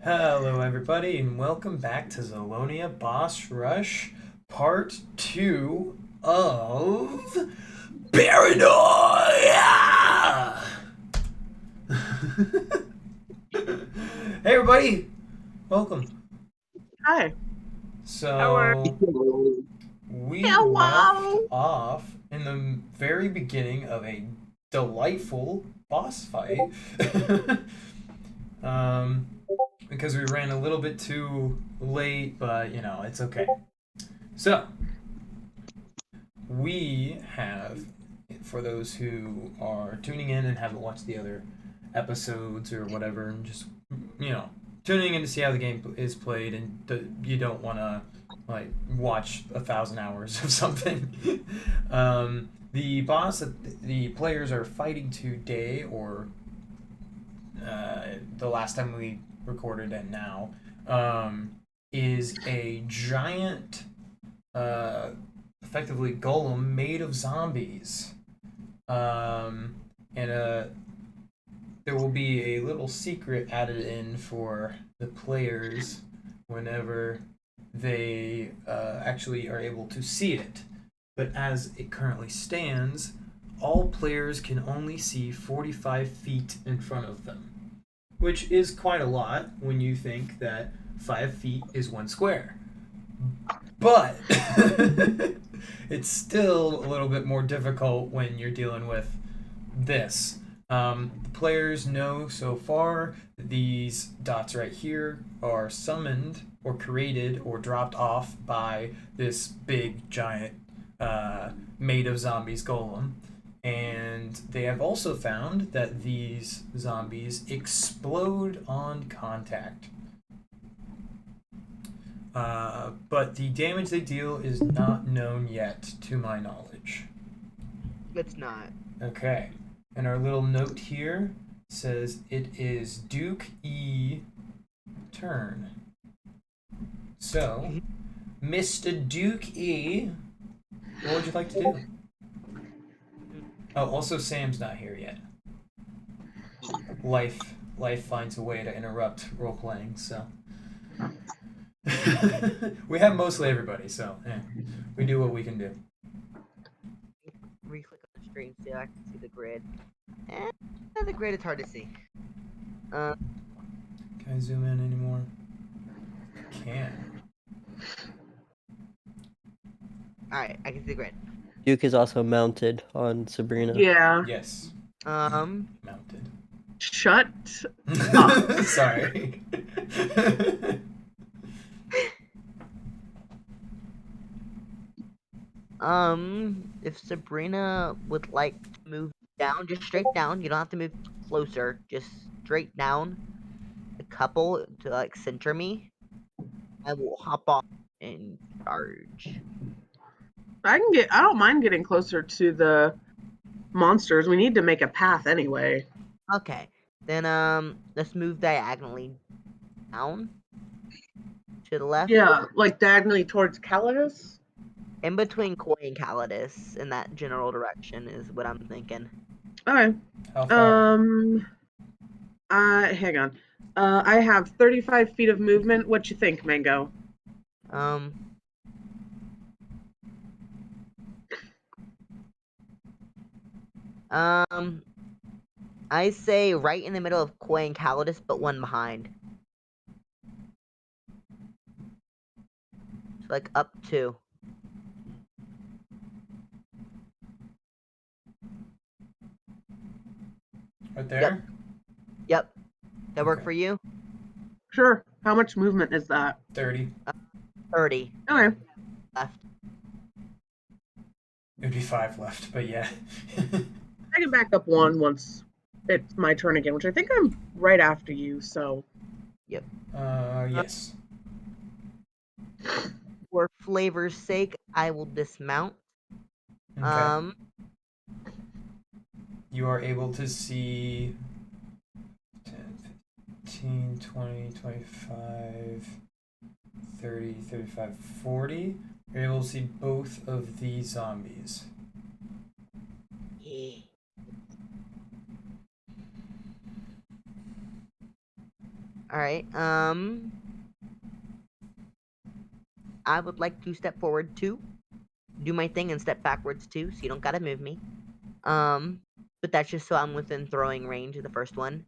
Hello, everybody, and welcome back to Zellonia Boss Rush Part 2 of Paranoia! Hey, everybody, welcome. Hi. So, we left Hello. off in the very beginning of a delightful boss fight. um, because we ran a little bit too late, but it's okay. So, we have, for those who are tuning in and haven't watched the other episodes or whatever, and just, you know, tuning in to see how the game is played, and you don't want to, like, watch 1,000 hours of something. The boss that the players are fighting today, or the last time we recorded and now, is a giant, uh, effectively golem made of zombies. Um, and there will be a little secret added in for the players whenever they actually are able to see it. But as it currently stands, all players can only see 45 feet in front of them, which is quite a lot when you think that 5 feet is 1 square. But it's still a little bit more difficult when you're dealing with this. The players know so far that these dots right here are summoned or created or dropped off by this big giant made of zombies golem. And they have also found that these zombies explode on contact. But the damage they deal is not known yet, to my knowledge. It's not. Okay. And our little note here says it is Duke E turn. So, Mr. Duke E, what would you like to do? Oh, also Sam's not here yet. Life finds a way to interrupt role playing, so we have mostly everybody, so we do what we can do. Re-click on the screen so I can see the grid. Eh, the grid is hard to see. Can I zoom in anymore? Can. Alright, I can see the grid. Duke is also mounted on Sabrina. Yeah. Yes. Mounted. Shut. Sorry. If Sabrina would like to move down, just straight down, you don't have to move closer, just straight down a couple to like center me. I will hop off and charge. I don't mind getting closer to the monsters. We need to make a path anyway. Okay. Then let's move diagonally down to the left. Yeah, like diagonally towards Calidus. In between Koi and Calidus, in that general direction, is what I'm thinking. Okay. How far? Hang on. I have 35 feet of movement. What you think, Mango? I say right in the middle of Koi and Calidus, but one behind. So like up 2. Right there? Yep. That work Okay. for you? Sure. How much movement is that? 30. 30 Okay. left. It'd be 5 left, but yeah. I can back up one once it's my turn again, which I think I'm right after you, so. Yep. Yes. For flavor's sake, I will dismount. Okay. You are able to see 10, 15, 20, 25, 30, 35, 40. You're able to see both of these zombies. Alright, I would like to step forward 2, do my thing, and step backwards 2, so you don't gotta move me. But that's just so I'm within throwing range of the first one.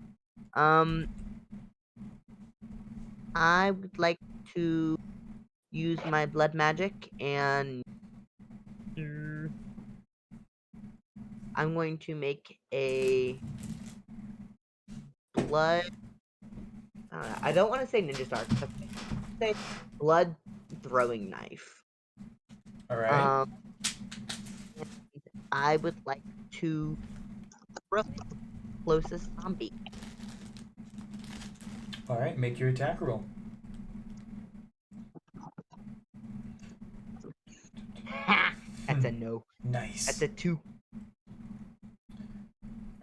I would like to use my blood magic, and I'm going to make a blood. I don't want to say ninja star. Say blood throwing knife. All right. I would like to throw the closest zombie. All right. Make your attack roll. That's a no. Nice. That's a 2.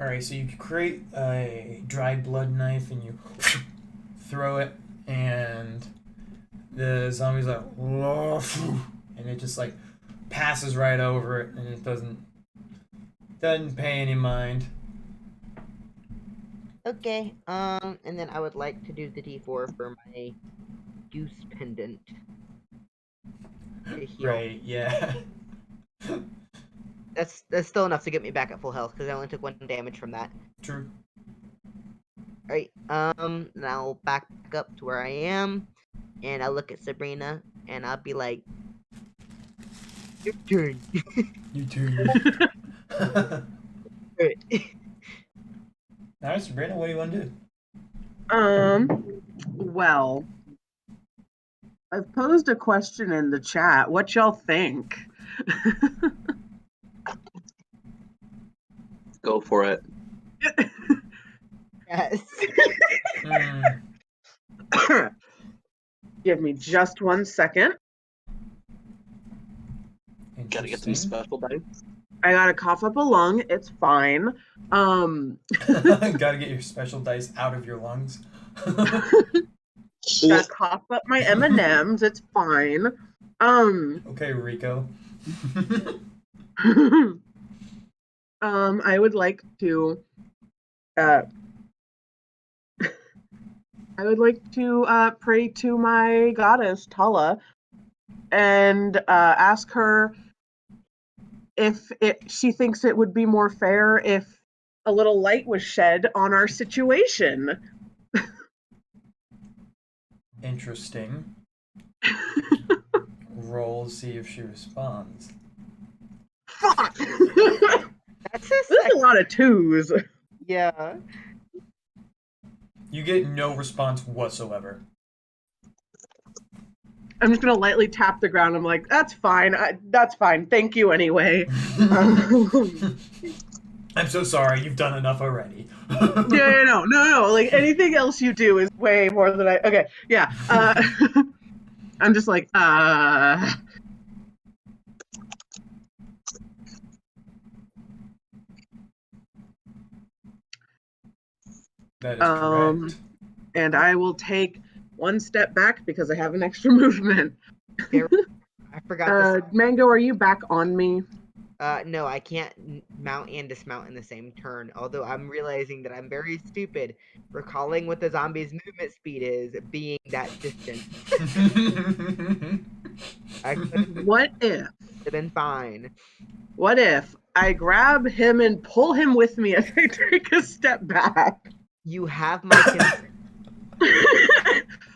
All right. So you create a dry blood knife and you throw it, and the zombie's like, and it just like passes right over it, and it doesn't pay any mind. Okay. And then I would like to do the D4 for my goose pendant. To heal. Right. Yeah. That's still enough to get me back at full health because I only took 1 damage from that. True. Alright, then I'll back up to where I am, and I'll look at Sabrina, and I'll be like, your turn. You too. Good. All right, Sabrina, what do you want to do? Well, I've posed a question in the chat. What y'all think? Go for it. Yes. Give me just 1 second. Gotta get some special dice. I gotta cough up a lung. It's fine. Gotta get your special dice out of your lungs. Gotta cough up my M&Ms. It's fine. Okay, Rico. I would like to pray to my goddess Tala and ask her if she thinks it would be more fair if a little light was shed on our situation. Interesting. Roll, see if she responds. Fuck! That's There's a lot of 2s. Yeah. You get no response whatsoever. I'm just gonna lightly tap the ground. I'm like, that's fine. That's fine. Thank you anyway. I'm so sorry. You've done enough already. No. Like anything else you do is way more than I. Okay, yeah. I'm just like, That is correct. And I will take 1 step back because I have an extra movement. I forgot. Mango, are you back on me? No, I can't mount and dismount in the same turn. Although I'm realizing that I'm very stupid, recalling what the zombie's movement speed is, being that distance. What if? It'd been fine. What if I grab him and pull him with me as I take a step back? You have my consent.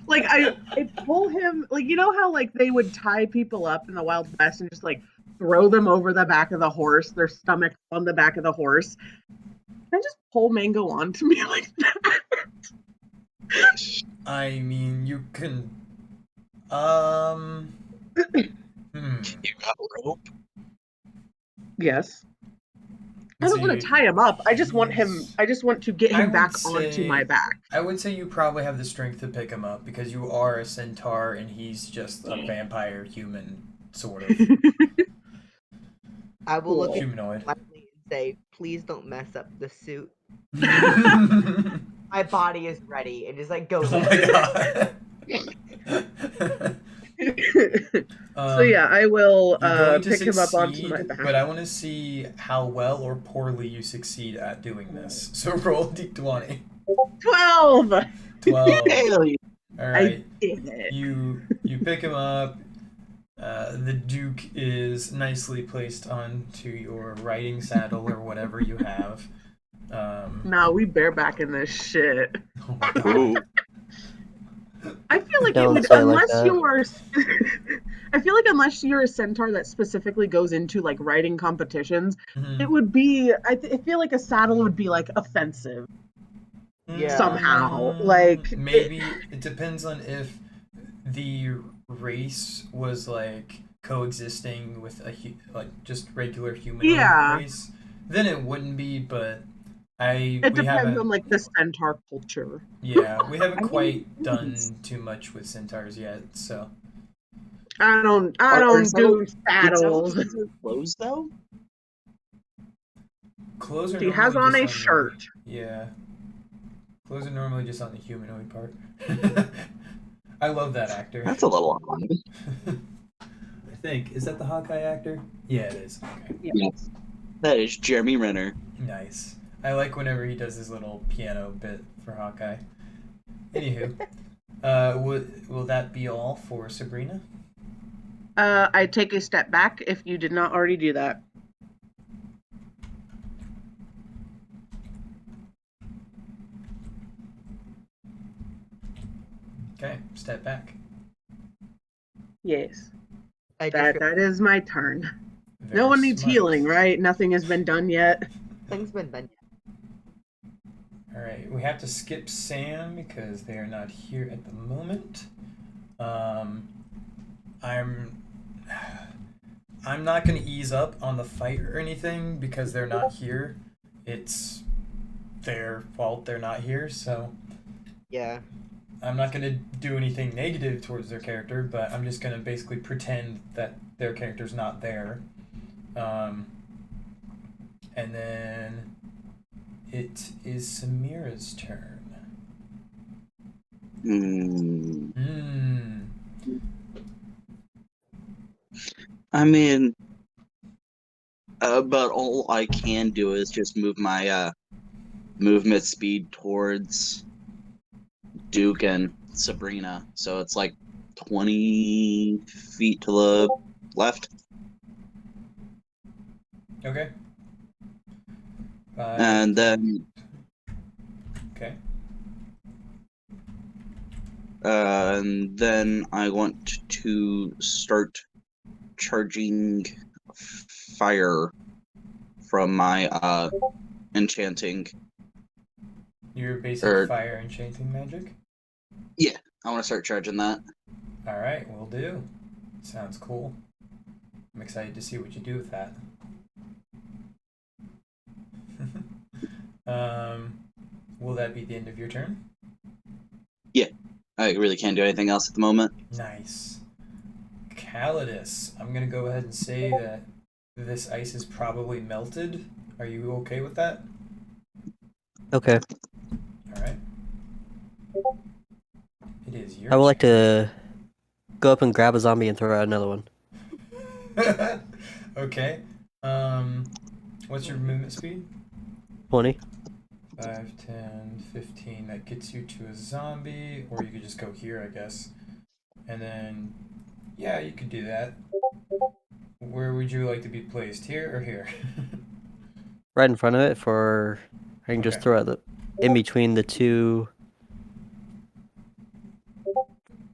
Like I pull him, like, you know how like they would tie people up in the Wild West and just like throw them over the back of the horse, their stomach on the back of the horse. Can I just pull Mango onto me like that? I mean, you can. You got rope? Yes. I don't want to tie him up. I just want him. I just want to get him back onto my back. I would say you probably have the strength to pick him up because you are a centaur and he's just a vampire human, sort of. I will look at humanoid. and say, please don't mess up the suit. My body is ready, and just like go. Oh my god. So yeah, I will pick him up succeed, onto my back. But I want to see how well or poorly you succeed at doing this. So roll a d20. 12! 12. Hell yeah. All I right. did it. You pick him up. The Duke is nicely placed onto your riding saddle or whatever you have. No, we barebacking this shit. Oh my god. Ooh. I feel like it Don't would, say it like unless that. you are. I feel like unless you're a centaur that specifically goes into like riding competitions, Mhm. it would be. I feel like a saddle would be like offensive Yeah. somehow. Like Maybe it depends on if the race was like coexisting with like just regular humanoid Yeah. race. Then it wouldn't be, but it we depends haven't. on like the centaur culture. Yeah, we haven't I mean, quite done too much with centaurs yet, so. I don't Are do Did saddles. Zellonia wear clothes though? Clothes are She has normally on just a on shirt. yeah. Clothes are normally just on the humanoid part. I love that actor. That's a little odd. I think. Is that the Hawkeye actor? Yeah, it is. Okay. Yes. That is Jeremy Renner. Nice. I like whenever he does his little piano bit for Hawkeye. Anywho, will that be all for Sabrina? I take a step back if you did not already do that. Okay, step back. Yes. I just That is my turn. Very No one needs smart. healing, right? Nothing has been done yet. things been done. All right, we have to skip Sam because they are not here at the moment. I'm not gonna ease up on the fight or anything because they're not here. It's their fault they're not here, so Yeah. I'm not gonna do anything negative towards their character, but I'm just gonna basically pretend that their character's not there. And then it is Samira's turn. I mean, but all I can do is just move my movement speed towards Duke and Sabrina. So it's like 20 feet to the left. Okay. And then Okay. and then I want to start charging fire from my enchanting. Your basic fire enchanting magic? Yeah, I want to start charging that. Alright, will do. Sounds cool. I'm excited to see what you do with that. Will that be the end of your turn? Yeah, I really can't do anything else at the moment. Nice. Calidus, I'm gonna go ahead and say that this ice is probably melted. Are you okay with that? Okay. Alright. It is your I would like turn. to go up and grab a zombie and throw out another one. Okay. What's your movement speed? 20. 5, 10, 15. That gets you to a zombie, or you could just go here, I guess. And then, yeah, you could do that. Where would you like to be placed? Here or here? Right in front of it for... I can just Okay. throw it in between the two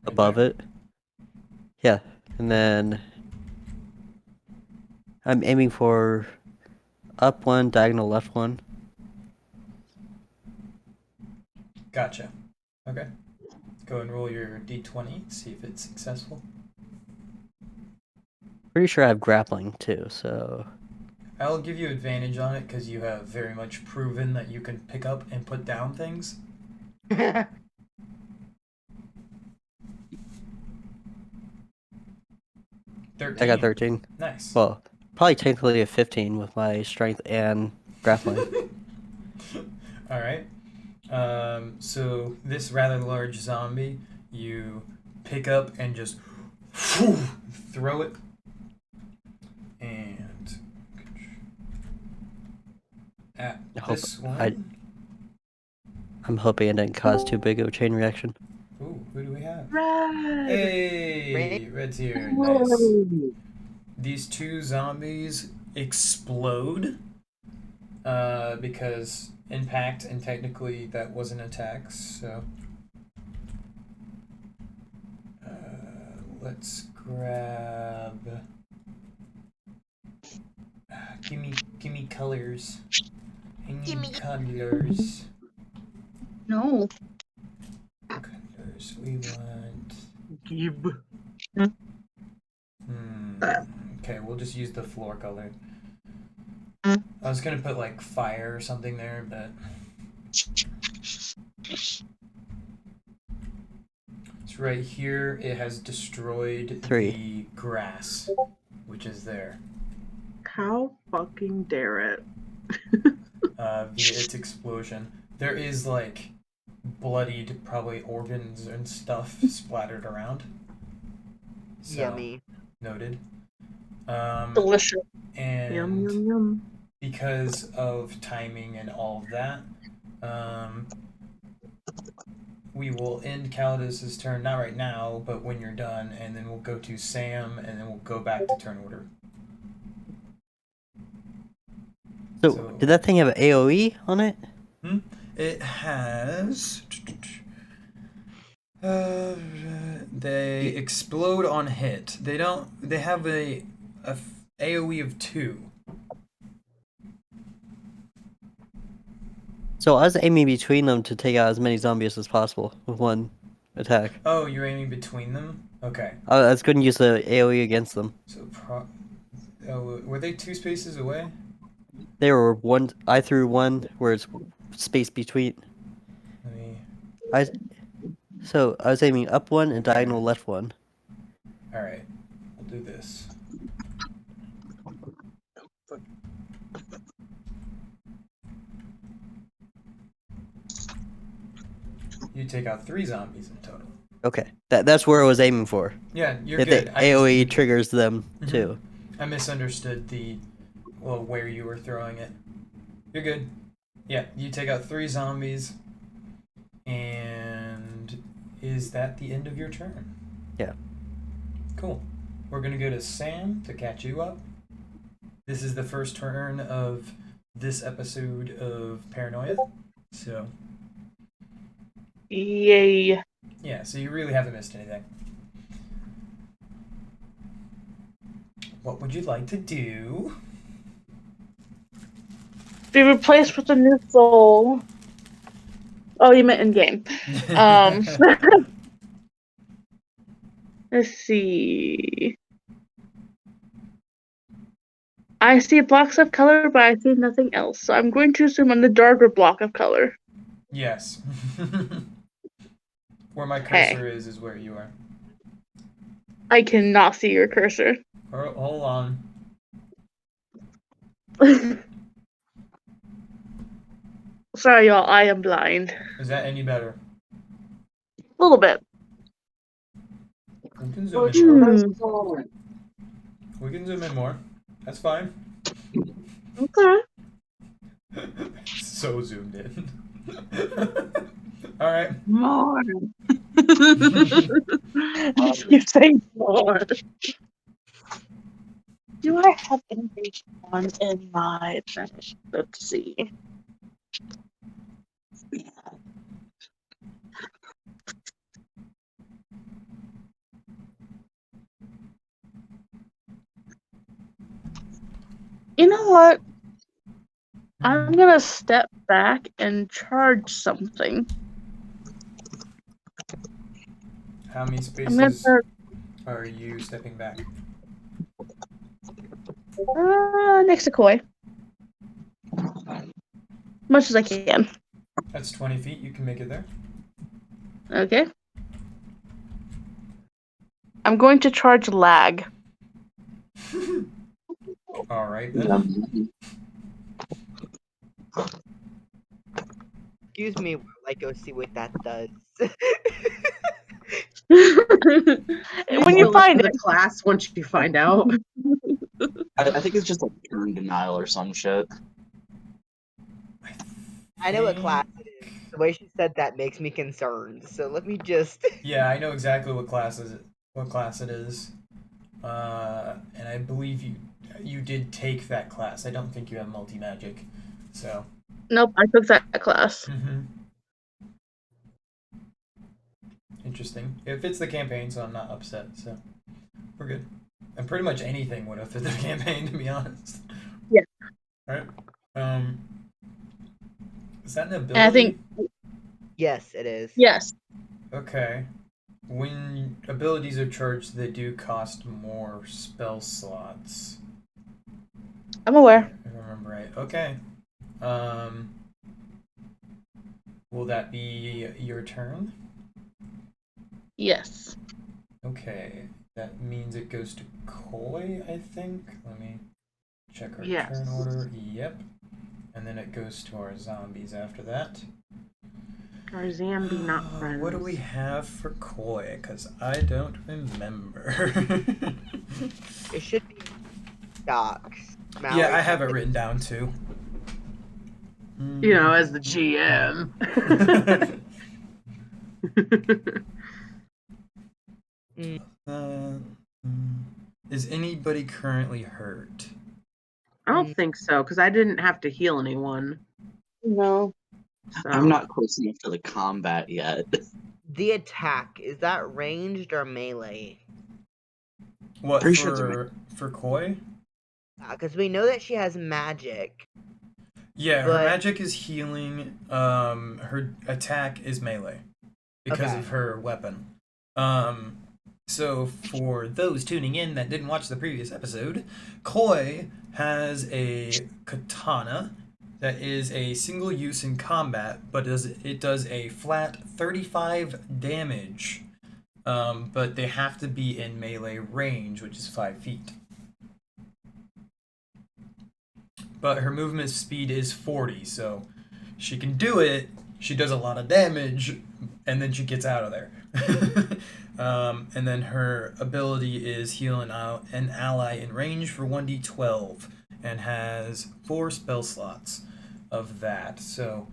above there? it. Yeah. And then... I'm aiming for up one, diagonal left one. Gotcha. Okay. Go and roll your d20, see if it's successful. Pretty sure I have grappling too, so... I'll give you advantage on it because you have very much proven that you can pick up and put down things. 13. I got 13. Nice. Well, probably technically a 15 with my strength and grappling. All right. So this rather large zombie, you pick up and just throw it, and at I hope this one, I'm hoping it didn't cause too big of a chain reaction. Ooh, who do we have? Red. Hey, Red's here. Nice. These two zombies explode because impact, and technically that was an attack. So let's grab. Give me colors. I need colors. No. Colors. We want. Gib. Okay, we'll just use the floor color. I was gonna put like fire or something there, but it's right here. It has destroyed 3. the grass, which is there How fucking dare it? via its explosion. There is like bloodied, probably organs and stuff splattered around. So, Yummy. noted. Delicious. And Yum yum yum. because of timing and all of that, we will end Calidus's turn, not right now, but when you're done, and then we'll go to Sam, and then we'll go back to turn order. So, did that thing have an AoE on it? It has... they explode on hit. They have a AoE of 2. So I was aiming between them to take out as many zombies as possible with one attack. Oh, you're aiming between them? Okay. I was going to use the AoE against them. So, were they 2 spaces away? They were one. I threw one where it's space between. Let me... So I was aiming up one and diagonal left one. Alright, we'll do this. You take out 3 zombies in total. Okay, that's where I was aiming for. Yeah, you're if good. the AoE triggers them too. I misunderstood where you were throwing it. You're good. Yeah, you take out 3 zombies, and is that the end of your turn? Yeah. Cool. We're gonna go to Sam to catch you up. This is the first turn of this episode of Paranoia, so Yay. yeah, so you really haven't missed anything. What would you like to do? Be replaced with a new soul. Oh, you meant in game. Let's see. I see blocks of color, but I see nothing else. So I'm going to assume on the darker block of color. Yes. Where my Okay. cursor is where you are. I cannot see your cursor. Hold on. Sorry, y'all. I am blind. Is that any better? A little bit. We can zoom in more. Hmm. We can zoom in more. That's fine. Okay. So zoomed in. All right. More. You say more. Do I have anything on in my finish? Let's see. You know what? I'm gonna step back and charge something. How many I'm spaces gonna are you stepping back? next to Koi. Much as I can. That's 20 feet. You can make it there. Okay. I'm going to charge lag. All right then. Excuse me while I go see what that does. When you find the it. class once you find out. I think it's just like turn denial or some shit. I know what class it is, The way she said that makes me concerned. So let me just. Yeah, I know exactly what class it is. And I believe you did take that class. I don't think you have multi-magic. So. Nope, I took that class. Mm-hmm. Interesting. It fits the campaign, so I'm not upset. So we're good. And pretty much anything would have fit the campaign, to be honest. Yeah. All right. Is that an ability? And I think Yes, it is. yes. Okay. When abilities are charged, they do cost more spell slots. I'm aware. If I remember right. Okay. Will that be your turn? Yes. Okay. That means it goes to Koi, I think. Let me check our Yes. turn order. Yep. And then it goes to our zombies after that. Our Zambi not friends. What do we have for Koi? Because I don't remember. It should be docks. Yeah, I have it written down too. You know, as the GM. Is anybody currently hurt? I don't think so, because I didn't have to heal anyone. No. So. I'm not close enough to the combat yet. The attack, is that ranged or melee? What, Pretty sure for Koi? Because we know that she has magic. Yeah, her But- magic is healing. Her attack is melee because Okay. of her weapon. So for those tuning in that didn't watch the previous episode, Koi has a katana that is a single use in combat, but it does a flat 35 damage. But they have to be in melee range, which is 5 feet. But her movement speed is 40, so she can do it. She does a lot of damage, and then she gets out of there. And then her ability is heal an ally in range for 1d12, and has 4 spell slots of that. So,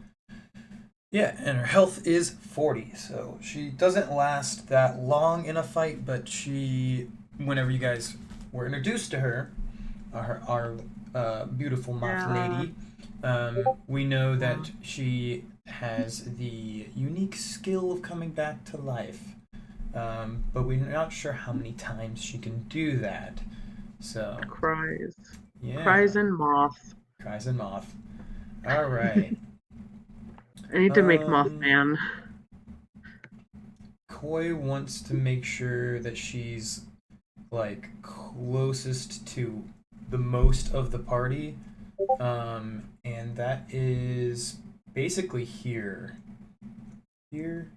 yeah, and her health is 40, so she doesn't last that long in a fight, but whenever you guys were introduced to her, our beautiful moth lady, we know that she has the unique skill of coming back to life. But we're not sure how many times she can do that. So Cries. yeah. Cries and moth. Cries and moth. All right. I need to make Mothman. Koi wants to make sure that she's like closest to the most of the party, and that is basically here. Here.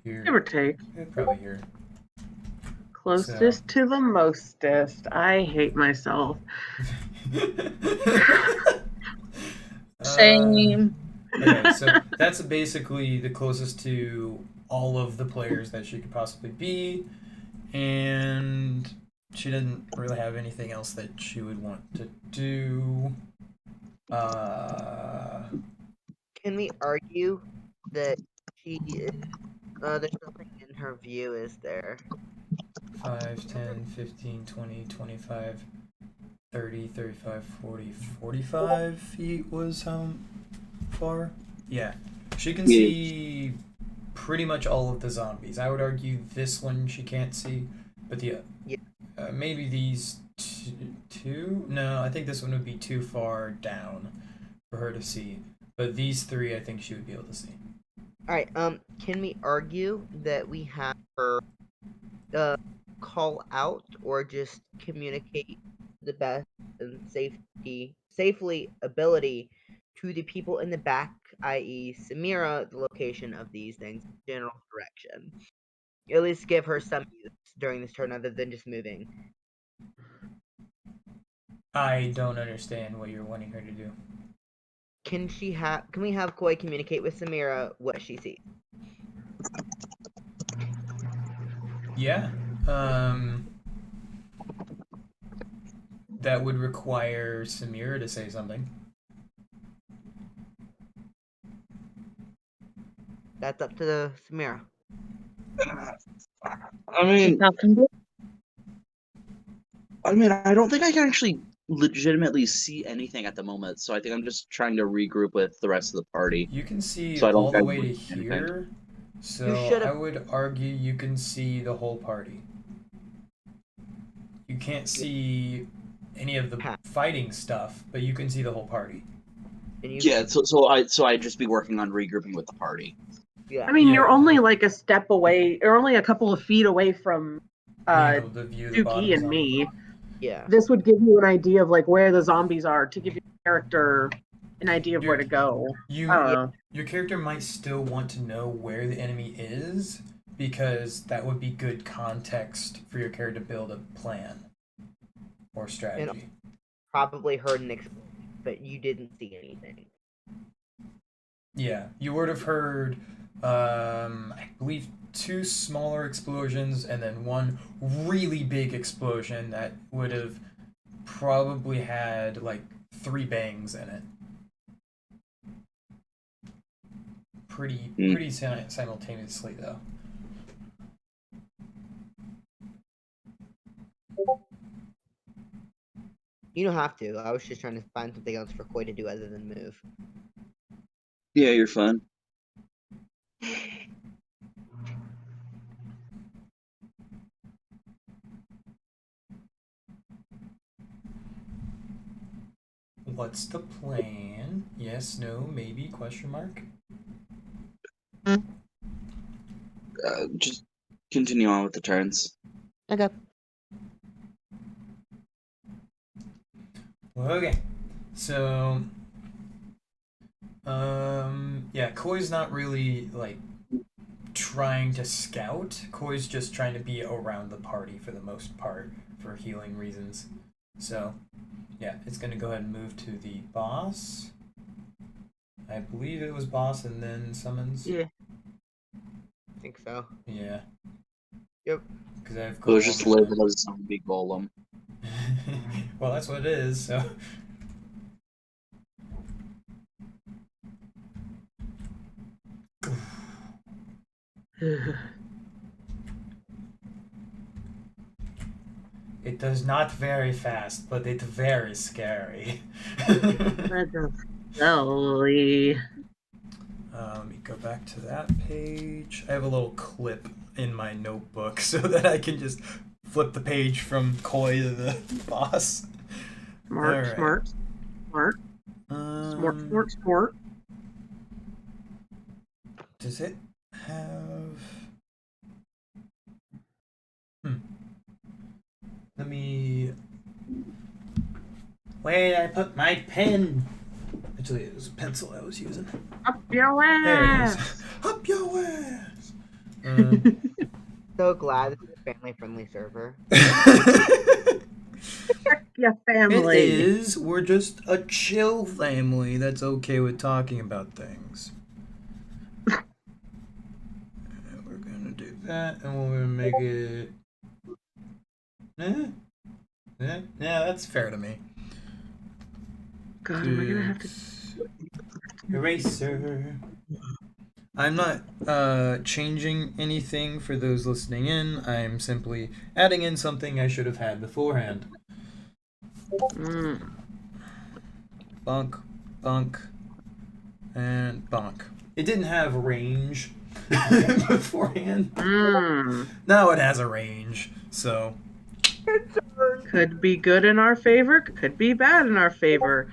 Give or take. Probably here. Closest to the mostest. I hate myself. Same. Okay, so that's basically the closest to all of the players that she could possibly be, and she doesn't really have anything else that she would want to do. Can we argue that she is, there's nothing in her view, is there? 5, 10, 15, 20, 25, 30, 35, 40, 45 feet was how far? Yeah. She can see pretty much all of the zombies. I would argue this one she can't see, but maybe these two? No, I think this one would be too far down for her to see. But these 3, I think she would be able to see. Alright, can we argue that we have her call out or just communicate the best and safely ability to the people in the back, i.e. Samira, the location of these things, general direction? At least give her some use during this turn other than just moving. I don't understand what you're wanting her to do. Can we have Koi communicate with Samira what she sees? Yeah. That would require Samira to say something. That's up to Samira. I mean, Nothing good. I don't think I can actually legitimately see anything at the moment, so I think I'm just trying to regroup with the rest of the party. You can see So I don't all the think I way to would see anything. here, so You should've- I would argue you can see the whole party. You can't see any of the fighting stuff, but you can see the whole party. And you, Yeah, so I'd just be working on regrouping with the party. yeah. I mean, Yeah. you're only like a step away, or only a couple of feet away from Being able to view the bottom Dookie and zombie. me. Yeah. This would give you an idea of like where the zombies are to give your character an idea of where to go. You I don't know. Your character might still want to know where the enemy is, because that would be good context for your character to build a plan or strategy. Probably heard an explosion, but you didn't see anything. Yeah, you would have heard, I believe, 2 smaller explosions and then 1 really big explosion that would have probably had like 3 bangs in it. Pretty simultaneously though. You don't have to. I was just trying to find something else for Koi to do other than move. Yeah, you're fun. What's the plan? Yes, no, maybe, question mark? Just continue on with the turns. Okay. Okay, so yeah, Koi's not really like trying to scout. Koi's just trying to be around the party for the most part for healing reasons. So yeah, it's gonna go ahead and move to the boss. I believe it was boss and then summons. Yeah. I think so. Yeah. Yep. Because I've It was just labeled as a zombie golem. well, that's what it is. So. It does not very fast, but it's very scary. Slowly. Let me go back to that page. I have a little clip in my notebook so that I can just flip the page from Koi to the boss. Smart, Alright. smart, smart, smart, smart, smart. Does it have... Let me... Where did I put my pen? Actually, it was a pencil I was using. Up your There it ass! is. Up your ass! So glad this is a family-friendly server. Your It family. is. We're just a chill family that's okay with talking about things. And we're gonna do that, and we're gonna make it. Yeah, that's fair to me. God, am I gonna have to? Eraser. I'm not changing anything for those listening in. I'm simply adding in something I should have had beforehand. Bonk, bonk, and bonk. It didn't have range beforehand. Now it has a range, so. Could be good in our favor, could be bad in our favor.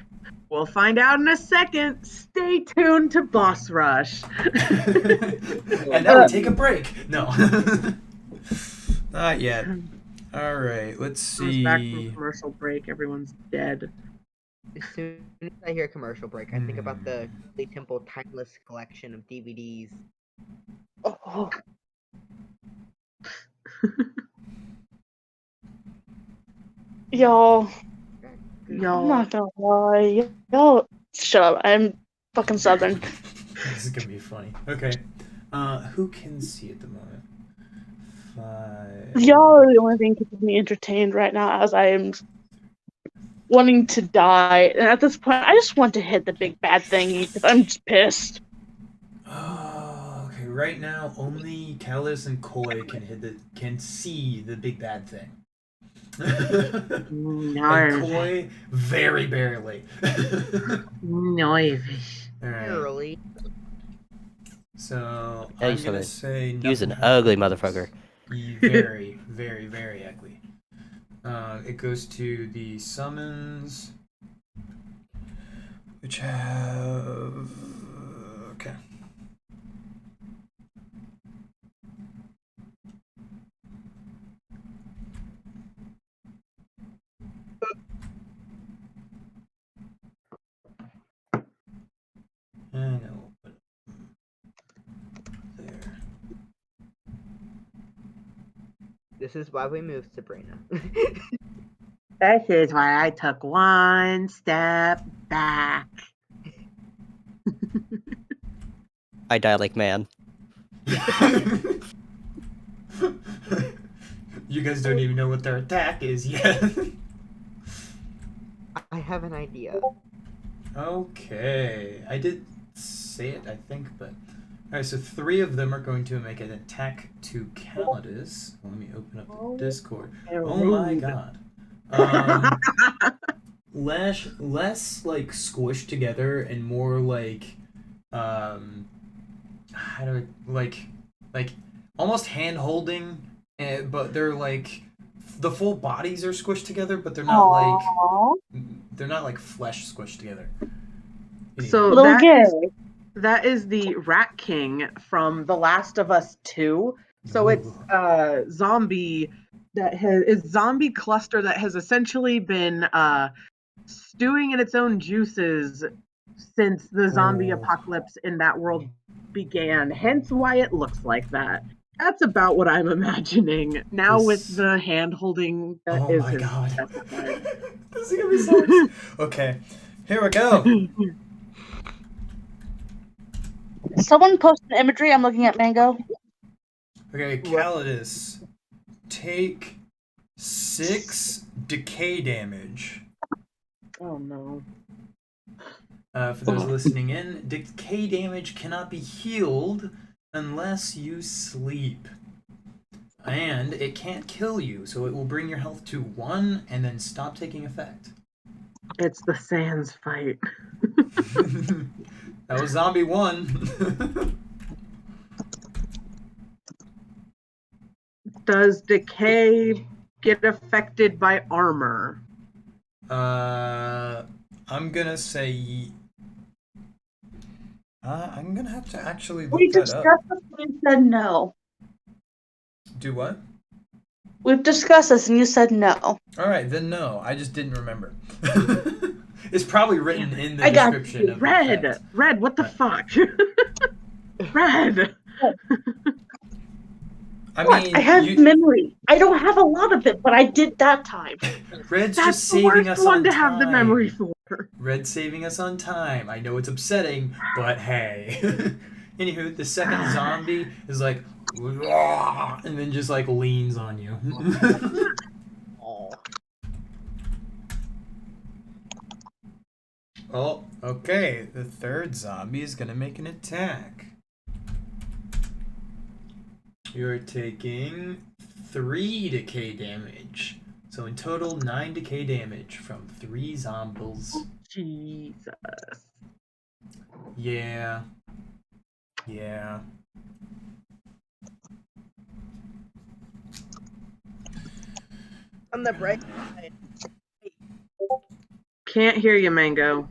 We'll find out in a second. Stay tuned to Boss Rush. And now we take a break. No. Not yet. Alright, let's Comes back from see. commercial break, everyone's dead. As soon as I hear commercial break, I think about the Holy Temple Timeless Collection of DVDs. Oh. Y'all, I'm not gonna lie. Y'all, shut up. I'm fucking Southern. This is gonna be funny. Okay. Who can see at the moment? 5. Y'all are the only thing keeping me entertained right now as I am wanting to die. And at this point, I just want to hit the big bad thingy because I'm just pissed. Oh, okay. right now, only Callus and Koi can see the big bad thing. And Koi very barely. Noise. All right. Early. So Tell you I'm gonna something. say He was nothing an ugly happens. motherfucker. Very, very, very ugly. It goes to the summons, which have okay. And I'll put it there. This is why we moved Sabrina. This is why I took one step back. I die like man. You guys don't even know what their attack is yet. I have an idea. Okay, I did say it, I think, but alright. So 3 of them are going to make an attack to Calidus. Let me open up the Discord. Oh my god. Less like squished together and more like how do I like almost hand holding, but they're like the full bodies are squished together, but they're not like flesh squished together. So Little gay. that is the Rat King from The Last of Us 2. So it's zombie zombie cluster that has essentially been stewing in its own juices since the zombie apocalypse in that world began. Hence why it looks like that. That's about what I'm imagining. Now with the hand holding that oh my isn't god. specified. This is gonna be so much. Okay, here we go. Someone post an imagery. I'm looking at Mango. Okay, Calidus, take 6 decay damage. Oh no. For those listening in, decay damage cannot be healed unless you sleep. And it can't kill you, so it will bring your health to 1 and then stop taking effect. It's the Sans fight. That was zombie 1. Does decay get affected by armor? I'm gonna say. I'm gonna have to actually look We that discussed up. this and you said no. Do what? We've discussed this and you said no. All right, then no. I just didn't remember. It's probably written in the I got description you. of Red! the effect. Red, what the fuck? Red! I What? mean, I have memory. I don't have a lot of it, but I did that time. Red's That's just the saving worst us one on to time. have the memory for. Red's saving us on time. I know it's upsetting, but hey. Anywho, the second zombie is like, and then just like leans on you. Oh, okay. The third zombie is gonna make an attack. You're taking 3 decay damage. So in total, 9 decay damage from 3 zombies. Jesus. Yeah. Yeah. On the bright side, Can't hear you, Mango.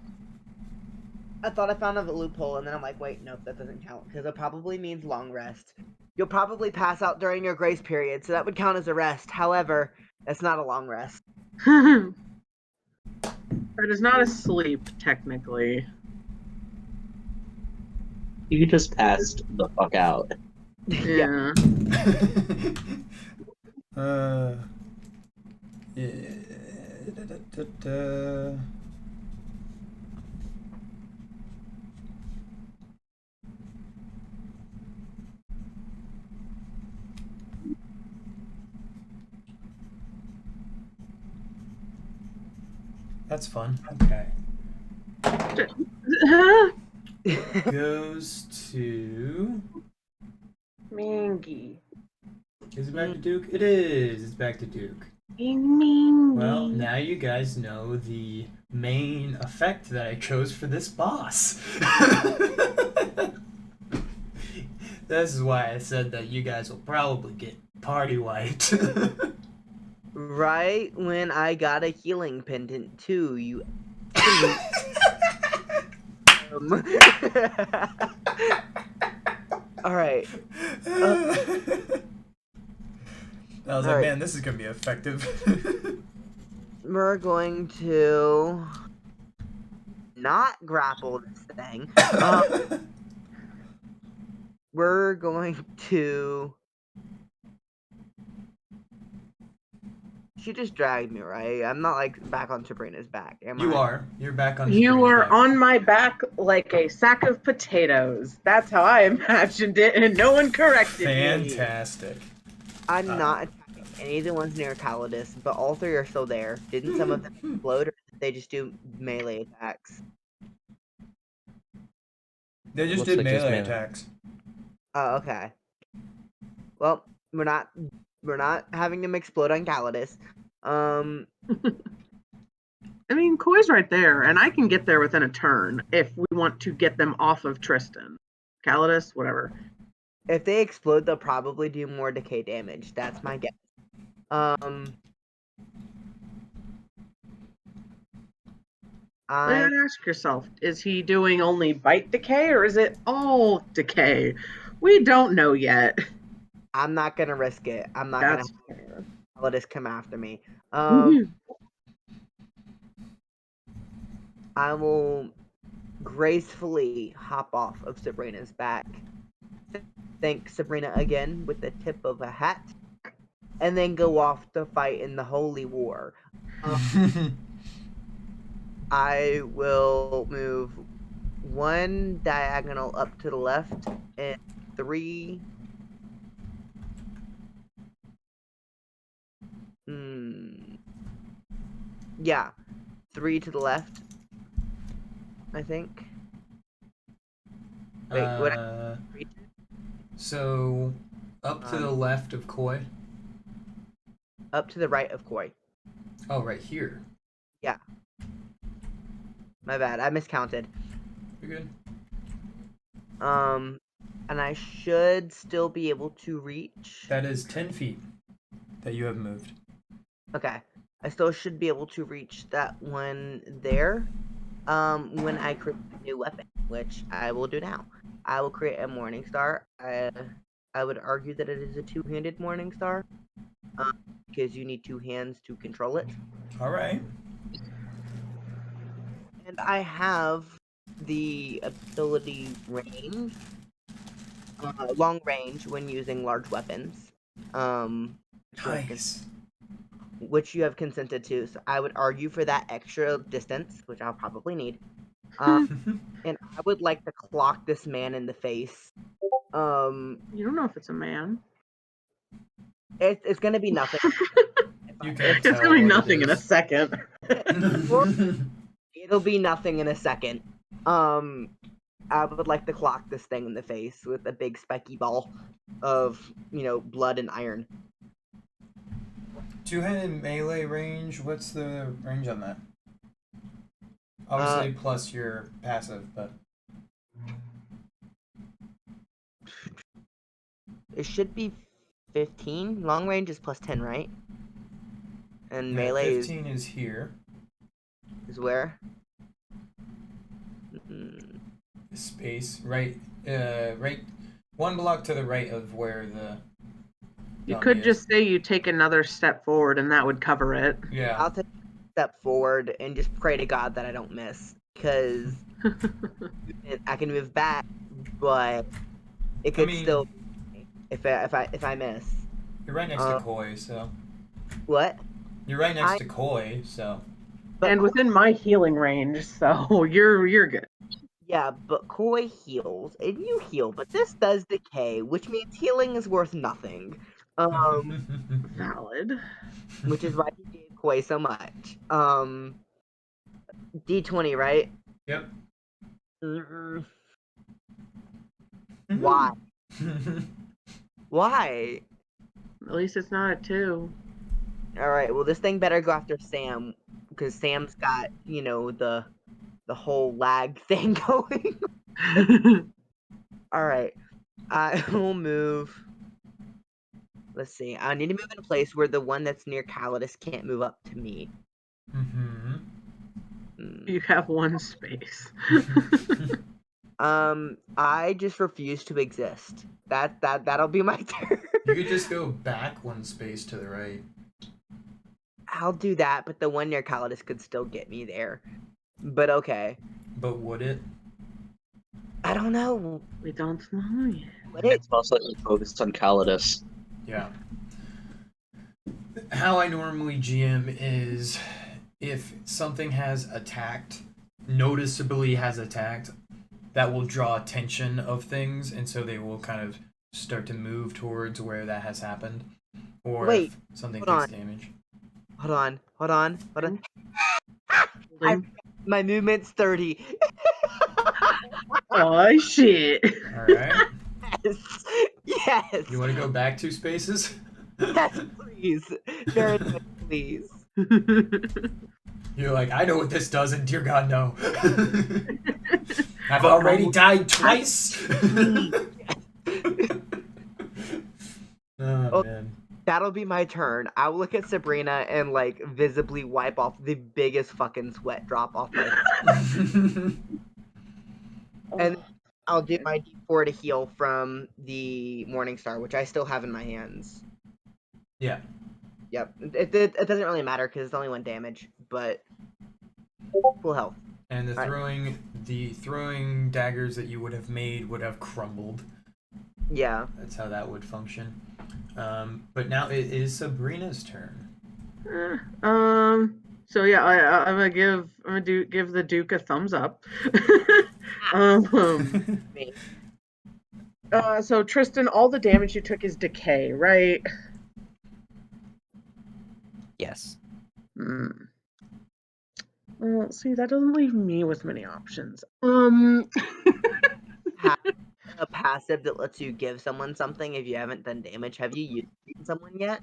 I thought I found a loophole, and then I'm like, wait, nope, that doesn't count, because it probably means long rest. You'll probably pass out during your grace period, so that would count as a rest. However, that's not a long rest. That is not a sleep, technically. You just passed the fuck out. Yeah. Yeah. Da. That's fun. Okay. Goes to Mingy. Is it back to Duke? It is. It's back to Duke. Mingy. Well, now you guys know the main effect that I chose for this boss. This is why I said that you guys will probably get party wiped. Right when I got a healing pendant too, you. All right. I was All like, right. man, this is gonna be effective. We're going to not grapple this thing. We're going to. She just dragged me, right? I'm not like back on Sabrina's back, am You I? are. You're back on. You Sabrina's are back. on my back like a sack of potatoes. That's how I imagined it, and no one corrected me. Fantastic. I'm not attacking any of the ones near Calidus, but all three are still there. Didn't some of them explode, or did they just do melee attacks? They just Looks did like just melee melee. attacks. Oh, okay. Well, we're not having them explode on Calidus. I mean, Koi's right there, and I can get there within a turn if we want to get them off of Tristan. Calidus, whatever. If they explode, they'll probably do more decay damage. That's my guess. You I gotta ask yourself, is he doing only bite decay, or is it all decay? We don't know yet. I'm not gonna risk it. I'm not gonna That's have Calidus come after me. Mhm. I will gracefully hop off of Sabrina's back. Thank Sabrina again with the tip of a hat, and then go off to fight in the holy war. I will move one diagonal up to the left and 3. Yeah, 3 to the left. I think. Wait, what? So, up to the left of Koi. Up to the right of Koi. Oh, right here. Yeah. My bad. I miscounted. You're good. And I should still be able to reach. That is 10 feet that you have moved. Okay. I still should be able to reach that one there. When I create a new weapon, which I will do now. I will create a Morning Star. I would argue that it is a two-handed Morning Star, because you need 2 hands to control it. All right. And I have the ability range, long range when using large weapons. Nice. Which you have consented to. So I would argue for that extra distance, which I'll probably need. And I would like to clock this man in the face. You don't know if it's a man. It's gonna be nothing. You can't It's tell gonna be what it nothing in a is. second. It'll be nothing in a second. I would like to clock this thing in the face with a big spiky ball of, blood and iron. Two-handed melee range. What's the range on that? Obviously, plus your passive, but It should be 15. Long range is plus 10, right? And melee 15 is here. is where? Space right, right, one block to the right of where the. You dummy could is. just say you take another step forward, and that would cover it. Yeah. I'll take a step forward and just pray to God that I don't miss, because I can move back, but it could still if I miss. You're right next to Koi, so. What? You're right next to Koi, so. But And within my healing range, so you're good. yeah, but Koi heals and you heal, but this does decay, which means healing is worth nothing. Valid. Which is why he gave Koi so much. D20, right? Yep. Why? Why? At least it's not a 2. All right. Well, this thing better go after Sam because Sam's got the whole lag thing going. All right. I will move. Let's see. I need to move in a place where the one that's near Calidus can't move up to me. Mm-hmm. You have 1 space. I just refuse to exist. That'll be my turn. You could just go back 1 space to the right. I'll do that, but the one near Calidus could still get me there. But okay. But would it? I don't know. We don't know yet. Would it? It's also focused on Calidus. Yeah. How I normally GM is if something has attacked, noticeably has attacked, that will draw attention of things, and so they will kind of start to move towards where that has happened. Or Wait, if something hold takes on. damage. Hold on. My movement's 30. Oh shit. Alright. Yes. Yes. You want to go back 2 spaces? Yes, please. Very much, please. You're like, I know what this does, and dear God, no. I've already died twice. Oh, man. That'll be my turn. I'll look at Sabrina and like visibly wipe off the biggest fucking sweat drop off my face. And I'll do my D4 to heal from the Morningstar, which I still have in my hands. Yeah. Yep. It doesn't really matter because it's only 1 damage, but full health. And the throwing daggers that you would have made would have crumbled. Yeah. That's how that would function. But now it is Sabrina's turn. So yeah, I'm gonna give the Duke a thumbs up. So Tristan, all the damage you took is decay, right? Yes. Well, see, that doesn't leave me with many options. A passive that lets you give someone something if you haven't done damage. Have you used it on someone yet?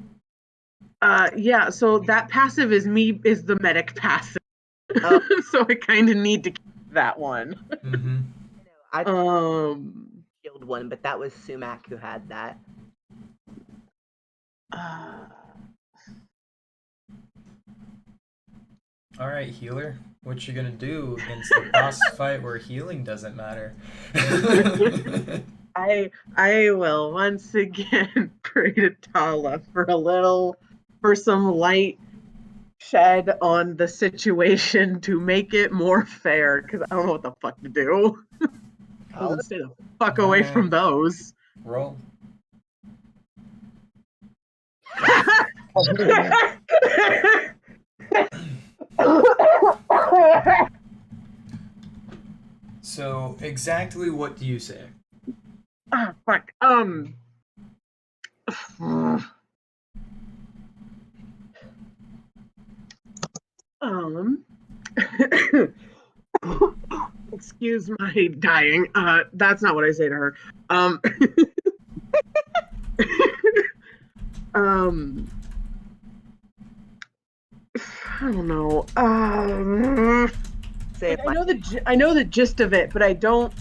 Yeah. So that passive is the medic passive. Oh. So I kind of need to keep that one. Mm-hmm. I killed one, but that was Sumac who had that. All right, healer. What you gonna do against the boss fight where healing doesn't matter? I will once again pray to Tala for some light shed on the situation to make it more fair, because I don't know what the fuck to do. I'll stay the fuck away from those. Roll. So exactly what do you say? Fuck. Excuse my dying. That's not what I say to her. I don't know. I know the gist of it, but I don't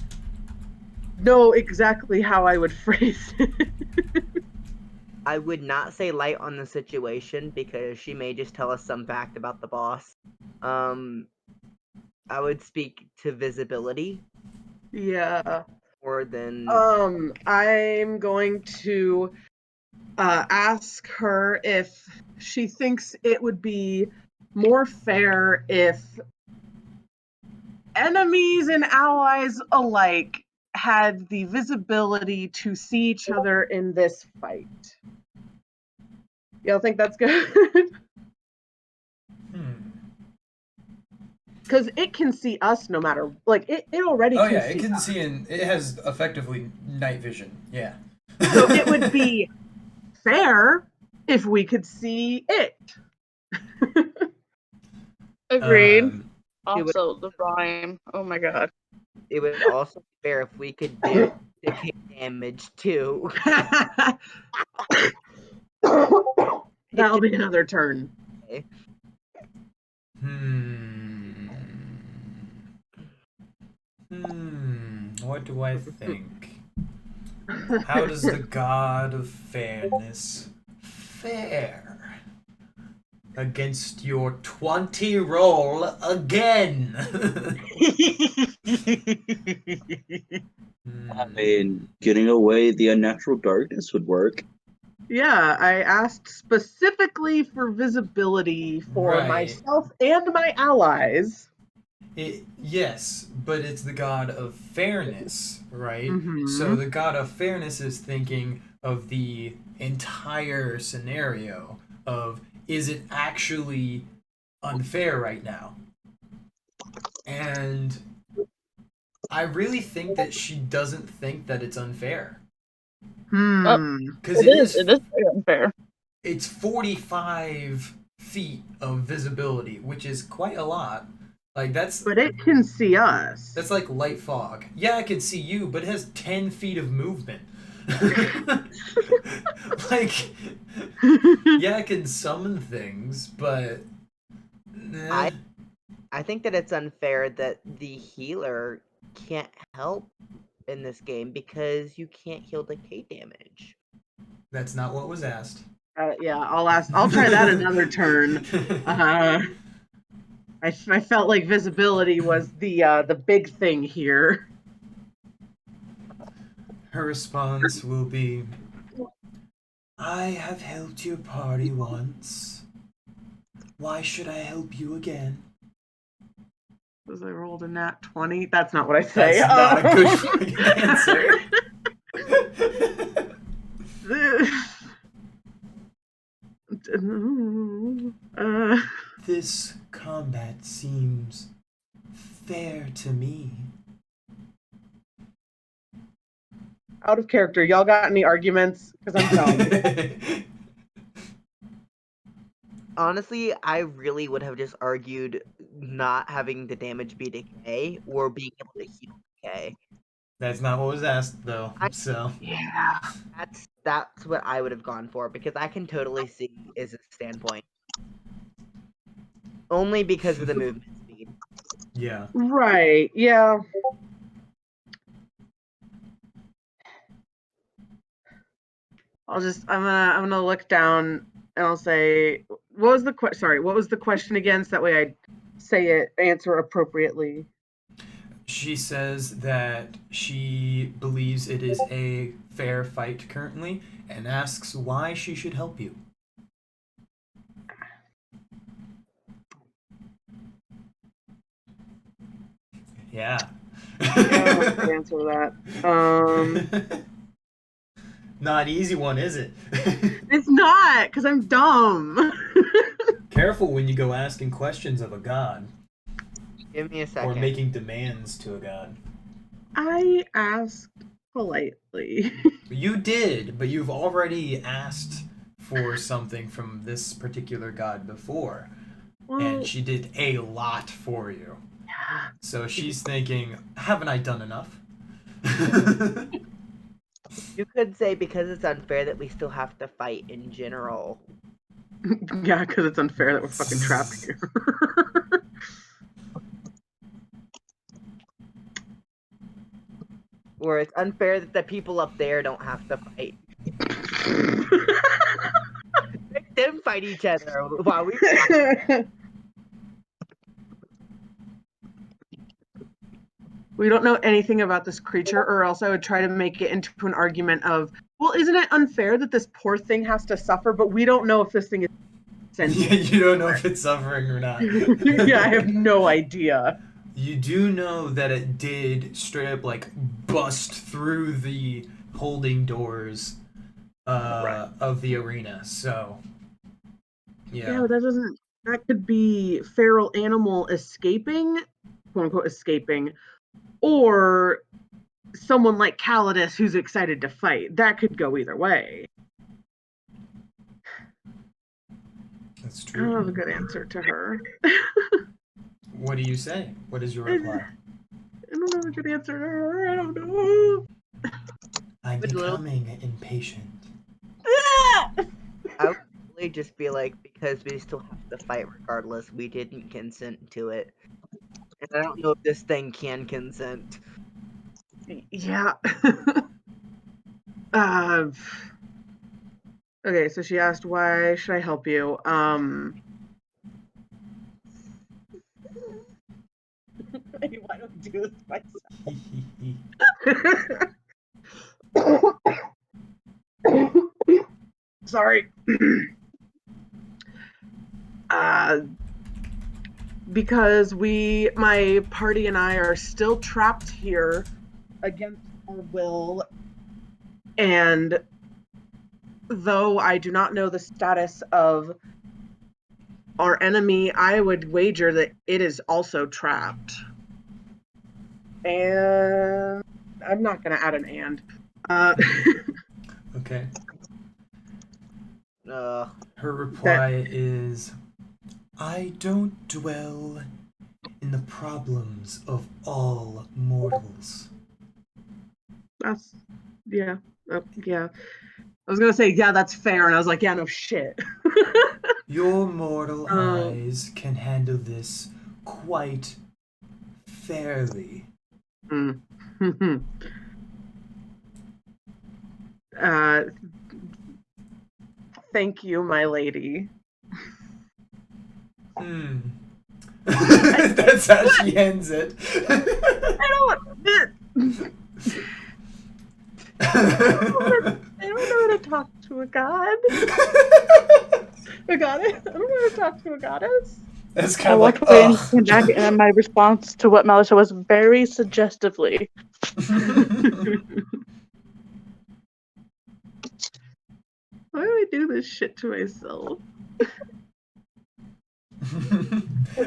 know exactly how I would phrase it. I would not say light on the situation because she may just tell us some fact about the boss. I would speak to visibility. Yeah. More than. I'm going to ask her if she thinks it would be more fair if enemies and allies alike had the visibility to see each other in this fight. Y'all think that's good? Because it can see us no matter, like, it already can see it can us. see, and it has effectively night vision. Yeah. So it would be fair if we could see it. Agreed. Also, the rhyme. Oh my god. it would also be fair if we could do decay damage too. That'll be another turn. What do I think? How does the god of fairness fare against your 20 roll again? I mean, getting away the unnatural darkness would work. Yeah, I asked specifically for visibility for Right. myself and my allies. Yes, but it's the god of fairness, right? Mhm. So the god of fairness is thinking of the entire scenario of, is it actually unfair right now? And I really think that she doesn't think that it's unfair. Because It is very unfair. It's 45 feet of visibility, which is quite a lot. Like But it can see us. That's like light fog. Yeah, I can see you, but it has 10 feet of movement. Like, yeah, I can summon things, but I think that it's unfair that the healer can't help in this game because you can't heal decay damage. That's not what was asked. Yeah, I'll try that another turn. I felt like visibility was the big thing here. Her response will be, I have helped your party once. Why should I help you again? Because I rolled a nat 20. That's not what I say. That's not a good fucking answer. This combat seems fair to me. Out of character, y'all got any arguments? Because I'm dumb. Honestly, I really would have just argued not having the damage be decay or being able to heal decay. That's not what was asked, though. So yeah, that's what I would have gone for because I can totally see his standpoint. Only because of the movement speed. Yeah. Right. Yeah. I'm gonna look down and I'll say, what was the question again? So that way I answer appropriately. She says that she believes it is a fair fight currently and asks why she should help you. Yeah. Yeah, I'll answer that. Not an easy one, is it? It's not, because I'm dumb. Careful when you go asking questions of a god. Give me a second. Or making demands to a god. I asked politely. You did, but you've already asked for something from this particular god before. Well, and she did a lot for you. Yeah. So she's thinking, haven't I done enough? You could say because it's unfair that we still have to fight in general. Yeah, because it's unfair that we're fucking trapped here. Or it's unfair that the people up there don't have to fight. Make them fight each other while we fight. We don't know anything about this creature, or else I would try to make it into an argument of, well, isn't it unfair that this poor thing has to suffer, but we don't know if this thing is sentient. Yeah, you don't know if it's suffering or not. Yeah, I have no idea. You do know that it did straight up like bust through the holding doors Right. of the arena. So yeah, Yeah, that could be feral animal escaping, quote unquote escaping, or someone like Calidus who's excited to fight. That could go either way. that's I don't have a true. good answer to her. What do you say? What is your reply? don't have a good answer. I don't know. I'm Good little- becoming impatient. I would really just be like, because we still have to fight regardless, we didn't consent to it. And I don't know if this thing can consent. Yeah. Okay, so she asked, why should I help you? Why don't I do this myself? Sorry. Because my party and I are still trapped here against our will, and though I do not know the status of our enemy, I would wager that it is also trapped. And I'm not going to add an and. Okay. Uh, Her reply is, I don't dwell in the problems of all mortals. That's, yeah. Yeah. I was going to say, yeah, that's fair. And I was like, yeah, no shit. Your mortal eyes can handle this quite fairly. Thank you, my lady. That's how she ends it. I don't know how to talk to a god. A goddess? I don't know how to talk to a goddess. That's I kind of walked like, away and came back, and my response to what Melissa was very suggestively. Why do I do this shit to myself?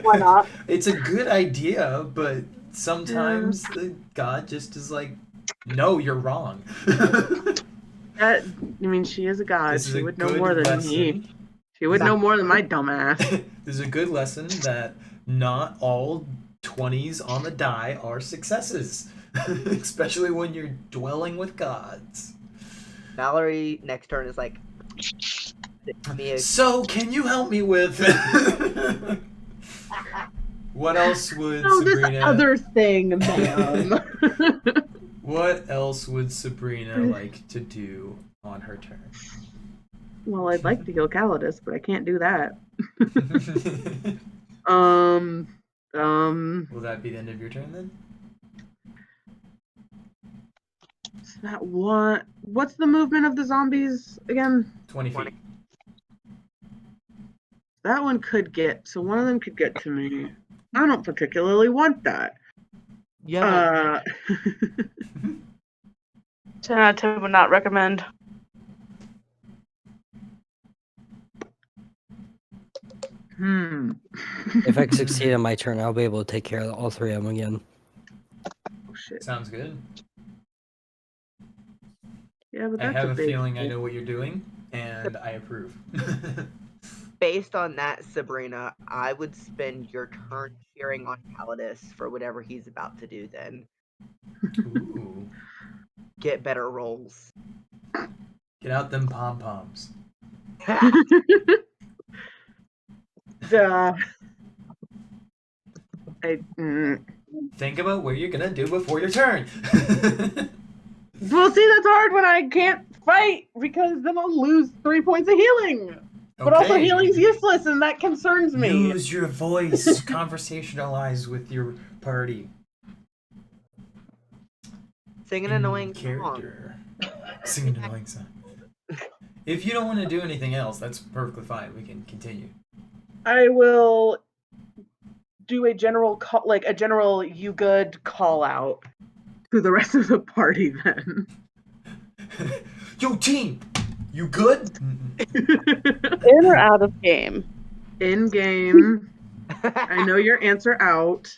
Why not? It's a good idea, but sometimes the god just is like, no, you're wrong. I mean, she is a god. This is She a would know good more than lesson. me. She would know more than my dumbass. This is a good lesson that not all 20s on the die are successes, especially when you're dwelling with gods. Valerie next turn is like, So, can you help me with what else would No, this Sabrina? other thing, ma'am. What else would Sabrina like to do on her turn? Well, I'd like to heal Calidus, but I can't do that. Will that be the end of your turn then? That one. What's the movement of the zombies again? 20 feet. That one could get. So one of them could get to me. I don't particularly want that. yeah. 10 out of 10 would not recommend. If I succeed in my turn, I'll be able to take care of all three of them again. Oh shit. Sounds good. Yeah, but I that's have a big feeling I know what you're doing, and I approve. Based on that, Sabrina, I would spend your turn cheering on Calidus for whatever he's about to do then. Ooh. Get better rolls. Get out them pom-poms. Think about what you're gonna do before your turn. Well, see, that's hard when I can't fight because then I'll lose 3 points of healing. But also Okay. healing's useless, and that concerns me. Use your voice. Conversationalize with your party. Sing an In annoying song. character. Sing an annoying song. If you don't want to do anything else, that's perfectly fine. We can continue. I will do a general call, like a general "you good" call out to the rest of the party. Then, Yo, team, you good? In or out of game? in game. I know your answer out.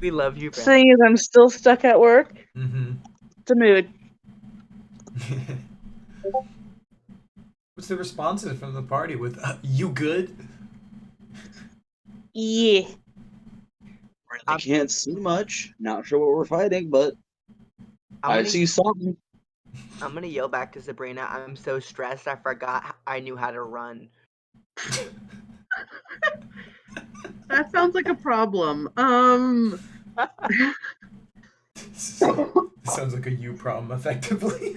We love you, Ben. Seeing as I'm still stuck at work, Mm-hmm. it's a mood. What's the responses from the party with "you good"? Yeah. I can't see much. Not sure what we're fighting, but I'm I gonna, see something. I'm gonna yell back to Sabrina. I'm so stressed. I forgot I knew how to run. That sounds like a problem. Sounds like a you problem, effectively.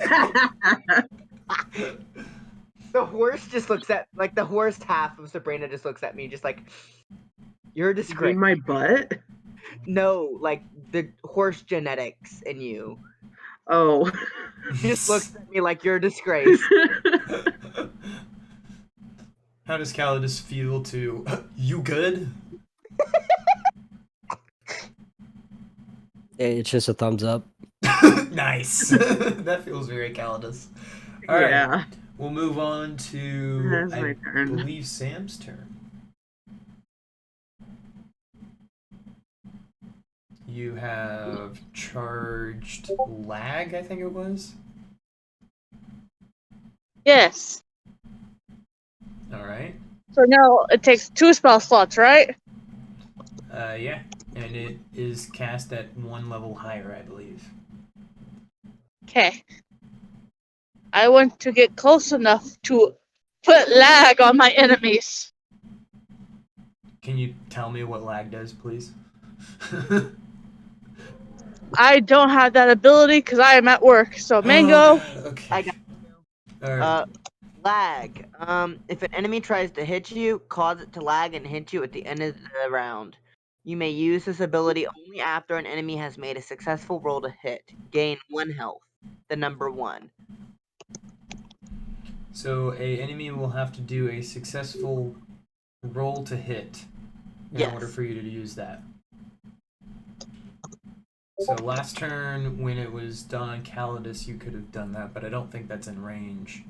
The horse just looks at the horse half of Sabrina just looks at me just like you're a You disgrace. mean my butt? No, like the horse genetics in you. Oh. He just looks at me like you're a disgrace. How does Calidus feel to you good? It's just a thumbs up. Nice. That feels very Calidus. All right, Yeah. we'll move on to That's I my turn. believe Sam's turn. You have charged lag, I think it was. Yes. All right. So now it takes 2 spell slots, right? Yeah, and it is cast at 1 level higher, I believe. Okay. I want to get close enough to put lag on my enemies. Can you tell me what lag does, please? I don't have that ability because I am at work. So Mango, Oh, God, okay. I got All right. lag. If an enemy tries to hit you, cause it to lag and hit you at the end of the round. You may use this ability only after an enemy has made a successful roll to hit. Gain 1 health. The number 1. So a enemy will have to do a successful roll to hit in Yes. order for you to use that. So last turn, when it was done on Calidus, you could have done that, but I don't think that's in range.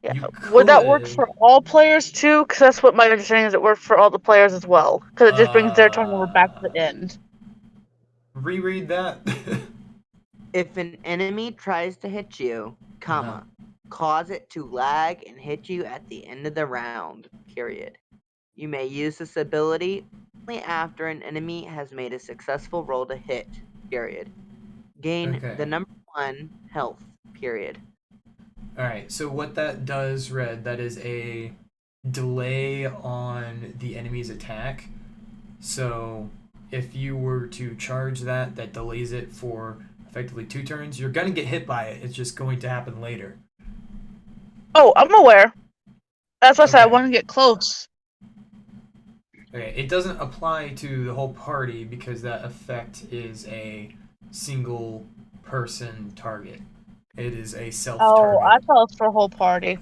yeah. You Would that work could- for all players too? Because that's what my understanding is. It worked for all the players as well. Because it just brings their turn over back to the end. Reread that. If an enemy tries to hit you, comma, cause it to lag and hit you at the end of the round, period. You may use this ability only after an enemy has made a successful roll to hit, period. Gain Okay. the number 1 health, period. All right. So what that does, Red, that is a delay on the enemy's attack. So if you were to charge that, that delays it for effectively 2 turns. You're gonna get hit by it. It's just going to happen later. Oh, I'm aware. That's why I said I Okay. want to get close. Okay, it doesn't apply to the whole party because that effect is a single person target. It is a self Oh, I target. thought it was for a whole party.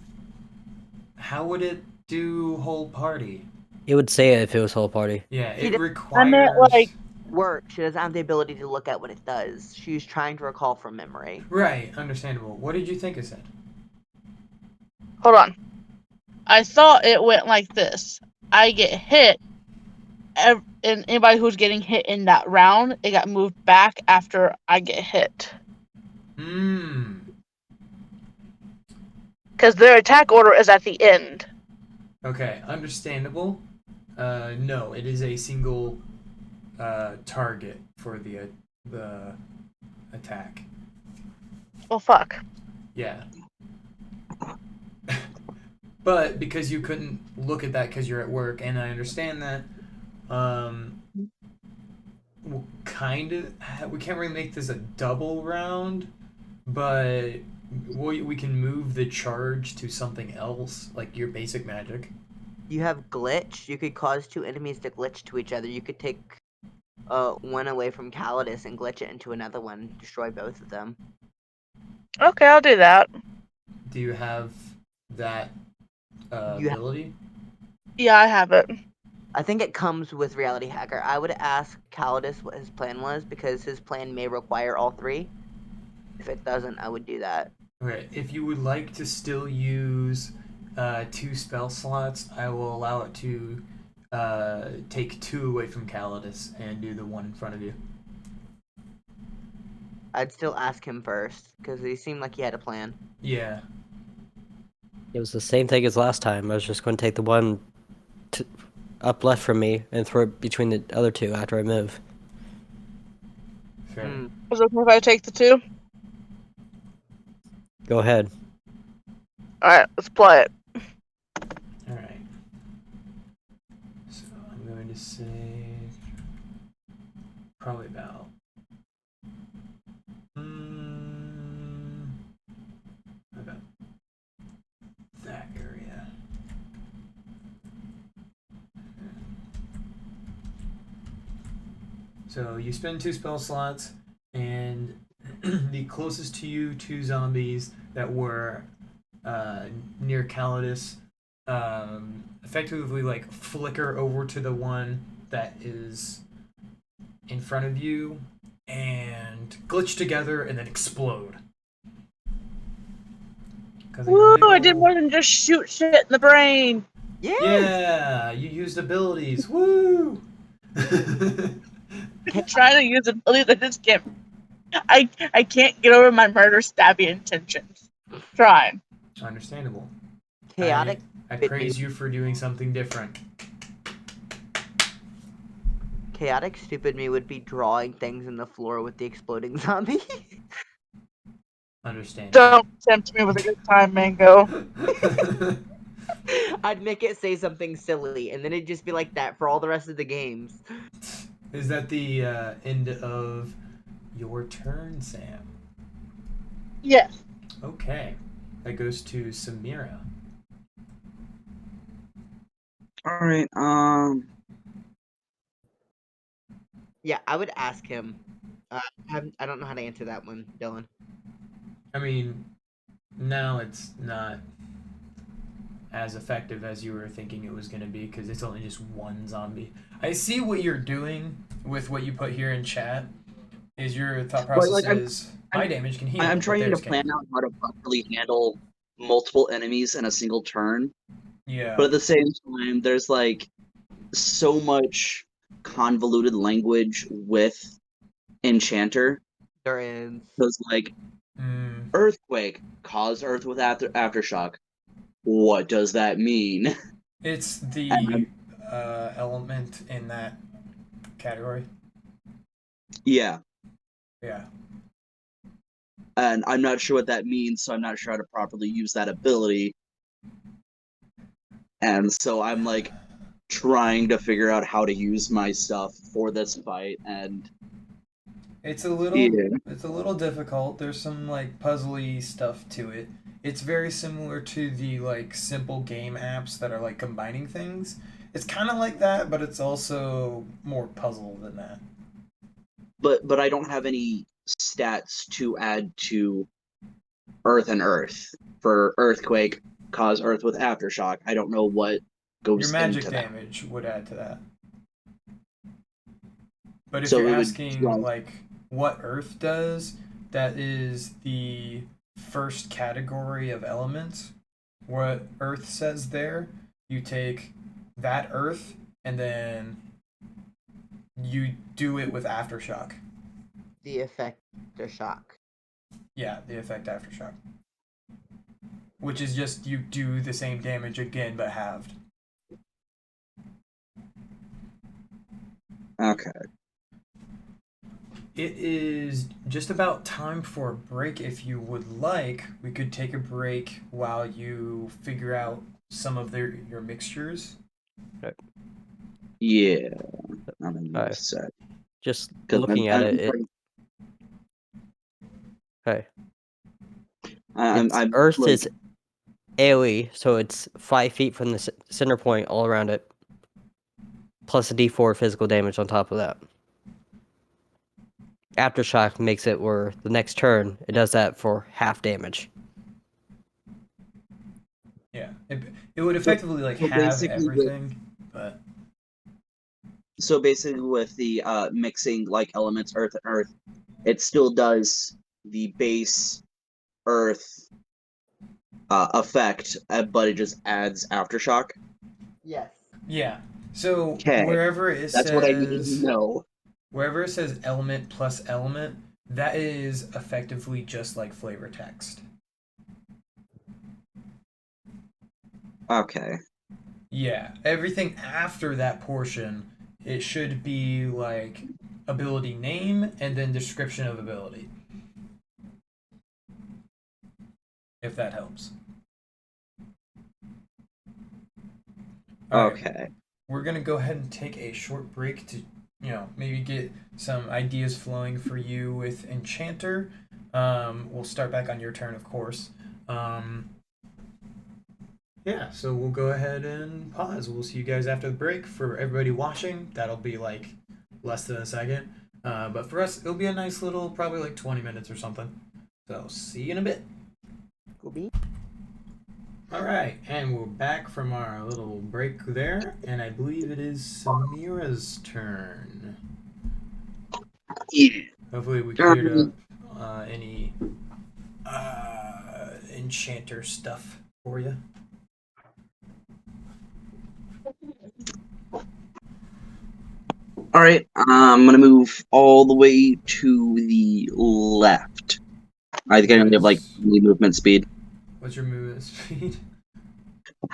How would it do whole party? It would say it if it was whole party. Yeah, He it did- requires. I meant like Work. She doesn't have the ability to look at what it does. She's trying to recall from memory. Right, understandable. What did you think it said? hold on. I thought it went like this. I get hit, and anybody who's getting hit in that round, it got moved back after I get hit. Because their attack order is at the end. Okay, understandable. No, it is a single target for the attack. Well, fuck. Yeah. But because you couldn't look at that because you're at work, and I understand that, we'll we can't really make this a double round, but we can move the charge to something else, like your basic magic. You have glitch. You could cause 2 enemies to glitch to each other. You could take one away from Calidus and glitch it into another one. Destroy both of them. Okay, I'll do that. Do you have that ability? Yeah, I have it. I think it comes with Reality Hacker. I would ask Calidus what his plan was because his plan may require all 3. If it doesn't, I would do that. Okay, if you would like to still use 2 spell slots, I will allow it to take 2 away from Calidus and do the one in front of you. I'd still ask him first because he seemed like he had a plan. Yeah. It was the same thing as last time. I was just going to take the one up left from me and throw it between the other two after I move. Fair. Hmm. Is it okay if I take the 2? Go ahead. Alright, let's play it. All right. So I'm going to say probably about about that area. So you spend 2 spell slots, and the closest to you 2 zombies that were near Calidus effectively like flicker over to the one that is in front of you and glitch together and then explode. Woo! I did more than just shoot shit in the brain. Yes. Yeah, you used abilities. Woo! I'm trying to use abilities. I just can't. I can't get over my murder stabby intentions. Trying. Understandable. Chaotic. I Bit praise me. you for doing something different. Chaotic stupid me would be drawing things in the floor with the exploding zombie. Understandable. Don't tempt me with a good time, Mango. I'd make it say something silly, and then it'd just be like that for all the rest of the games. Is that the end of your turn, Sam? Yes. Okay. That goes to Samira. All right. Yeah, I would ask him. I don't know how to answer that one, Dylan. I mean, now it's not as effective as you were thinking it was going to be because it's only just one zombie. I see what you're doing with what you put here in chat. Is your thought process like, is my damage can heal. I'm but trying to theirs plan can't. out how to properly handle multiple enemies in a single turn, Yeah. but at the same time, there's like so much convoluted language with Enchanter. There is. Because like earthquake cause earth with aftershock. What does that mean? It's the And element in that category. yeah, Yeah. and I'm not sure what that means, so I'm not sure how to properly use that ability. And so I'm like trying to figure out how to use my stuff for this fight, and It's a little difficult. There's some like puzzly stuff to it. It's very similar to the like simple game apps that are like combining things. It's kind of like that, but it's also more puzzle than that. but I don't have any stats to add to Earth and Earth. For earthquake, cause Earth with aftershock. I don't know what Your goes magic into that. damage would add to that. But if So you're it would, asking like what Earth does, that is the first category of elements. What Earth says there, you take that Earth and then you do it with aftershock. The effect of shock. Yeah, the effect aftershock. Which is just you do the same damage again but halved. okay. It is just about time for a break. If you would like, we could take a break while you figure out some of your mixtures. Yeah. I'm in Alright. set. Just 'Cause looking at it. Hey. Earth like, is AoE, so it's 5 feet from the center point all around it, plus a d4 physical damage on top of that. Aftershock makes it where the next turn it does that for half damage. Yeah, it would effectively like so have basically everything, but So basically, with the mixing like elements, Earth and Earth, it still does the base Earth effect, but it just adds aftershock. Yes. yeah. So Okay, wherever it that's what I needed to says know. wherever it says element plus element, that is effectively just like flavor text. Okay. Yeah, everything after that portion, it should be like ability name and then description of ability. If that helps. All right, Okay. we're gonna go ahead and take a short break to, maybe get some ideas flowing for you with Enchanter. We'll start back on your turn, of course. Yeah, so we'll go ahead and pause. We'll see you guys after the break. For everybody watching, that'll be like less than a second. But for us, it'll be a nice little, probably like 20 minutes or something. So see you in a bit. Cool beans. All right, and we're back from our little break there, and I believe it is Samira's turn. Yeah. Hopefully, we cleared up any enchanter stuff for you. All right. I'm gonna move all the way to the left. I think I only have like 20 movement speed. What's your movement speed?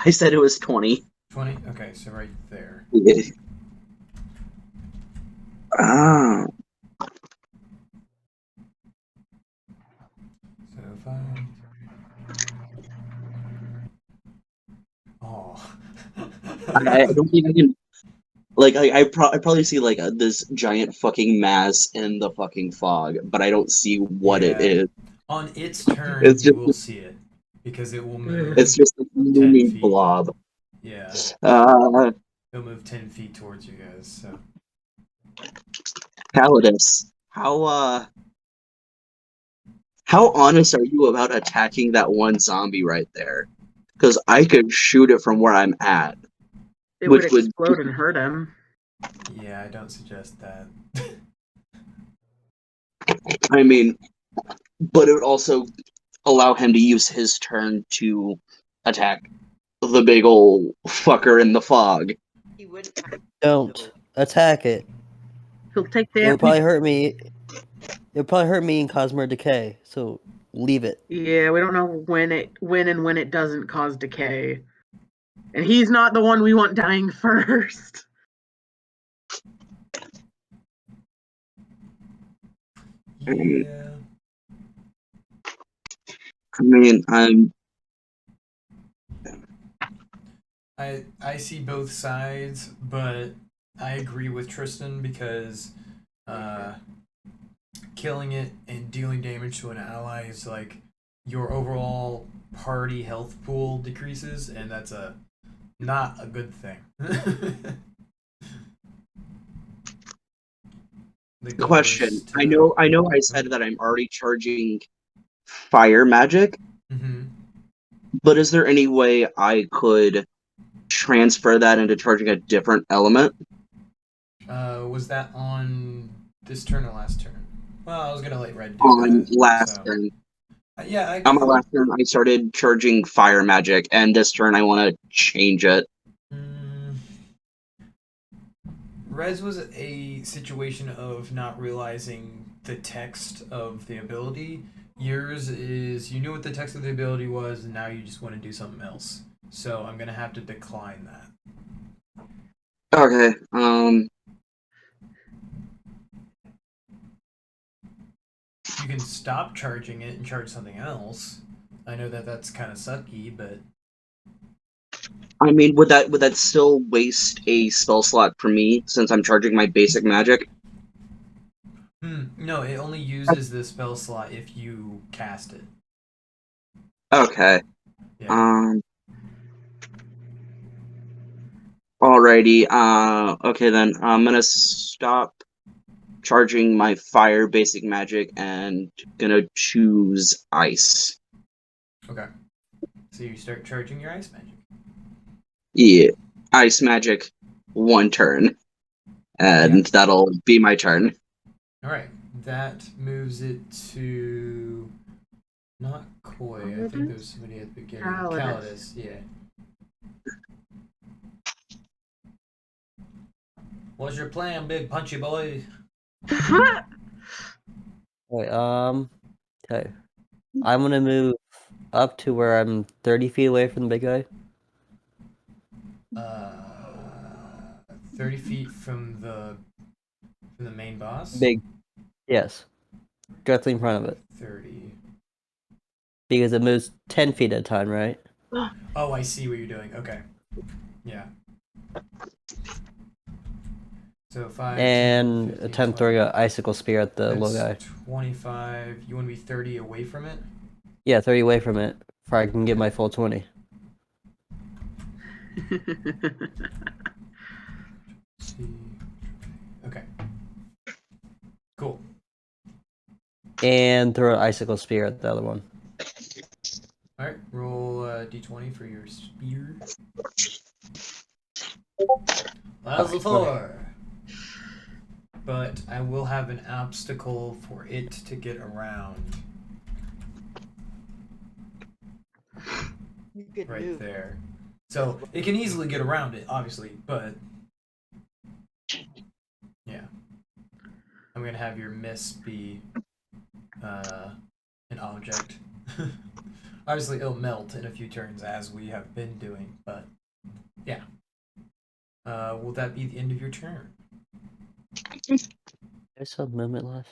I said it was 20. 20? Okay, so right there. Ah. So if I... Oh. I don't think I can. Like, I probably see like this giant fucking mass in the fucking fog, but I don't see what it Yeah. is. On its turn, It's you just will see it because it will move. it's just a 10 looming feet. blob. Yeah, Uh, it'll move 10 feet towards you guys. So Calidus, how honest are you about attacking that one zombie right there? Because I could shoot it from where I'm at, It which would would. explode and hurt him. yeah, I don't suggest that. I mean, but it would also allow him to use his turn to attack the big ol' fucker in the fog. He wouldn't have Don't attack it. He'll take It'll damage. probably hurt me. It'll probably hurt me in Cosmo Decay. So leave it. Yeah, we don't know when it doesn't cause decay. And he's not the one we want dying first. Yeah. I mean, I see both sides, but I agree with Tristan because killing it and dealing damage to an ally is like your overall party health pool decreases, and that's not a good thing. The goal question. is to- I know I said that I'm already charging fire magic, Mhm. but is there any way I could transfer that into charging a different element? Was that on this turn or last turn? Well, I was gonna let Red do On that. last So. turn. Yeah, On my last turn, I started charging fire magic, and this turn I want to change it. Rez was a situation of not realizing the text of the ability. Yours is you knew what the text of the ability was, and now you just want to do something else. So I'm gonna have to decline that. Okay. You can stop charging it and charge something else. I know that that's kind of sucky, but I mean, would that still waste a spell slot for me since I'm charging my basic magic? no, it only uses the spell slot if you cast it. Okay. Yeah. Alrighty. Okay then. I'm gonna stop charging my fire basic magic and gonna choose ice. Okay. So you start charging your ice magic. Yeah. Ice magic, one turn. And that'll be my turn. Alright. That moves it to not Koi. I think there's somebody at the beginning. Calidus, yeah. What's your plan, big punchy boy? Wait, okay. I'm gonna move up to where I'm 30 feet away from the big guy. Uh, 30 feet from the main boss. Big. Yes. Directly in front of it. 30. Because it moves 10 feet at a time, right? Oh, I see what you're doing. Okay. Yeah. So 5, 10, And 15, attempt 20. throwing an icicle spear at the little guy. That's 25. You want to be 30 away from it? Yeah, 30 away from it. Before I can get my full 20. See. Okay. Cool. And throw an icicle spear at the other one. All right. Roll d20 for your spear. That's a Okay, 4. But I will have an obstacle for it to get around. You could Right move. there. So it can easily get around it, obviously, but yeah. I'm gonna have your miss be an object. Obviously, it'll melt in a few turns as we have been doing, but yeah. Will that be the end of your turn? There's some movement left.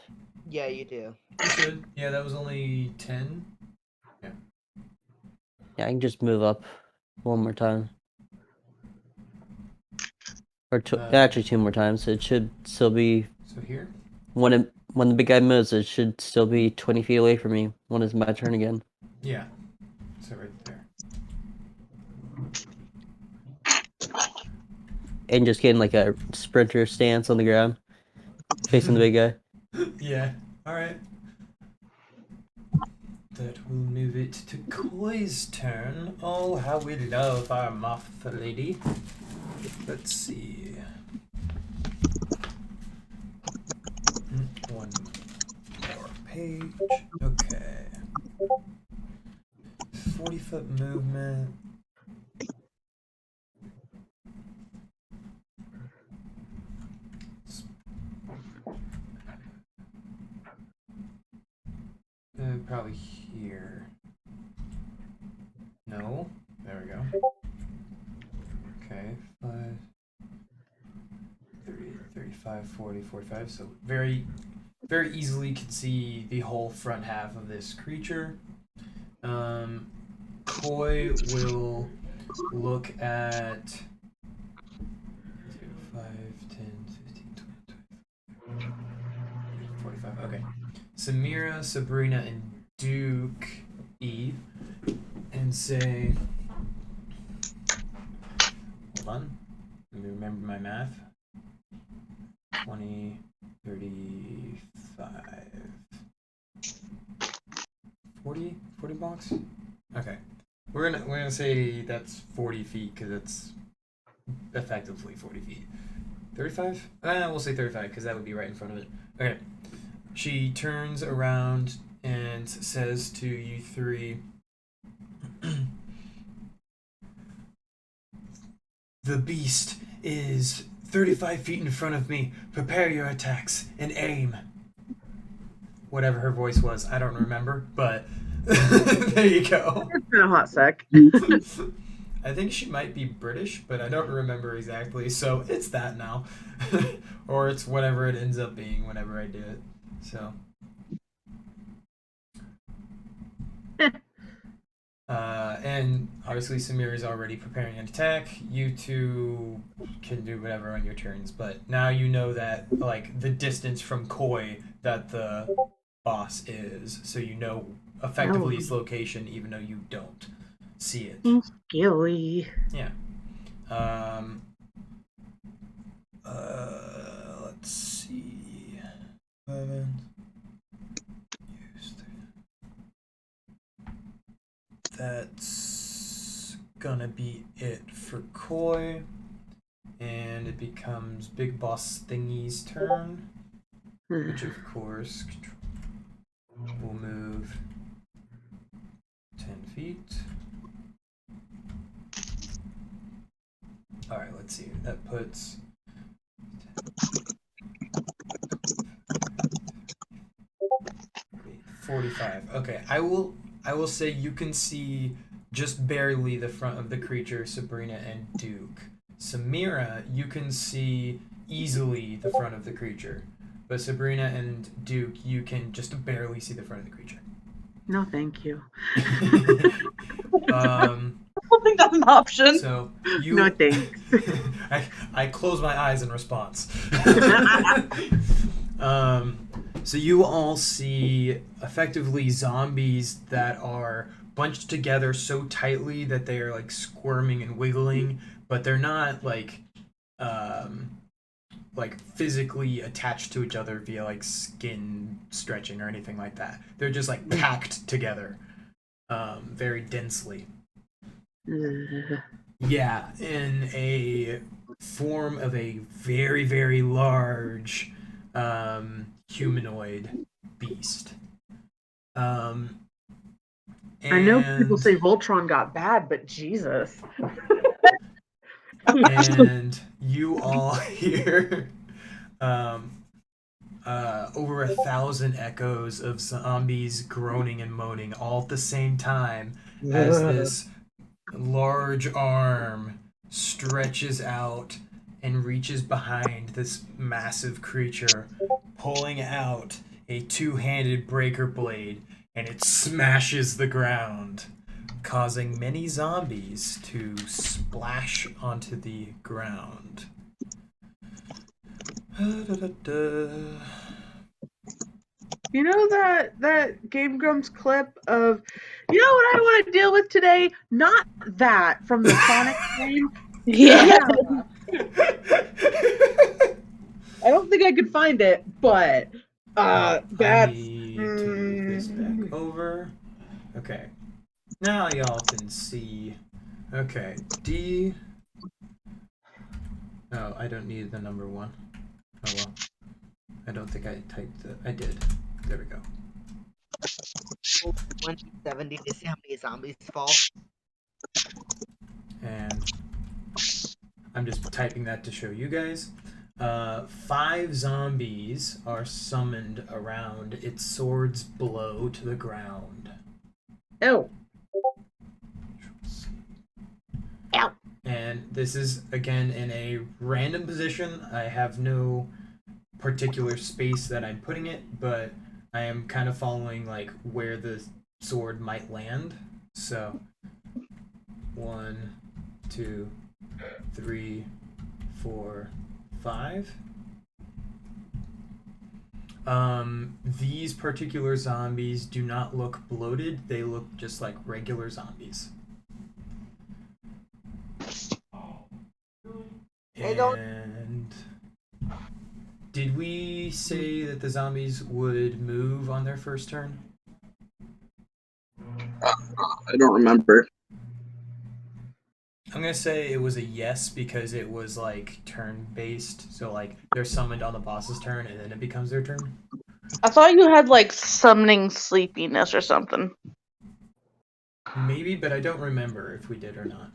Yeah, you do. You should. Yeah, that was only 10. Yeah, I can just move up one more time. Or actually 2 more times. It should still be So here? when the big guy moves. It should still be 20 feet away from me when it's my turn again. Yeah. So right there. And just getting like a sprinter stance on the ground, facing the big guy. Yeah. All right. That will move it to Koi's turn. Oh, how we love our moth lady. Let's see. One more page. Okay. 40-foot movement. Probably here. No. There we go. Okay. 5, 30, 35, 40, 45. So very, very easily can see the whole front half of this creature. Koi will look at 5, 10, 15, 20, 45. Okay. Samira, Sabrina, and Duke E. And say, hold on, let me remember my math. 20, 35, 40 blocks? Okay. We're gonna say that's 40 feet because it's effectively 40 feet. 35? We'll say 35 because that would be right in front of it. Okay. She turns around and says to you three, the beast is 35 feet in front of me. Prepare your attacks and aim. Whatever her voice was, I don't remember, but there you go. It's been a hot sec. I think she might be British, but I don't remember exactly, so it's that now. Or it's whatever it ends up being whenever I do it. So. And obviously Samir is already preparing an attack. You two can do whatever on your turns, but now you know that like the distance from Koi that the boss is, so you know effectively its location even though you don't see it. Scary. Yeah. Let's see. 11. That's gonna be it for Koi. And it becomes Big Boss Thingy's turn. Which of course will move 10 feet. Alright, let's see. That puts 45. Okay, I will say you can see just barely the front of the creature, Sabrina and Duke. Samira, you can see easily the front of the creature, but Sabrina and Duke, you can just barely see the front of the creature. No, thank you. I don't think that's an option. So you. No, thanks. I close my eyes in response. So you all see effectively zombies that are bunched together so tightly that they are like squirming and wiggling, but they're not like physically attached to each other via like skin stretching or anything like that. They're just like packed together, very densely. Yeah, in a form of a very, very large humanoid beast. I know people And say Voltron got bad, but Jesus. and you all hear over 1,000 echoes of zombies groaning and moaning all at the same time as this large arm stretches out and reaches behind this massive creature, pulling out a two-handed breaker blade, and it smashes the ground, causing many zombies to splash onto the ground. You know that Game Grumps clip of, you know what I want to deal with today? Not that from the Sonic game. Yeah. I don't think I could find it, but I that's need to move this back over. Okay. Now y'all can see. Okay. D. Oh, I don't need the number 1. Oh well. I don't think I typed it. I did. There we go. 170 to see how many zombies fall. And I'm just typing that to show you guys. 5 zombies are summoned around its sword's blow to the ground. oh. Ow. And this is, again, in a random position. I have no particular space that I'm putting it, but I am kind of following like where the sword might land. So 1, 2, 3, 4, 5. These particular zombies do not look bloated. They look just like regular zombies. And did we say that the zombies would move on their first turn? I don't remember. I'm gonna say it was a yes because it was like turn based. So like they're summoned on the boss's turn and then it becomes their turn. I thought you had like summoning sleepiness or something. Maybe, but I don't remember if we did or not.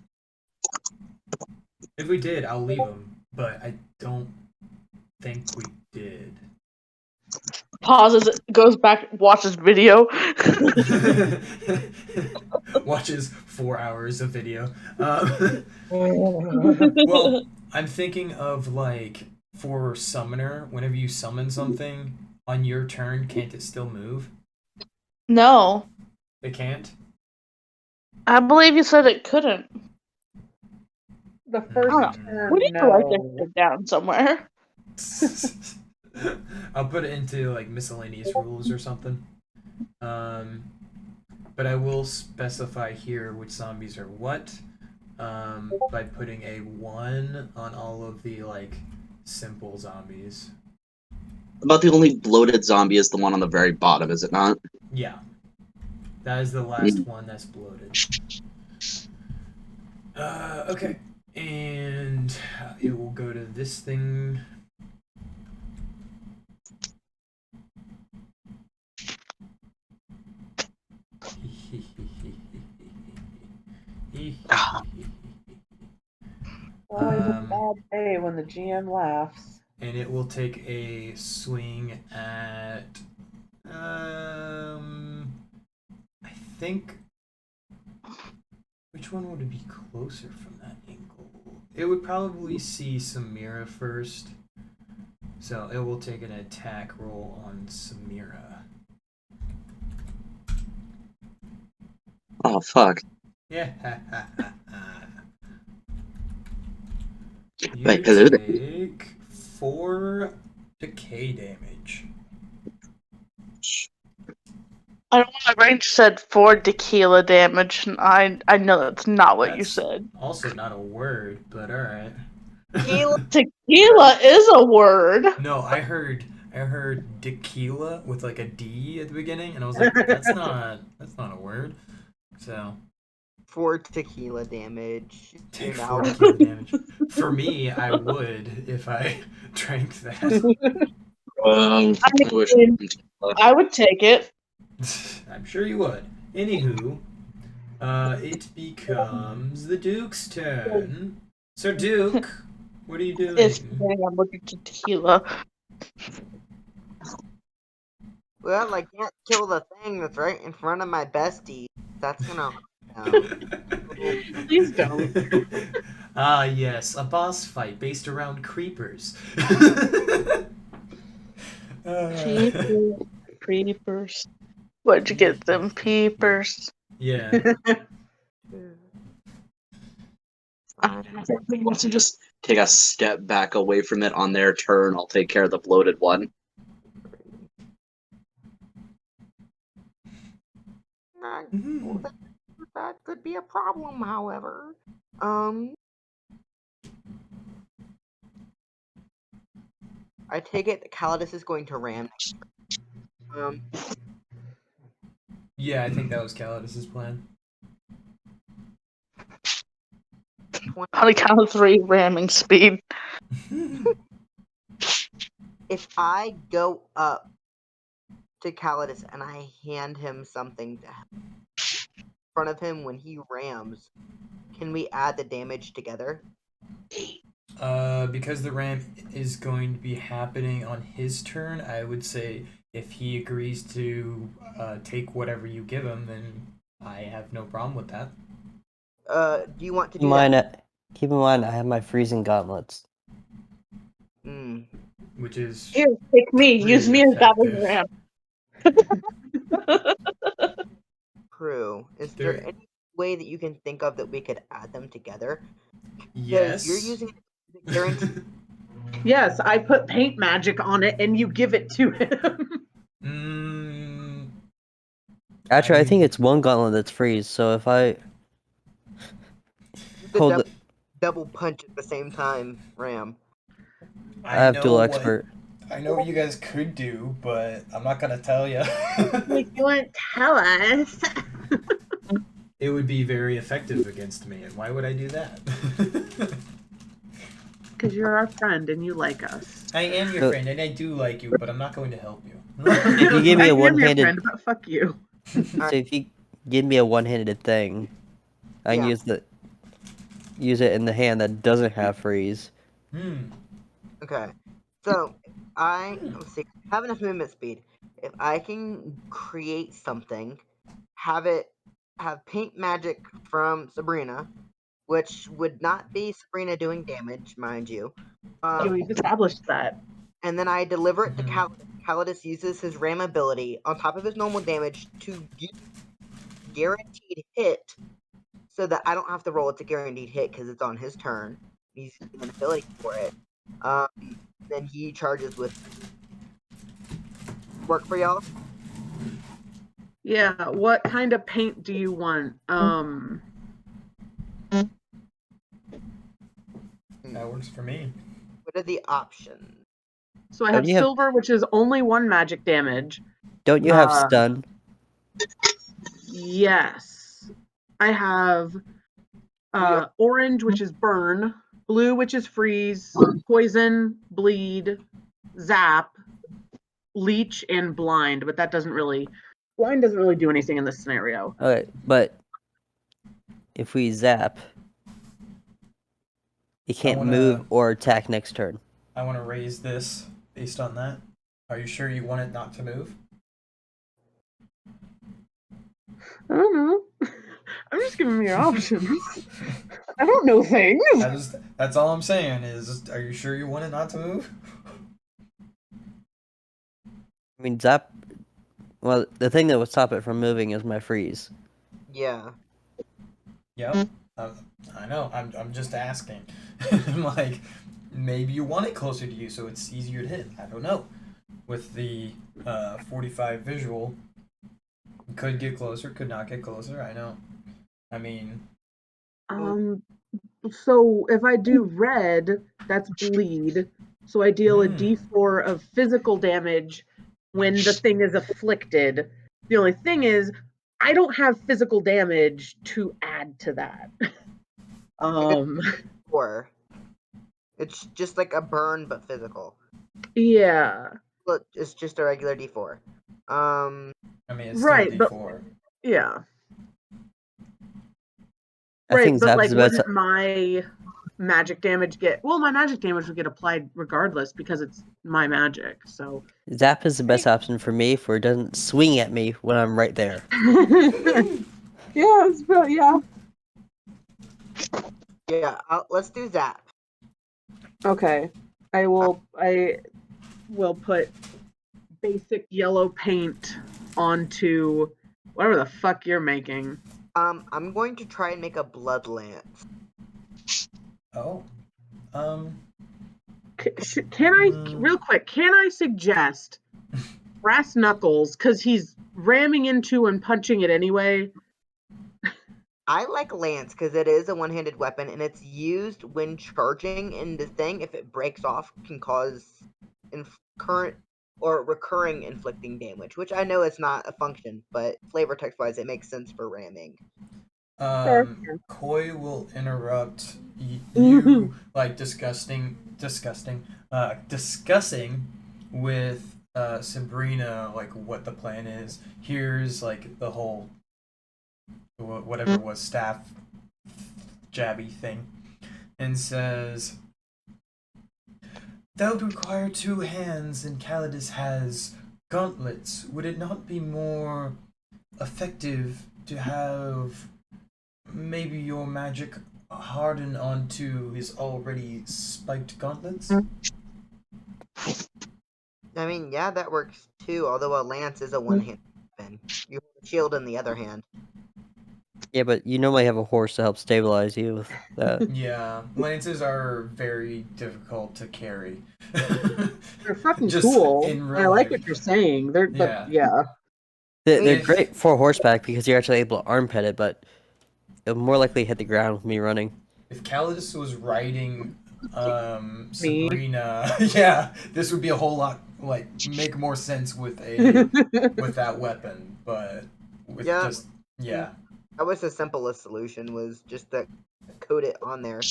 If we did, I'll leave them, but I don't think we did. Pauses, goes back, watches video. Watches 4 hours of video. Well, I'm thinking of like for summoner, whenever you summon something on your turn, can't it still move? No. It can't? I believe you said it couldn't. The first turn, We need to write no. this down somewhere. I'll put it into like miscellaneous rules or something. But I will specify here which zombies are what by putting a 1 on all of the like simple zombies. About the only bloated zombie is the one on the very bottom, is it not? Yeah. That is the last one that's bloated. Okay. And it will go to this thing. Always a bad day when the GM laughs. And it will take a swing at I think which one would be closer from that angle? it would probably see Samira first. So it will take an attack roll on Samira. Oh fuck. Yeah. You Wait, hello there. take 4 decay damage. I don't know. My brain said 4 tequila damage, and I know that's not what you That's said. also not a word, but alright. Tequila. Tequila is a word. No, I heard tequila with like a D at the beginning, and I was like, that's not a word. So 4 tequila damage. take You're 4 now tequila damage. For me, I would if I drank that. I wish mean, I would take it. I'm sure you would. Anywho, it becomes the Duke's turn. So Duke, what are you It's doing? I'm looking to tequila. Well, I can't kill the thing that's right in front of my bestie. That's gonna hurt them. Please don't. Ah, yes, a boss fight based around creepers. Peepers. Where'd you get them peepers? Yeah. I want to just take a step back away from it on their turn. I'll take care of the bloated one. Mhm. That could be a problem, however. I take it that Calidus is going to ram. Yeah, I think that was Calidus's plan. On the count of 3, ramming speed. If I go up to Calidus and I hand him something to in front of him when he rams, can we add the damage together? Because the ram is going to be happening on his turn, I would say if he agrees to take whatever you give him, then I have no problem with that. Do you want to do that? Keep in mind, I have my freezing gauntlets. Which is Here, take me. Use really me as battering effective. ram. True. Is there any way that you can think of that we could add them together? Yes. You're using it guaranteed. Yes, I put paint magic on it and you give it to Mm, him. Actually, I think it's one gauntlet that's freeze. So if I You could hold, double punch at the same time, Ram. I have dual expert. I know what you guys could do, but I'm not gonna tell you. Like, you won't tell us. It would be very effective against me, and why would I do that? Because you're our friend and you like us. I am your friend, and I do like you, but I'm not going to help you. If you give me I a am your one-handed, friend, but fuck you. so if you give me a one-handed thing, I can use it in the hand that doesn't have freeze. Okay. So let's see, I have enough movement speed. If I can create something, have paint magic from Sabrina, which would not be Sabrina doing damage, mind you. We've established that. And then I deliver it to Calidus. Calidus uses his ram ability on top of his normal damage to give guaranteed hit, so that I don't have to roll. It's a guaranteed hit because it's on his turn. He's using an ability for it. Then he charges with work for y'all. Yeah, what kind of paint do you want? That works for me. What are the options? So I have silver, which is only 1 magic damage. Don't you have stun? Yes. I have orange, which is burn, blue, which is freeze, poison, bleed, zap, leech, and blind, but that doesn't really... Blind doesn't really do anything in this scenario. Okay, but if we zap, it can't move or attack next turn. I want to raise this based on that. Are you sure you want it not to move? I don't know. I'm just giving you options. I don't know things. That's all I'm saying is, are you sure you want it not to move? I mean, zap. Well, the thing that would stop it from moving is my freeze. Yeah. Yep. I know. I'm just asking. Like, maybe you want it closer to you so it's easier to hit. I don't know. With the 45 visual, could get closer, could not get closer. I know. I mean, So if I do red, that's bleed. So I deal a Hmm. d4 of physical damage when the thing is afflicted. The only thing is, I don't have physical damage to add to that. Um, Or it's just like a burn but physical. yeah, But it's just a regular D4. I mean, it's right, still but D4. yeah, I right, think but zap like, is the best. wouldn't my magic damage get? Well, my magic damage would get applied regardless because it's my magic. So Zap is the best option for me, for it doesn't swing at me when I'm right there. yeah, yeah. Yeah, let's do Zap. Okay. I will put basic yellow paint onto whatever the fuck you're making. I'm going to try and make a blood lance. Oh. Can I real quick, can I suggest brass knuckles cuz he's ramming into and punching it anyway? I like lance because it is a one-handed weapon and it's used when charging, and the thing, if it breaks off, can cause current or recurring inflicting damage, which I know is not a function, but flavor text wise it makes sense for ramming. Koi will interrupt you, like, discussing with Sabrina, like, what the plan is. Here's, like, the whole whatever it was, staff jabby thing, and says, that would require 2 hands, and Calidus has gauntlets. Would it not be more effective to have maybe your magic harden onto his already spiked gauntlets? I mean, yeah, that works too, although a lance is a one-handed weapon. You have a shield in the other hand. Yeah, but you normally have a horse to help stabilize you with that. Yeah, lances are very difficult to carry. They're fucking Just cool. in real I like life. what you're saying. They're but Yeah. They're If- great for horseback because you're actually able to armpit it, but it'll more likely hit the ground with me running. If Calidus was riding Me. Sabrina, yeah, this would be a whole lot, like, make more sense with that weapon, but with Yeah. just That was the simplest solution, was just to coat it on there.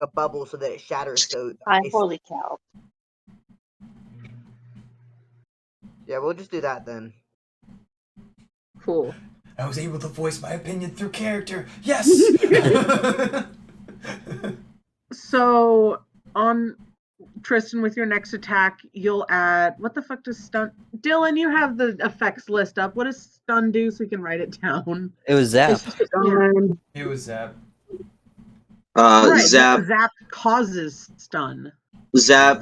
A bubble so that it shatters, so Holy cow. yeah, we'll just do that then. Cool. I was able to voice my opinion through character. Yes. So on Tristan, with your next attack, you'll add, what the fuck does stun? Dylan, you have the effects list up. What does stun do so we can write it down? It was zap. It was Zap. Right, Zap. zap causes stun. Zap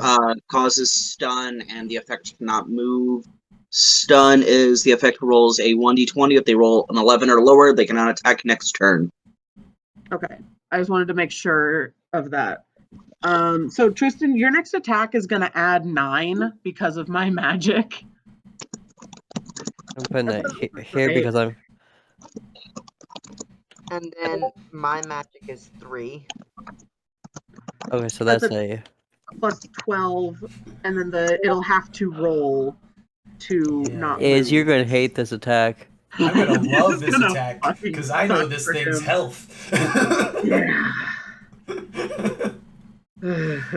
causes stun, and the effect cannot move. Stun is the effect rolls a 1d20. If they roll an 11 or lower, they cannot attack next turn. Okay, I just wanted to make sure of that. So Tristan, your next attack is going to add 9 because of my magic. I'm putting that here because I'm. And then my magic is 3. Okay, so that's That's a. Plus 12, and then it'll have to roll to not Is move. you're gonna hate this attack. I'm gonna love this gonna attack fucking because I know suck this for thing's him. health. Yeah.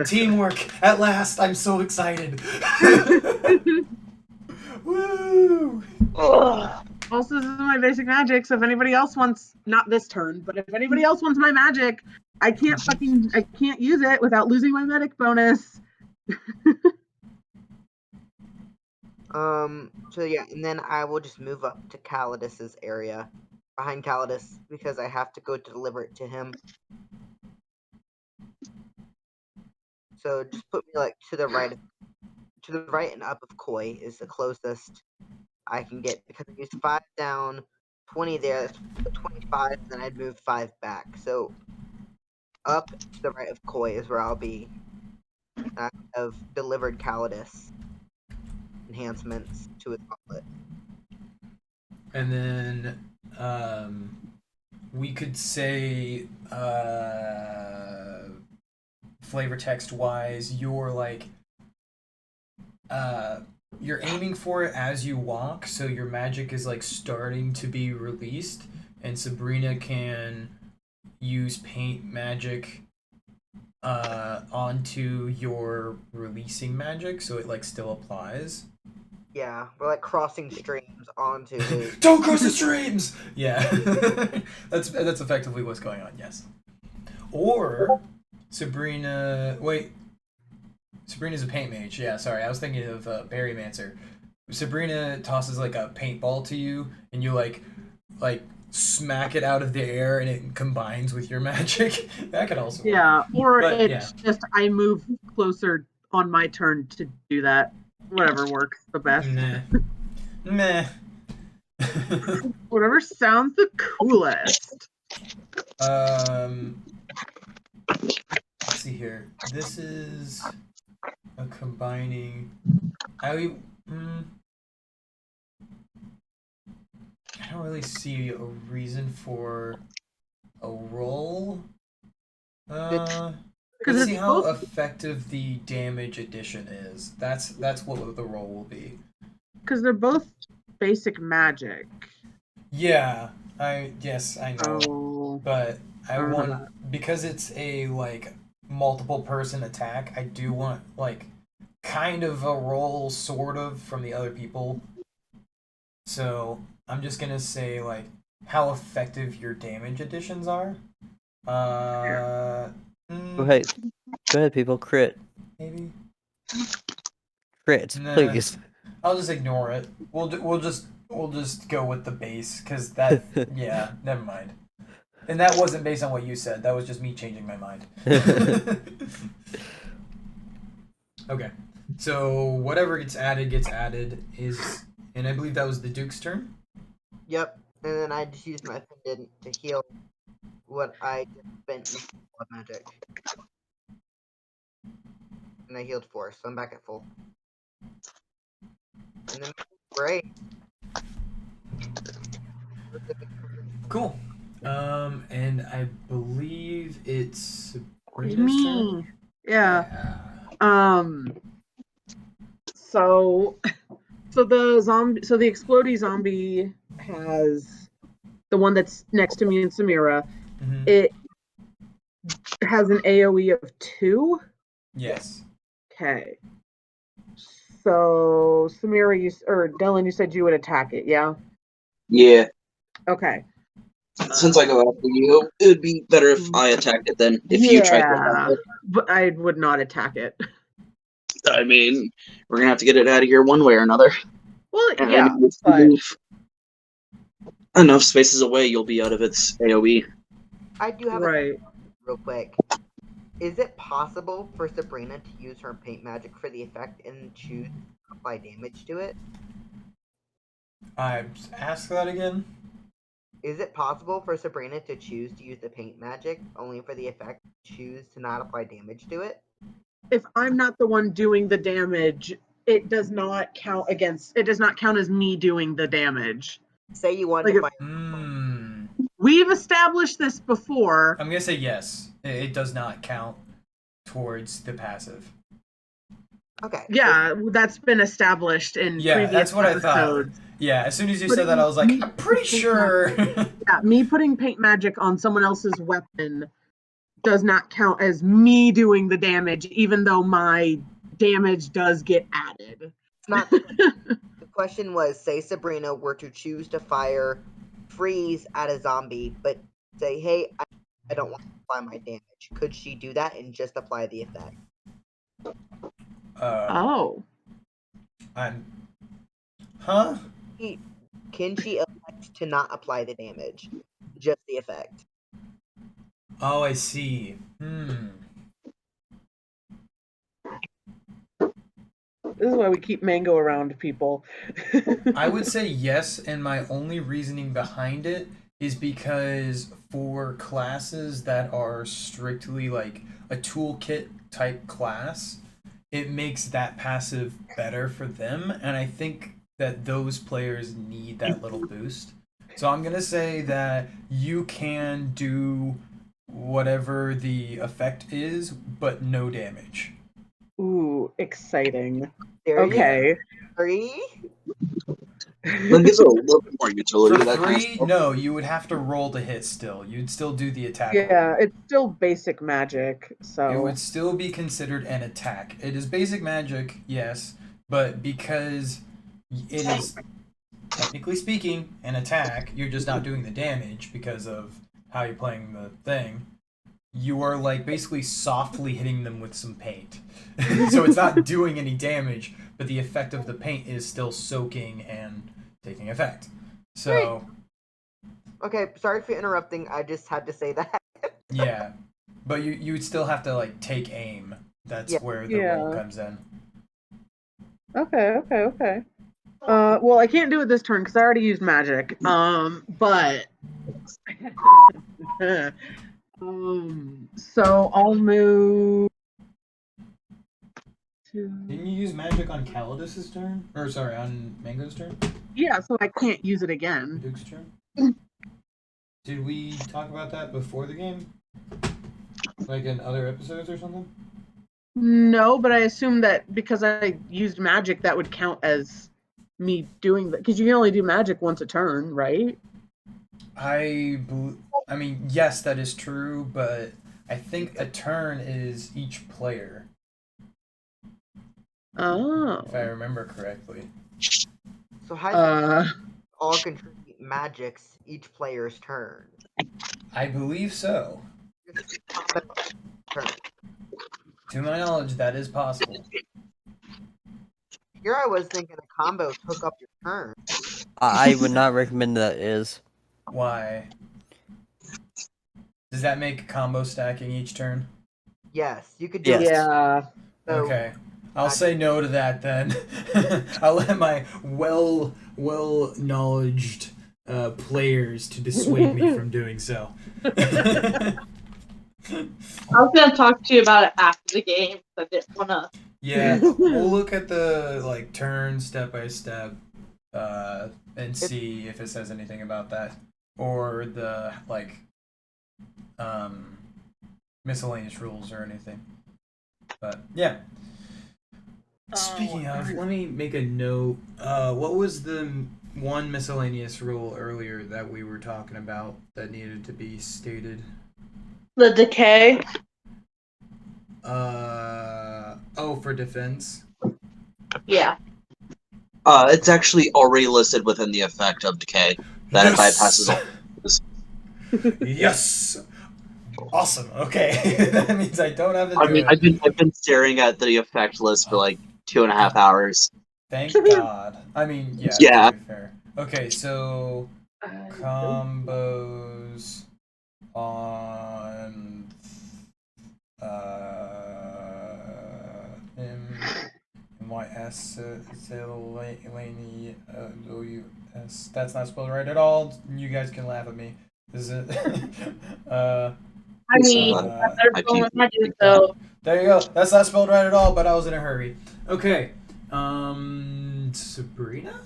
Teamwork at last! I'm so excited. Woo! Also, this is my basic magic, so if anybody else wants, not this turn, but if anybody else wants my magic, I can't use it without losing my medic bonus. So yeah, and then I will just move up to Calidus's area. behind Calidus because I have to go to deliver it to him. So just put me like to the right and up of Koi is the closest I can get because I used 5 down, 20 there, that's 25, then I'd move 5 back. So up to the right of Koi is where I'll be. I have delivered Calidus enhancements to his gauntlet. And then we could say flavor text wise, you're like you're aiming for it as you walk, so your magic is like starting to be released, and Sabrina can use paint magic onto your releasing magic, so it like still applies. Yeah, we're like crossing streams onto his. Don't cross the streams. Yeah, that's effectively what's going on. Yes. Or Sabrina. Wait. Sabrina's a paint mage. Yeah, sorry, I was thinking of Berrymancer. Sabrina tosses like a paintball to you, and you like smack it out of the air, and it combines with your magic. That could also work. Yeah, or But, it's just I move closer on my turn to do that. Whatever works the best. Meh. Whatever sounds the coolest. Let's see here. This is a combining. I don't really see a reason for a roll. Let's see how effective the damage addition is. That's what the roll will be. Because they're both basic magic. Yeah, I know, Oh, but I don't know want that. because it's a like multiple person attack. I do want like kind of a roll, sort of, from the other people. So I'm just gonna say like how effective your damage additions are. Go ahead, people. Crit. Maybe. Crits, Nah. please. I'll just ignore it. We'll just go with the base because that yeah, never mind. And that wasn't based on what you said. That was just me changing my mind. Okay. So whatever gets added is, and I believe that was the Duke's turn. Yep, and then I just used my pendant to heal what I just spent in blood magic. And I healed 4, so I'm back at full. And then great. Cool. And I believe it's Sabrina's me. turn. Yeah. So the explodey zombie has the one that's next to me and Samira. Mm-hmm. It has an AoE of 2. Yes. Okay. So Samira, or Dylan, you said you would attack it, yeah? Yeah. Okay. Since I go after you, it would be better if I attacked it than if you tried to attack it. But I would not attack it. I mean, we're gonna have to get it out of here one way or another. Well, And yeah, if you but move enough spaces away, you'll be out of its AoE. I do have right. a real quick. Is it possible for Sabrina to use her paint magic for the effect and choose to apply damage to it? I ask that again. Is it possible for Sabrina to choose to use the paint magic only for the effect, choose to not apply damage to it? If I'm not the one doing the damage, it does not count as me doing the damage. Say you wanted to find. We've established this before. I'm gonna say yes. It does not count towards the passive. Okay. Yeah, that's been established in previous that's what episodes. I thought. Yeah, as soon as you said that, I was like, I'm pretty sure. Yeah, me putting paint magic on someone else's weapon does not count as me doing the damage, even though my damage does get added. It's not. The question was, say Sabrina were to choose to fire freeze at a zombie, but say, hey, I don't want to apply my damage. Could she do that and just apply the effect? Huh? Can she elect effect to not apply the damage. Just the effect. Oh, I see. This is why we keep Mango around people. I would say yes, and my only reasoning behind it is because for classes that are strictly like a toolkit type class, it makes that passive better for them, and I think that those players need that little boost. So I'm gonna say that you can do whatever the effect is, but no damage. Ooh, exciting. There Okay. you go. 3. That gives it a little bit more utility. For That kind of 3, stuff. no, you would have to roll to hit still. You'd still do the attack roll. Yeah, it's still basic magic, so It would still be considered an attack. It is basic magic, yes, but because it is technically speaking an attack, you're just not doing the damage because of how you're playing the thing. You are like basically softly hitting them with some paint. So it's not doing any damage, but the effect of the paint is still soaking and taking effect. So Okay, sorry for interrupting. I just had to say that. yeah. But you would still have to like take aim. That's Yeah. where the roll Yeah. comes in. Okay. Well, I can't do it this turn because I already used magic. But so I'll move to. Didn't you use magic on Calidus's turn? Or sorry, on Mango's turn? Yeah, so I can't use it again. Duke's turn? Did we talk about that before the game? Like in other episodes or something? No, but I assume that because I used magic, that would count as me doing that. Because you can only do magic once a turn, right? I mean, yes, that is true, but I think a turn is each player, Oh. if I remember correctly. So how do you Uh. all contribute magics each player's turn? I believe so. Just combo turn. To my knowledge, that is possible. Here I was thinking a combo took up your turn. I would not recommend that is. Why? Does that make combo stacking each turn? Yes, you could do Yes. it. Yeah. So, Okay. I'll say no to that then. I'll let my well knowledged players to dissuade me from doing so. I was gonna talk to you about it after the game. I didn't wanna. Yeah, we'll look at the like turn step by step, and see if it says anything about that, or the like, miscellaneous rules or anything. But yeah. Speaking of, let me make a note. What was the one miscellaneous rule earlier that we were talking about that needed to be stated? The decay. For defense. Yeah. It's actually already listed within the effect of decay. That it bypasses all. Yes. Awesome. Okay, that means I don't have to do I mean, it. I've been staring at the effect list for like 2.5 hours. Thank God. I mean, yeah. Yeah. To be fair. Okay, so combos on MYS Zellonia OUS. That's not spelled right at all. You guys can laugh at me. Is it? I mean, they're going with my dude, so There you go. That's not spelled right at all, but I was in a hurry. Okay. Sabrina?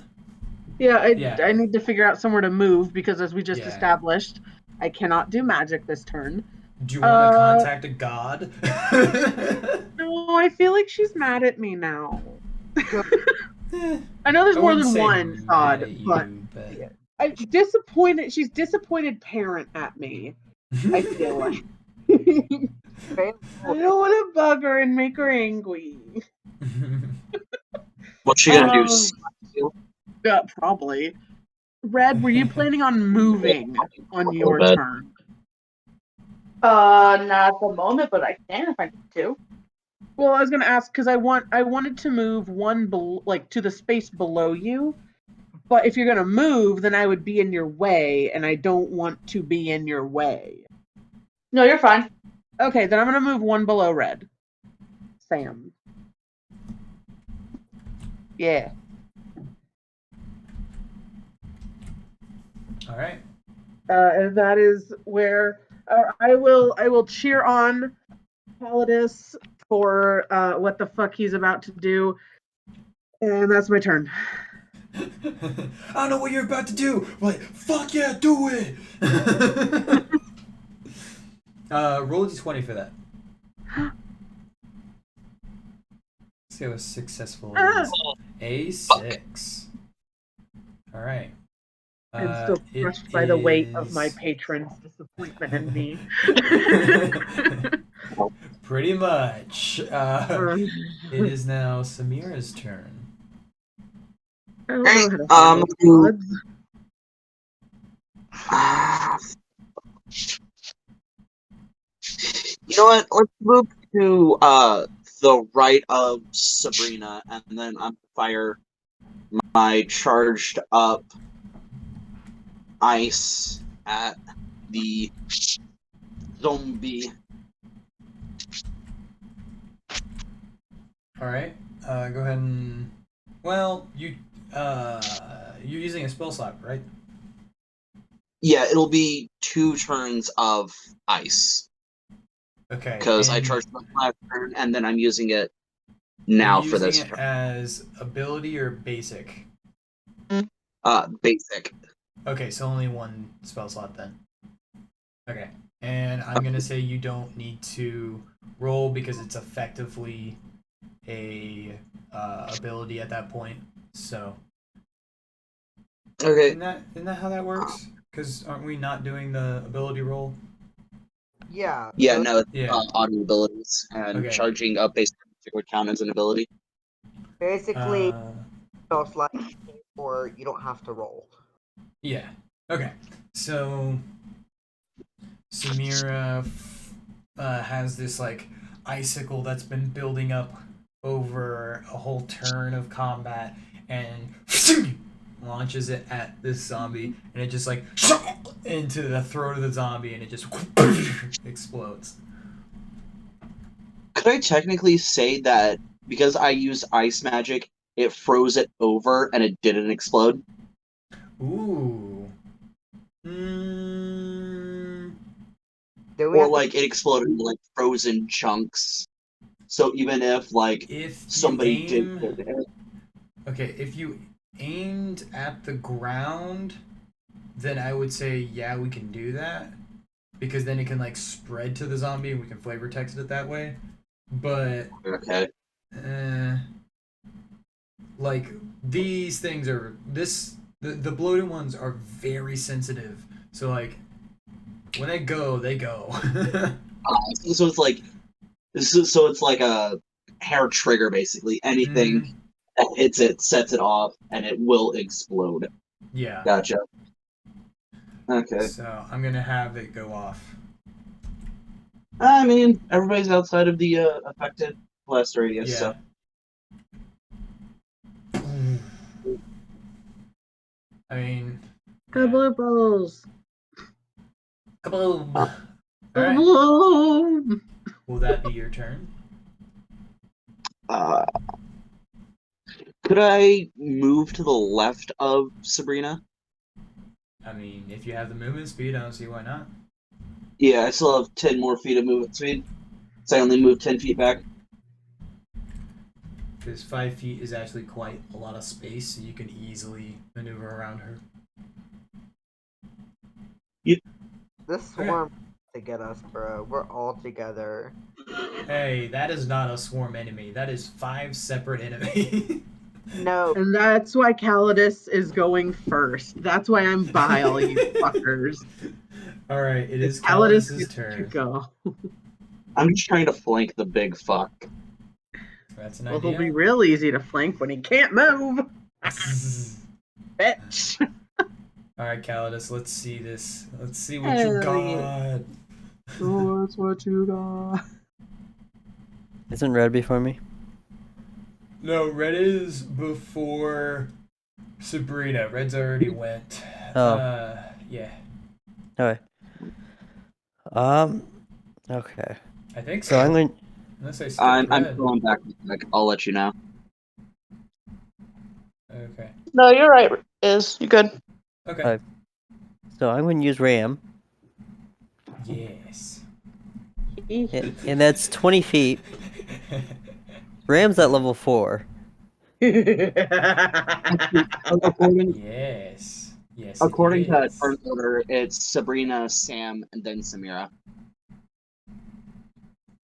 Yeah, Yeah. I need to figure out somewhere to move because, as we just Yeah. established, I cannot do magic this turn. Do you want to contact a god? No, I feel like she's mad at me now. I know there's I more wouldn't than say one mad god, at you, but I'm disappointed. She's disappointed parent at me. I feel like. I don't want to bug her and make her angry. What's she gonna do? Yeah, probably. Red, were you planning on moving on your bit. turn? not at the moment, but I can if I need to. Well, I was gonna ask because I wanted to move one to the space below you, But if you're gonna move, then I would be in your way, and I don't want to be in your way. No, you're fine. Okay, then I'm gonna move one below red. Sam. Yeah. All right. And that is where I will cheer on Calidus for what the fuck he's about to do, and that's my turn. I don't know what you're about to do. Like, fuck yeah, do it. Roll a d20 for that. See how successful it is. A6. All right. I'm still it crushed by the weight of my is- patron's disappointment in me. Pretty much. It is now Samira's turn. I don't know how to handle gods. You know what? Let's move to the right of Sabrina, and then I'm gonna fire my charged up ice at the zombie. All right. Go ahead and. Well, you're using a spell slot, right? Yeah, it'll be 2 turns of ice Okay. because I and charged my last turn, and then I'm using it you're now for using this it turn. as ability or basic. Basic. Okay, so only one spell slot then. Okay, and I'm gonna say you don't need to roll because it's effectively a ability at that point. So Okay. isn't that how that works? Because aren't we not doing the ability roll? Yeah. Yeah, those- no, it's Yeah. auto abilities, and Okay. charging up basic would count as an ability. Basically, Uh, spell slot, or you don't have to roll. yeah. Okay. So Samira has this like icicle that's been building up over a whole turn of combat and launches it at this zombie, and it just like into the throat of the zombie, and it just explodes. Could I technically say that because I used ice magic, it froze it over and it didn't explode? Ooh. Mm, Do we Or have to- like it exploded in like frozen chunks. So even if like if somebody you aim, did it, okay, if you aimed at the ground, then I would say yeah, we can do that because then it can like spread to the zombie and we can flavor text it that way. But okay. like these things are the bloated ones are very sensitive. So like when they go, they go. So it's like so it's like a hair trigger basically. Anything that hits it sets it off and it will explode. Yeah. Gotcha. Okay. So I'm gonna have it go off. I mean, everybody's outside of the affected blast radius, Yeah. so I mean, Kaboom! kaboom. All right. Kaboom! Will that be your turn? could I move to the left of Sabrina? I mean, if you have the movement speed, I don't see why not. Yeah, I still have 10 more feet of movement speed. So I only move 10 feet back. Because 5 feet is actually quite a lot of space, so you can easily maneuver around her. This swarm to get us, bro. We're all together. Hey, that is not a swarm enemy. That is 5 separate enemies. No, And that's why Calidus is going first. That's why I'm by all you fuckers. All right, it is Calidus Calidus's gets to turn. go. I'm just trying to flank the big fuck. That's an Well, he'll be idea. real easy to flank when he can't move. Bitch. All right, Calidus, let's see this. Let's see what Hell you got. yeah. Oh, that's what you got. Isn't red before me? No, red is before Sabrina, Red's already went. Oh. Yeah. Okay. Okay. I think So I'm going. Unless I skipped I'm Red. going back. I'll let you know. Okay. No, you're right. Is you good? Okay. So I'm going to use Ram, Yes. and that's 20 feet. Ram's at level 4. According, Yes. Yes. according it to is. turn order, it's Sabrina, Sam, and then Samira.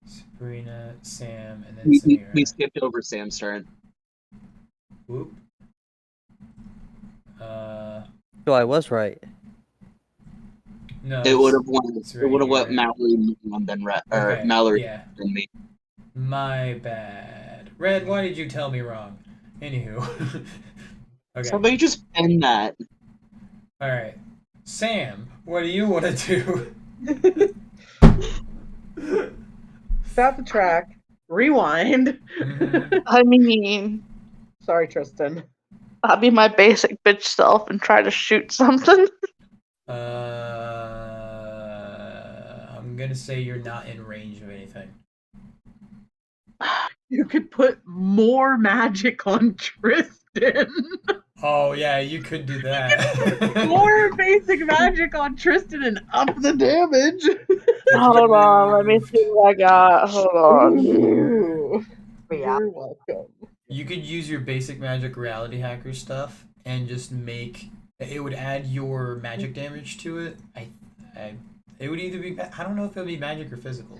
Sabrina, Sam, and then We Samira. skipped over Sam's turn. Whoop. So I was right. No. It would have went. it's It right would have went here. Mallory and then Red, or Okay, Mallory yeah. and me. My bad. Red, why did you tell me wrong? Anywho. Okay. Somebody just end that. Alright. Sam, what do you want to do? Stop the track. Rewind. Mhm. I mean, Sorry, Tristan. I'll be my basic bitch self and try to shoot something. I'm gonna say you're not in range of anything. You could put more magic on Tristan. Oh yeah, you could do that. More basic magic on Tristan and up the damage. Hold on, let me see what I got. Hold on. Ooh. Yeah. You're welcome. You could use your basic magic reality hacker stuff and just make it would add your magic damage to it. It would either be I don't know if it would be magic or physical.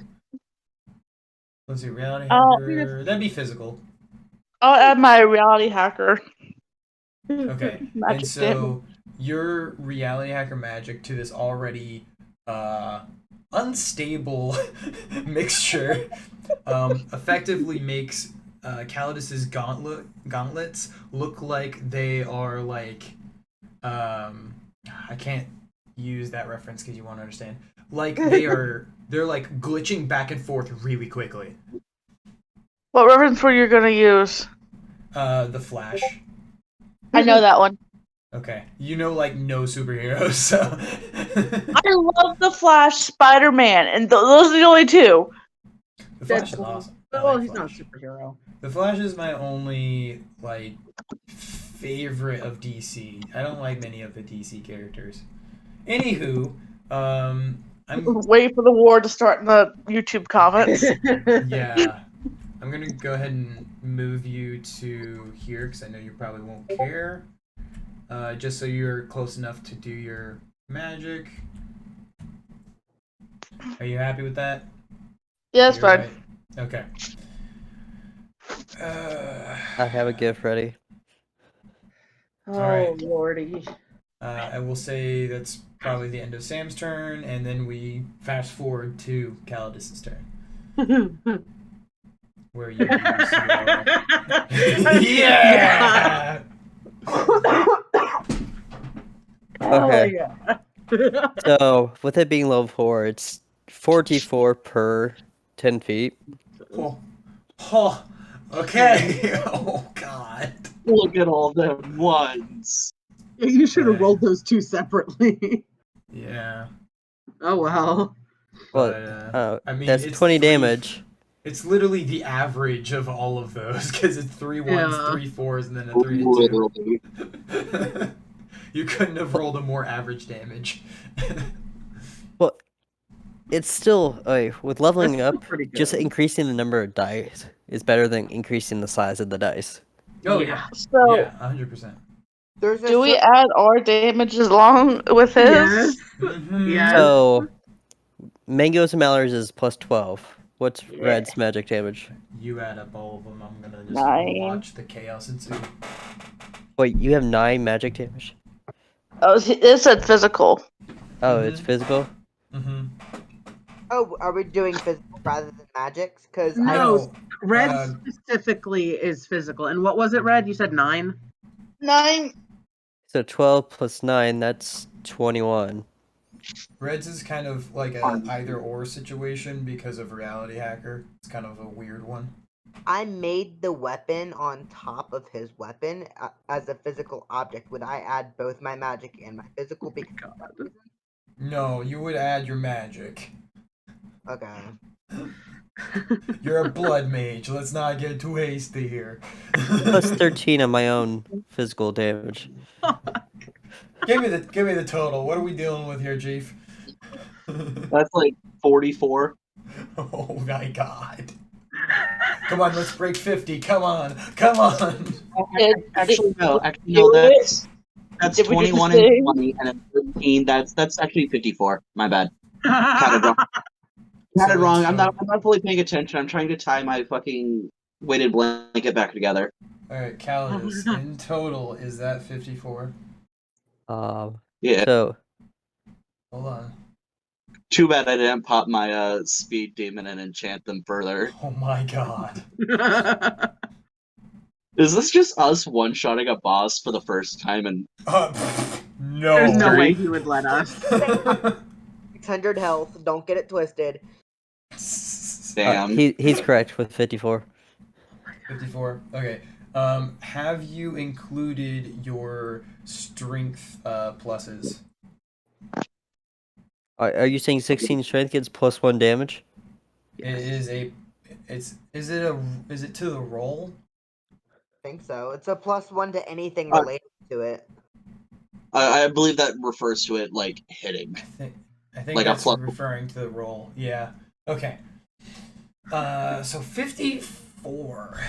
Let's see, reality hacker. That'd be physical. I'll add my reality hacker. Okay, and Magic so damage. your reality hacker magic to this already unstable mixture effectively makes Calidus's gauntlets look like they are like I can't use that reference because you won't understand. Like they're like glitching back and forth really quickly. What reference were you gonna use? The Flash. I know that one. Okay, you know like no superheroes, so. I love the Flash, Spider-Man, and those are the only two. The Flash is Deadpool. awesome. I Well, like he's not a Flash. superhero. The Flash is my only like favorite of DC. I don't like many of the DC characters. Anywho, I'm Wait for the war to start in the YouTube comments. yeah, I'm gonna go ahead and move you to here because I know you probably won't care. Just so you're close enough to do your magic. Are you happy with that? Yeah, that's You're fine. right. Okay. I have a gift ready. Oh, Alright. lordy. I will say that's probably the end of Sam's turn, and then we fast forward to Calidus's turn, where you use your yeah. Okay. Yeah. So with it being level 4, it's 44 per 10 feet. Oh, oh, okay. Oh God. Look at all them ones. You should have Right. rolled those two separately. Yeah. Oh well. But I mean, That's it's 20 three- damage. It's literally the average of all of those because it's 3 ones, Yeah. 3 4s, and then a 3 and 2. Literally. You couldn't have rolled a more average damage. Well, it's still with leveling That's up, pretty good. just increasing the number of dice is better than increasing the size of the dice. Oh Yeah. So, yeah, 100%. There's a do we add our damages along with his? Yes. Mm-hmm. Yes. So Mangoes and Mallards is plus 12. What's Yeah. Red's magic damage? You add up all of them. I'm gonna just 9. watch the chaos ensue. Wait, you have 9 magic damage? Oh, it said physical. Oh, it's physical? Mm-hmm. Oh, are we doing physical rather than magics? Because No, Red uh, specifically is physical. And what was it, Red? You said 9? 9. So 12 plus 9, that's 21. Red's is kind of like a either or situation because of reality hacker. It's kind of a weird one. I made the weapon on top of his weapon as a physical object. Would I add both my magic and my physical because of that reason? No, you would add your magic. Okay. You're a blood mage. Let's not get too hasty here. Plus 13 on my own physical damage. Give me the total. What are we dealing with here, Chief? That's like 44. Oh my god. Come on, let's break 50. Come on. Come on. Actually, no. do it. That's Did we do the 21 same? and 20, and then 13. That's actually 54. My bad. Counted wrong. Counted So- wrong. I'm not fully paying attention. I'm trying to tie my fucking weighted blanket back together. Alright, Calidus, in total, is that 54? Yeah. So Hold on. Too bad I didn't pop my speed demon and enchant them further. Oh my god. Is this just us one-shotting a boss for the first time? And No. There's no way Three. he would let us. 600 health. Don't get it twisted. damn. he's correct with 54. 54. Okay. Have you included your strength pluses? Are you saying 16 strength gets plus 1 damage? It is a. Is it to the roll? I think so. It's a +1 to anything Uh, related to it. I believe that refers to it like hitting. I think Like a that's plus- referring to the roll. Yeah. Okay. So 54.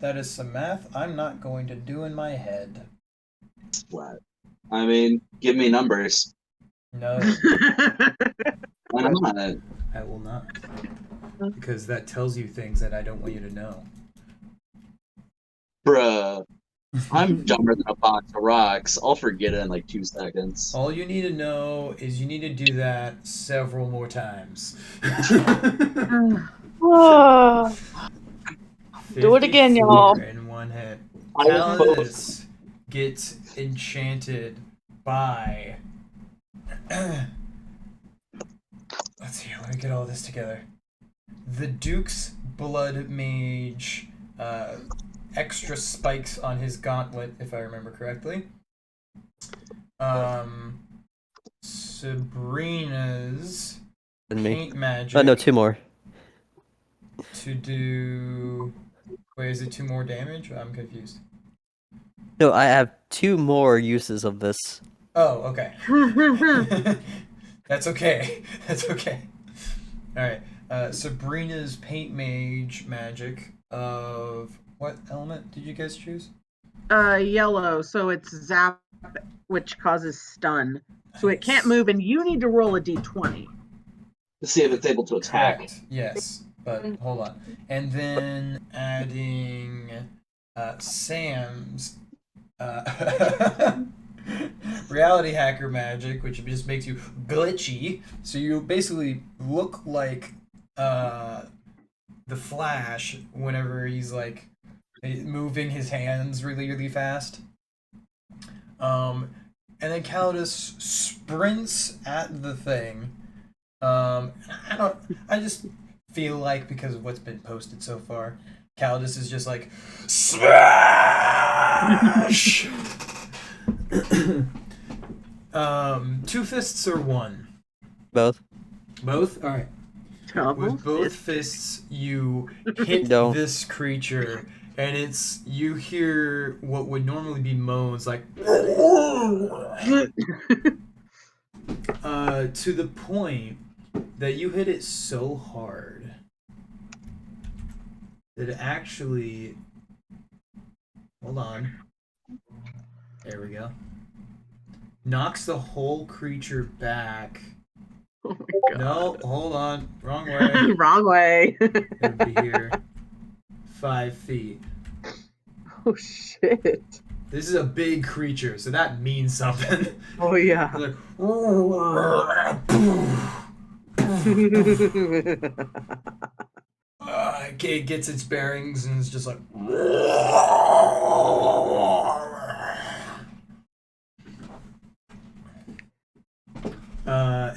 That is some math I'm not going to do in my head. What? I mean, give me numbers. No, Why not? I will not. Because that tells you things that I don't want you to know. Bruh. I'm dumber than a box of rocks. I'll forget it in like 2 seconds. All you need to know is you need to do that several more times. Ah, Do it again, y'all. 54 in one hit. I was both. Calidus gets enchanted by. Let's see. Let me get all this together. The Duke's Blood Mage, extra spikes on his gauntlet, if I remember correctly. Sabrina's Than me. paint magic Oh no, 2 more. to do. Wait, is it 2 more damage? I'm confused. No, I have 2 more uses of this. Oh, okay. That's okay. That's okay. Alright. Sabrina's paint mage magic of what element did you guys choose? Yellow, so it's zap, which causes stun. So it can't move, and you need to roll a d20. To see if it's able to attack. Correct. Yes, but hold on. And then adding Sam's reality hacker magic, which just makes you glitchy. So you basically look like the Flash whenever he's like moving his hands really, really fast. And then Calidus sprints at the thing. I just feel like because of what's been posted so far, Calidus is just like smash. 2 fists or 1? Both. Both? Alright. Double With both fist. fists, you hit No. this creature, and you hear what would normally be moans, like to the point that you hit it so hard that it actually. Hold on. There we go. Knocks the whole creature back. Oh my god. No, hold on. Wrong way. Wrong way. It'd be here. 5 feet. Oh shit. This is a big creature, so that means something. Oh yeah. Like, it gets its bearings and it's just like.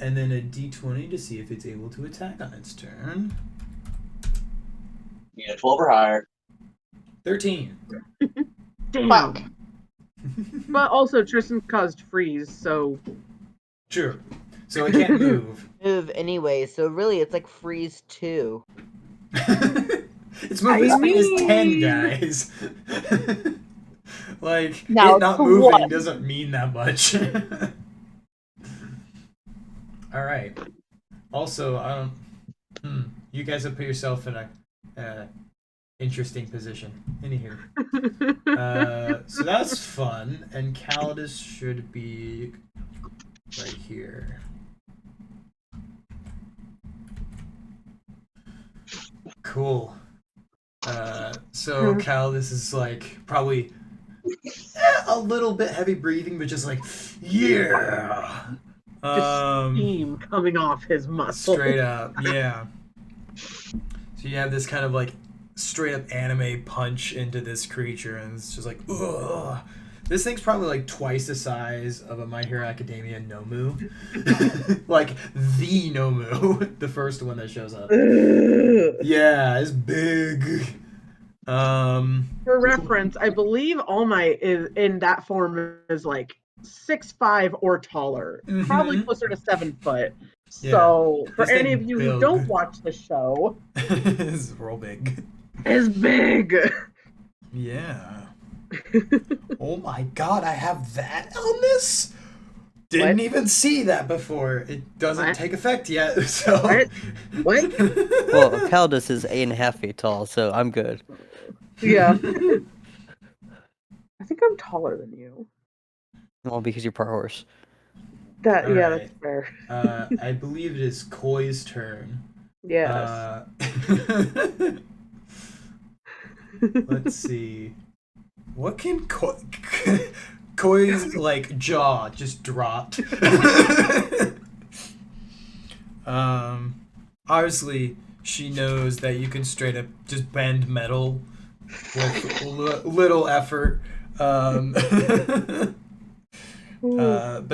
And then a d20 to see if it's able to attack on its turn. Yeah, 12 or higher. 13. Damn. Fuck. But also, Tristan caused freeze, so True. So it can't move. Move anyway, so really it's like freeze 2. Its movement I speed is 10, mean- guys. Like, Now, it not to moving what? doesn't mean that much. Alright. Also, you guys have put yourself in a interesting position. In here. So that's fun, and Calidus should be right here. Cool. So Calidus is like probably a little bit heavy breathing, but just like, yeah. just steam coming off his muscle. Straight up, yeah. So you have this kind of like straight up anime punch into this creature, and it's just like, ugh. This thing's probably like twice the size of a My Hero Academia Nomu. Like the Nomu, the first one that shows up. Yeah, it's big. For reference, I believe All Might is in that form is like 6'5" or taller, probably closer to 7 foot. Yeah. So for This any thing of you who built. don't watch the show, It's real big. is big. Yeah. Oh my god, I have that on this? Didn't What? even see that before. It doesn't What? take effect yet, so. What? Well, Calidus is 8.5 feet tall, so I'm good. Yeah. I think I'm taller than you. Well, because you're part horse. Yeah, Alright. that's fair. I believe it is Koi's turn. Yes. Let's see. What can Koi's like jaw just dropped? Obviously she knows that you can straight up just bend metal with little effort. But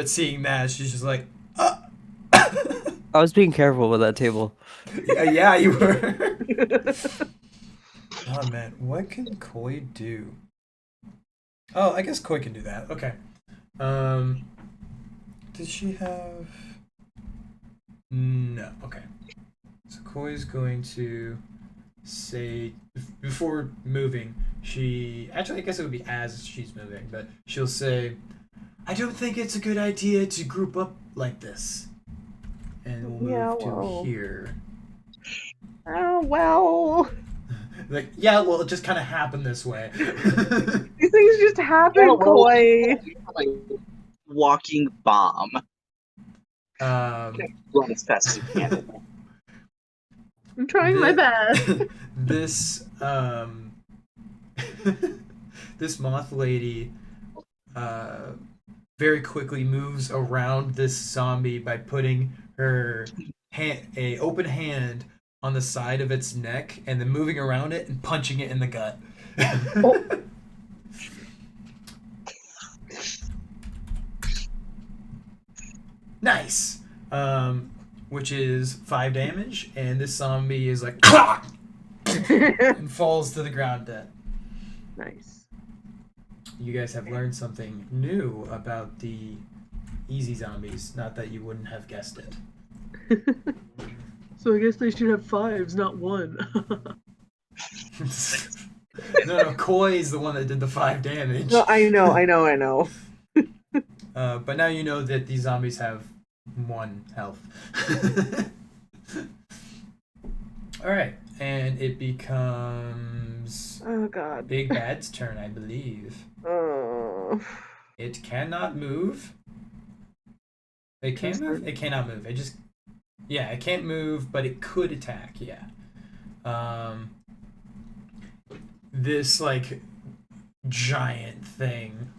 seeing that, she's just like, I was being careful with that table. yeah, you were. Oh man, what can Koi do? Oh, I guess Koi can do that. Okay. Does she have? No. Okay. So Koi's going to say before moving. I guess it would be as she's moving, but she'll say, "I don't think it's a good idea to group up like this," and we'll move to here. Oh, well. Like, yeah, well, it just kind of happened this way. These things just happen, Yeah, well- Koi. Like walking bomb. Um, Run as fast as you can. I'm trying my best. This this moth lady very quickly moves around this zombie by putting her a open hand on the side of its neck and then moving around it and punching it in the gut. Nice. Which is 5 damage, and this zombie is like and falls to the ground dead. Nice. You guys have learned something new about the easy zombies. Not that you wouldn't have guessed it. So I guess they should have 5s, not 1. No, Koi is the one that did the 5 damage. No, I know. But now you know that these zombies have 1 health. Alright, and it becomes Oh god. Big Bad's turn, I believe. Oh. It cannot move. It can move? It cannot move. It can't move, but it could attack, yeah. This, like, giant thing,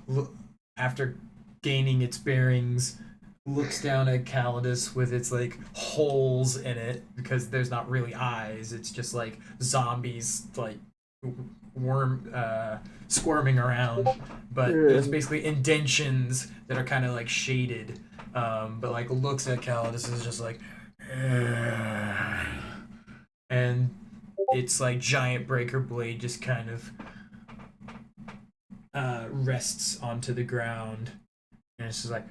after gaining its bearings, looks down at Calidus with its, like, holes in it, because there's not really eyes. It's just, like, zombies, like, squirming around. But there's basically indentions that are kind of, like, shaded. But, like, looks at Calidus and is just like... And its like giant breaker blade just kind of rests onto the ground, and it's just like,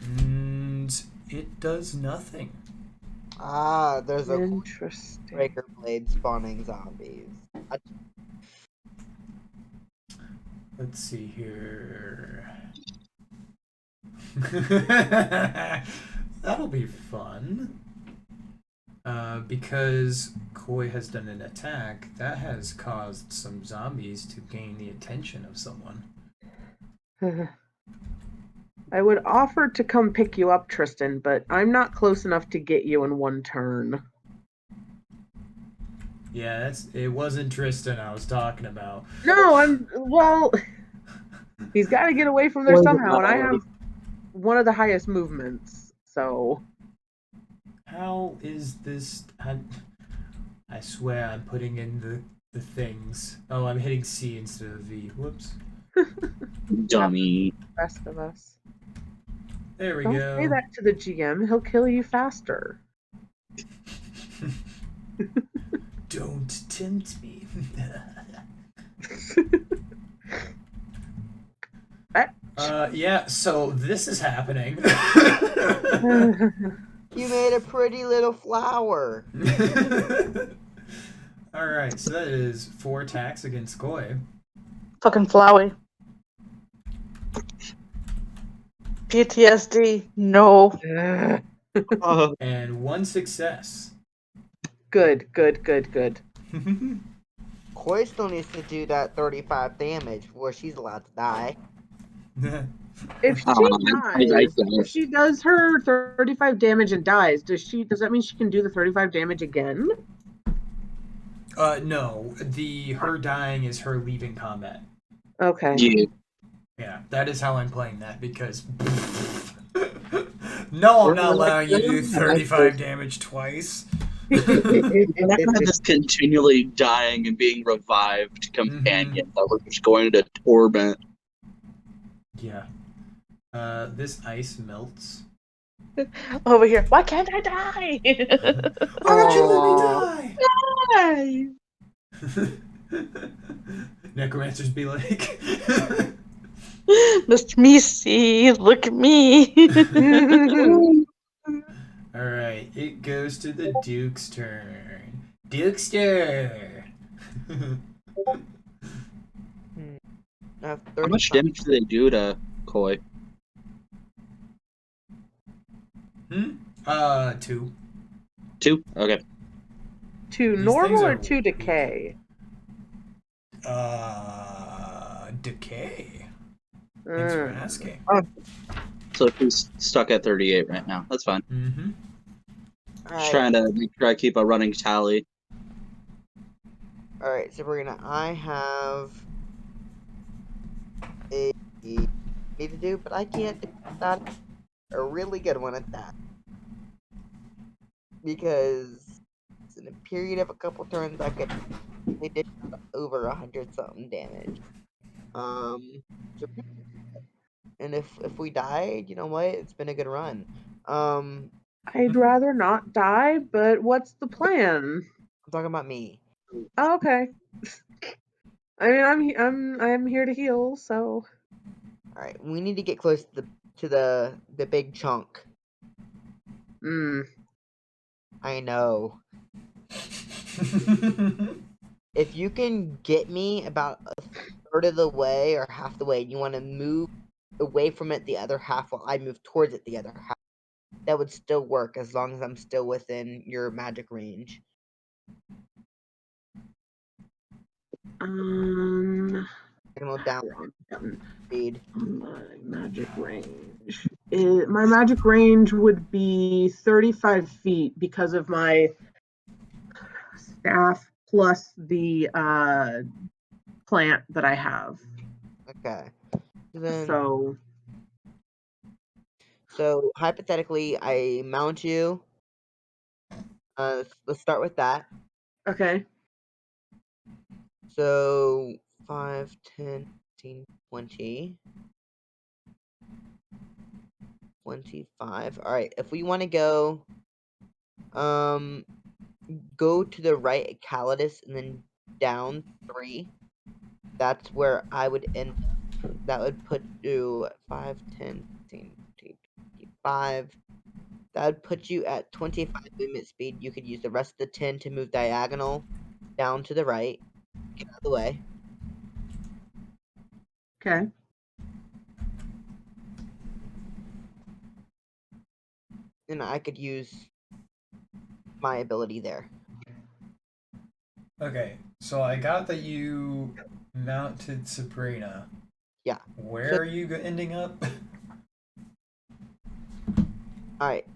and it does nothing. Ah, there's a Interesting. breaker blade spawning zombies. Let's see here. That'll be fun. Because Koi has done an attack, that has caused some zombies to gain the attention of someone. I would offer to come pick you up, Tristan, but I'm not close enough to get you in one turn. Yeah, it wasn't Tristan I was talking about. No, well, he's got to get away from there somehow, and I have one of the highest movements, so. How is this? I swear I'm putting in the things. Oh, I'm hitting C instead of V. Whoops. Dummy. Rest of us. There we Don't go. say that to the GM. He'll kill you faster. Don't tempt me. Yeah, so this is happening. You made a pretty little flower. Alright, so that is 4 attacks against Koi. Fucking Flowey. PTSD. No. And 1 success. Good. Koi still needs to do that 35 damage before she's allowed to die. If she dies, if she does her 35 damage and dies, does that mean she can do the 35 damage again? No. Her dying is her leaving combat. Okay. Yeah. Yeah, that is how I'm playing that because no, I'm not allowing you to do 35 damage twice. This continually dying and being revived companion that we're just going to torment. Yeah. This ice melts. Over here. Why can't I die? Why don't you let me die? Necromancers be like, Mr. Misi, look at me. Alright, it goes to the Duke's turn. Dukester! How How much damage do they do to Koi? 2. 2? Okay. 2 These normal things or are 2 decay? Decay. Thanks for asking. So she's stuck at 38 right now. That's fine. Mm-hmm. Just trying to make sure I keep a running tally. Alright, Sabrina, I have a need to do, but I can't do that. A really good one at that. Because in a period of a couple turns, I could they did over 100-something damage. And if we died, you know what? It's been a good run. I'd rather not die, but what's the plan? I'm talking about me. Oh, okay. I mean, I'm here to heal, so. All right, we need to get close to the big chunk. I know. If you can get me about a third of the way or half the way, and you want to move away from it the other half while I move towards it the other half, that would still work as long as I'm still within your magic range. Down speed. My magic range. My magic range would be 35 feet because of my staff plus the plant that I have. Okay. So hypothetically, I mount you. Let's start with that. Okay. So 5, 10, 15, 20. 25. Alright, if we want to go Go to the right at Calidus and then down 3. That's where I would end up. That would put you at 5, 10, 15, 20, 25. That would put you at 25 movement speed. You could use the rest of the 10 to move diagonal down to the right. Get out of the way. Okay. And I could use my ability there. Okay, so I got that you mounted Sabrina. Yeah. Where are you ending up? Alright.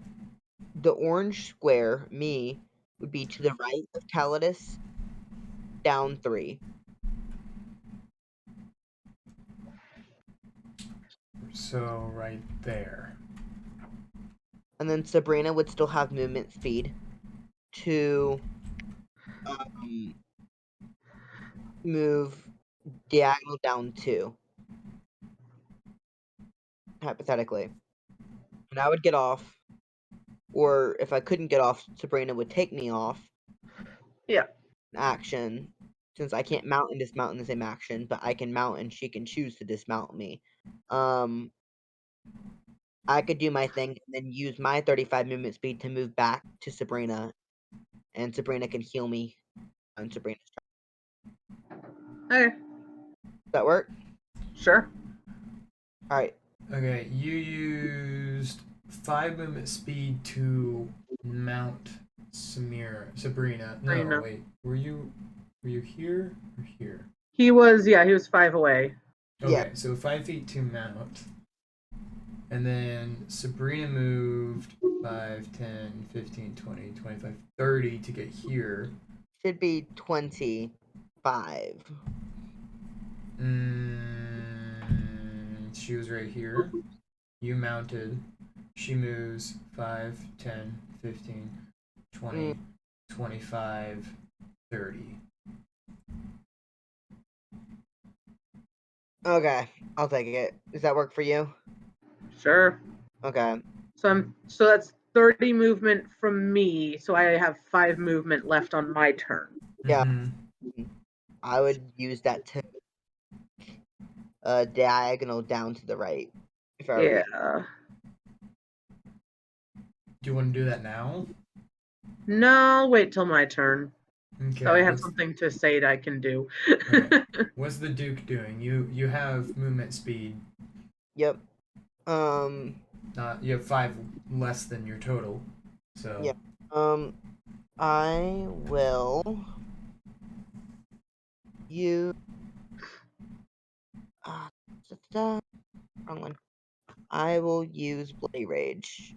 The orange square, me, would be to the right of Calidus, down 3. So right there. And then Sabrina would still have movement speed to move diagonal down 2. Hypothetically. And I would get off. Or if I couldn't get off, Sabrina would take me off. Yeah. Action. Since I can't mount and dismount in the same action, but I can mount and she can choose to dismount me. I could do my thing and then use my 35 movement speed to move back to Sabrina. And Sabrina can heal me on Sabrina's turn. Okay. Does that work? Sure. Alright. Okay, you used 5 movement speed to mount Sabrina. No, Sabrina. wait. Were you here or here? He was 5 away. Okay, Yeah. so 5 feet to mount. And then Sabrina moved 5, 10, 15, 20, 25, 30 to get here. Should be 25. She was right here. You mounted. She moves 5, 10, 15, 20, 25, 30. Okay, I'll take it. Does that work for you? Sure. Okay. So that's 30 movement from me. So I have 5 movement left on my turn. Yeah. Mhm. I would use that to diagonal down to the right. If I were you. Yeah. Do you want to do that now? No, I'll wait till my turn. Okay. So I have something to say that I can do. Okay. What's the Duke doing? You have movement speed. Yep. You have 5 less than your total. So Yeah. I will use wrong one. I will use Bloody Rage.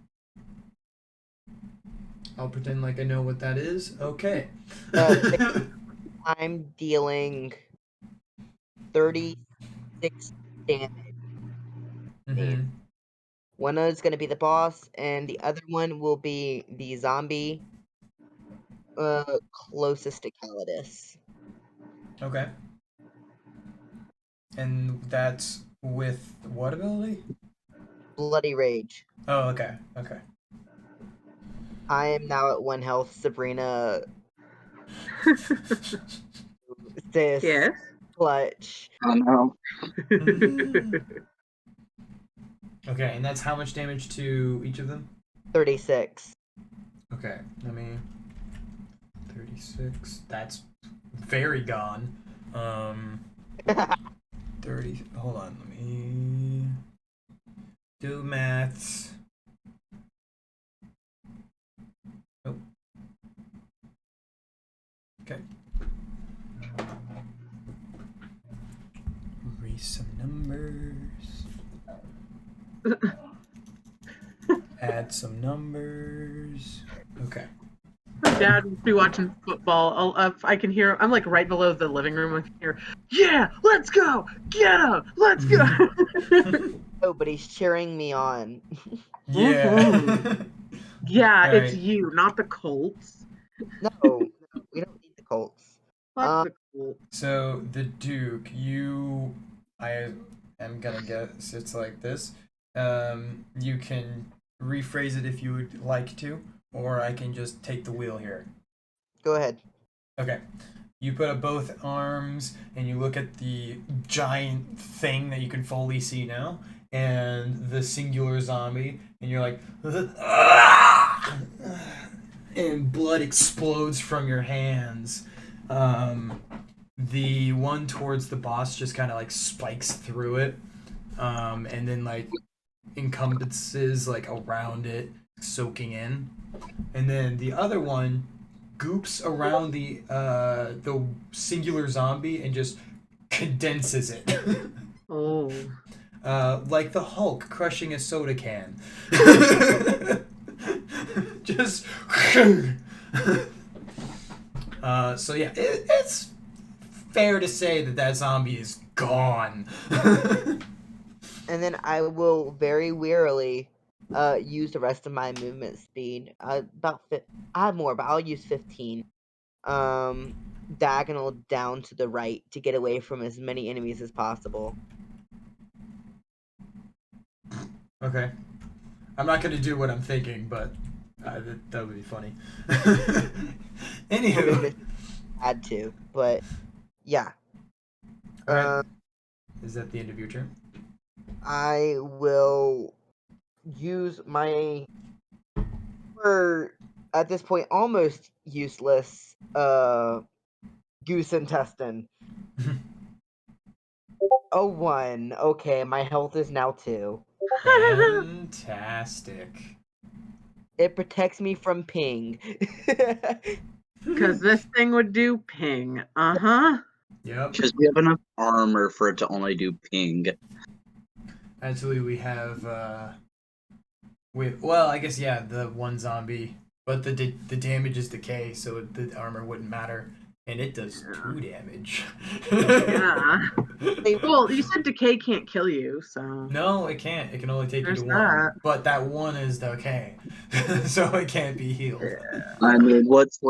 I'll pretend like I know what that is. Okay. I'm dealing 36 damage. Mhm. One is going to be the boss, and the other one will be the zombie closest to Calidus. Okay. And that's with what ability? Bloody Rage. Oh, okay. Okay. I am now at 1 health. Sabrina, sis, Yes. clutch. Oh no. Okay, and that's how much damage to each of them? 36. Okay, let me. 36. That's very gone. 30. Hold on, let me do maths. Oh. Okay. Erase some numbers. Add some numbers. Okay. My dad would be watching football. I can hear. I'm like right below the living room. I can hear. Yeah, let's go. Get him. Let's go. Oh, but he's cheering me on. Yeah. Yeah, All it's right. you, not the Colts. No, we don't need the Colts. Fuck the Colts. So the Duke, I am gonna guess it's like this. You can rephrase it if you would like to, or I can just take the wheel here. Go ahead. Okay. You put up both arms and you look at the giant thing that you can fully see now and the singular zombie and you're like and blood explodes from your hands. The one towards the boss just kind of like spikes through it and then like encompasses like around it, soaking in. And then the other one goops around the singular zombie and just condenses it. Oh. Like the Hulk crushing a soda can. Just so yeah, it's fair to say that zombie is gone. And then I will very wearily use the rest of my movement speed. I have more, but I'll use 15. Diagonal down to the right to get away from as many enemies as possible. Okay. I'm not going to do what I'm thinking, but that would be funny. Anywho. Had to, but yeah. Alright. Is that the end of your turn? I will use my, at this point, almost useless goose intestine. Oh, 1. Okay, my health is now 2. Fantastic. It protects me from ping. Because this thing would do ping. Uh-huh. Yep. Because we have enough armor for it to only do ping. Actually, we have well, I guess yeah, the one zombie, but the damage is decay, so the armor wouldn't matter, and it does 2 damage. Yeah. Well, you said decay can't kill you, so. No, it can't. It can only take you There's to 1. But that 1 is decay, so it can't be healed. Yeah. I mean, what's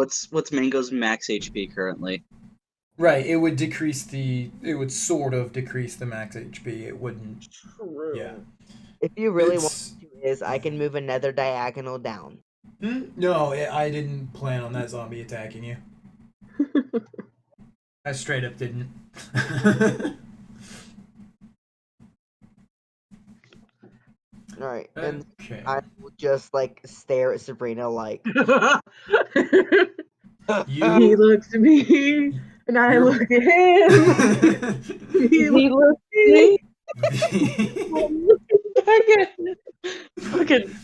Mango's max HP currently? Right, it would sort of decrease the max HP. It wouldn't. True. Yeah. If you really want to, I can move another diagonal down. No, I didn't plan on that zombie attacking you. I straight up didn't. Alright, and Okay. I will just like stare at Sabrina like He looks at me, and I look at him. He looks at me. Fucking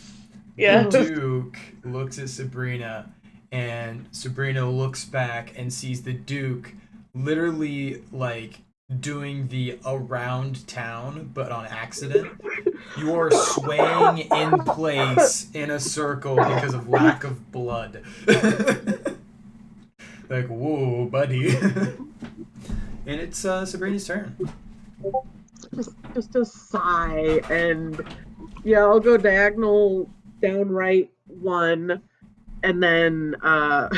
yeah. Duke looks at Sabrina, and Sabrina looks back and sees the Duke literally like doing the around town, but on accident. You are swaying in place in a circle because of lack of blood. Like, whoa, buddy. And it's Sabrina's turn. Just a sigh, and yeah, I'll go diagonal down right 1, and then I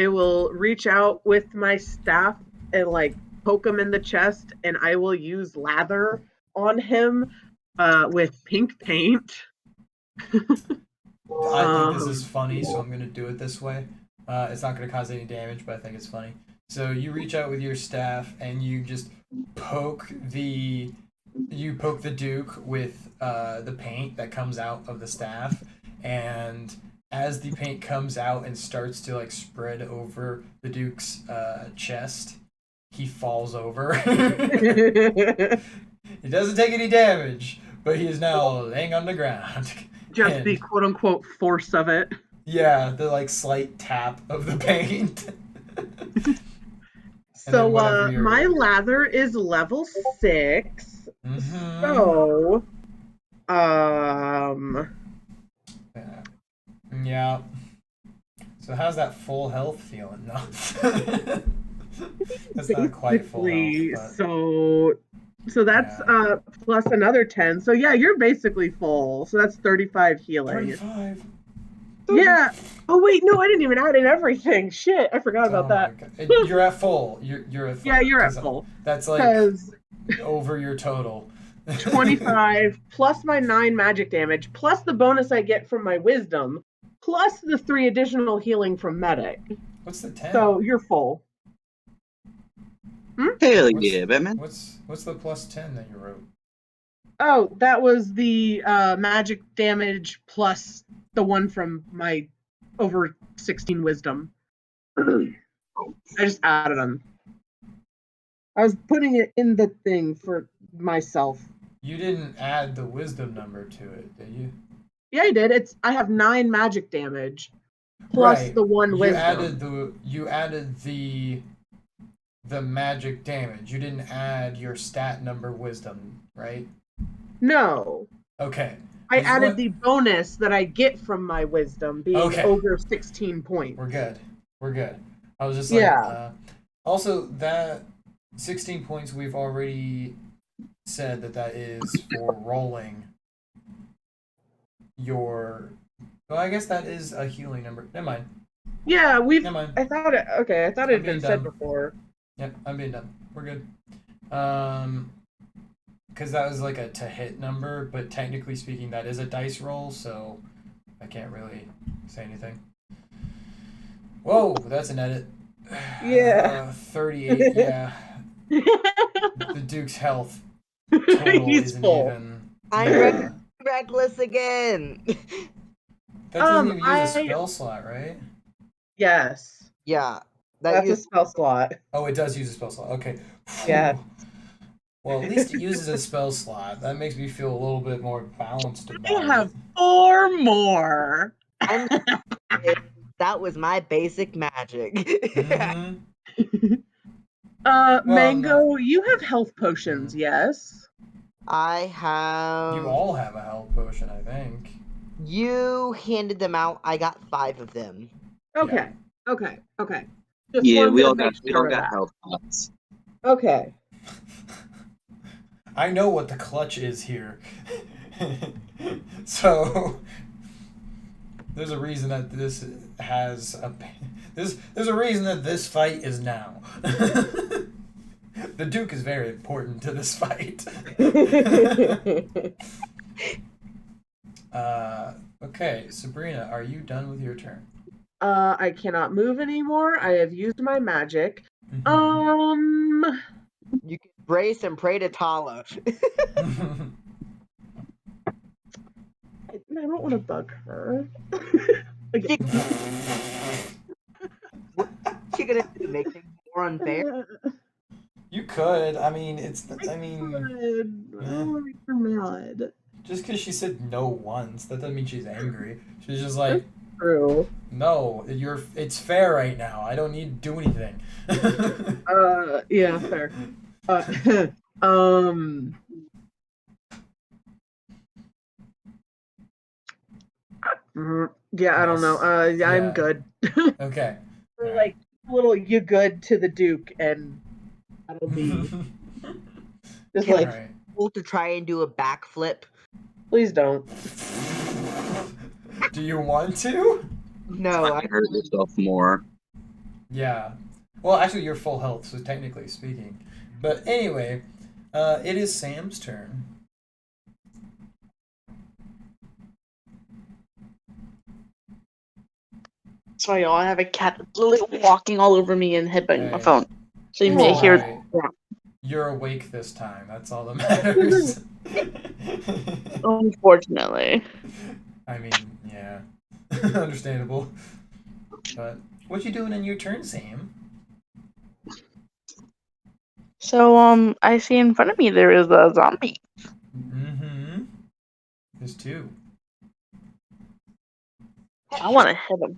will reach out with my staff and like poke him in the chest, and I will use lather on him with pink paint. I think this is funny, so I'm going to do it this way. It's not going to cause any damage, but I think it's funny. So you reach out with your staff and you just poke the Duke with the paint that comes out of the staff, and as the paint comes out and starts to like spread over the Duke's chest, he falls over. He doesn't take any damage, but he is now laying on the ground. Just the quote unquote force of it. Yeah, the like slight tap of the paint. So my lather is level 6. Mm-hmm. So yeah. So how's that full health feeling? No. That's not quite full health. But... So that's plus another 10. So yeah, you're basically full. So that's 35 healing. 35. Yeah. Oh wait, no, I didn't even add in everything. Shit, I forgot about that. You're at full. You're at full. Yeah, you're at full. That's like over your total. 25 plus my 9 magic damage, plus the bonus I get from my wisdom, plus the 3 additional healing from medic. What's the 10? So you're full. Hell What's- yeah, Batman. What's the plus 10 that you wrote? Oh, that was the magic damage plus the one from my over 16 wisdom. I just added them. I was putting it in the thing for myself. You didn't add the wisdom number to it, did you? Yeah, I did. I have 9 magic damage plus Right. the 1 wisdom. You added the magic damage. You didn't add your stat number wisdom, right? No. Okay. I Is added what- the bonus that I get from my wisdom being Okay. over 16 points. We're good. We're good. I was just Yeah. like, also that 16 points we've already said that is for rolling your. Well, I guess that is a healing number. Never mind. Yeah, Never mind. I thought it had I'm been being said dumb. before. Yep, I'm being done. We're good. Because that was like a to hit number, but technically speaking, that is a dice roll, so I can't really say anything. Whoa, that's an edit. Yeah. 38. Yeah, the Duke's health total He's isn't full. even. I'm Yeah. reckless again. That doesn't even use a I- spell slot, right? Yes. Yeah, That's a used- spell slot. Oh, it does use a spell slot. Okay. Yeah. Well, at least it uses a spell slot. That makes me feel a little bit more balanced about I have it. 4 more. I'm that was my basic magic. Mhm. Mango, you have health potions, yes? I have. You all have a health potion, I think. You handed them out. I got 5 of them. Okay. Okay. Just Yeah, wanted we to all make got sure of that. health pots. Okay. I know what the clutch is here. So there's a reason that this has a there's a reason that this fight is now. The Duke is very important to this fight. Okay, Sabrina, are you done with your turn? I cannot move anymore. I have used my magic. Mhm. You can brace and pray to Tala. I don't want to bug her. Again. What's she gonna do to make things more unfair? You could. I mean, I I mean, don't want to make her mad. just because she said no once, that doesn't mean she's angry. She's just like, True. no, it's fair right now. I don't need to do anything. Yeah, fair. Yeah, I don't know. I'm Yeah. good. Okay. Like a little you good to the Duke, and that'll be just Can like, Alright. To try and do a backflip. please don't. Do you want to? No, I hurt yourself more. Yeah. Well, actually, you're full health, so technically speaking. But anyway, it is Sam's turn. Sorry, y'all. I have a cat literally walking all over me and headbanging my Hey. phone. So you may hear. Alright. You're awake this time. That's all that matters. Unfortunately. I mean, yeah. Understandable. But what you doing in your turn, Sam? So, I see in front of me there is a zombie. Mm-hmm. There's 2. I want to hit him.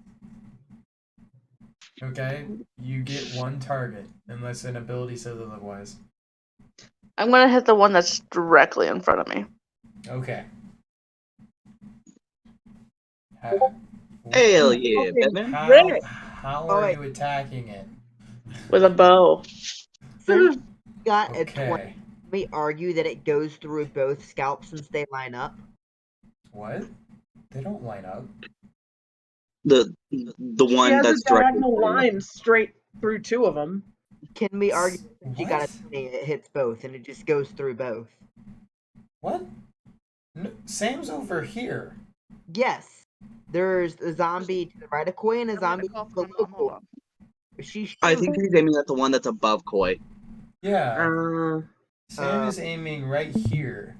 Okay? You get 1 target, unless an ability says otherwise. I'm gonna hit the one that's directly in front of me. Okay. Hell yeah, Batman. How are you attacking it? With a bow. since you got a 20, Okay. we argue that it goes through both scalps since they line up. What? They don't line up. The She one has that's a directly diagonal in front of line straight through 2 of them. Can we argue that you got a What? 20, it hits both, and it just goes through both? What? No, Sam's over here. Yes. There's a zombie to the right of Koi and a I'm gonna zombie call below for my mom. Hold Koi. on. She's I think he's aiming at the one that's above Koi. Yeah. Uh, Sam is aiming right here.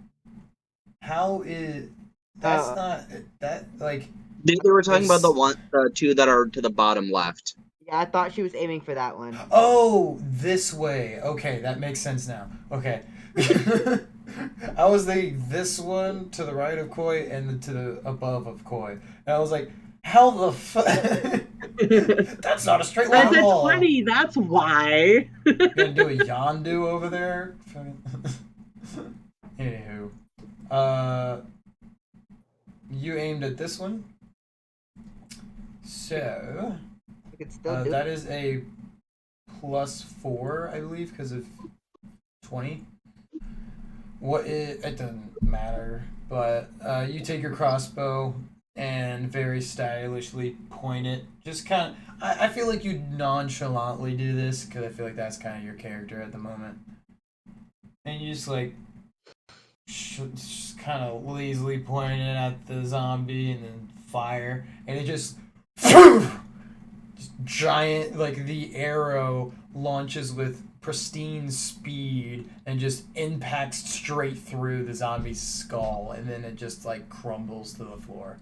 How is that's Uh, not that like They were talking about It's- the two that are to the bottom left. yeah, I thought she was aiming for that one. oh this way. Okay, that makes sense now. Okay. I was thinking this one to the right of Koi and to the above of Koi. And I was like, how the fuck? That's not a straight line that's at a all. 20, that's why. Gonna do a yondu over there? Anywho. You aimed at this one. So, You could still do that it. is a +4, I believe, because of 20. It doesn't matter, but you take your crossbow and very stylishly point it. Just kind of, I feel like you nonchalantly do this because I feel like that's kind of your character at the moment. And you just like, just kind of lazily point it at the zombie and then fire, and it just giant, like the arrow launches with pristine speed and just impacts straight through the zombie's skull, and then it just like crumbles to the floor.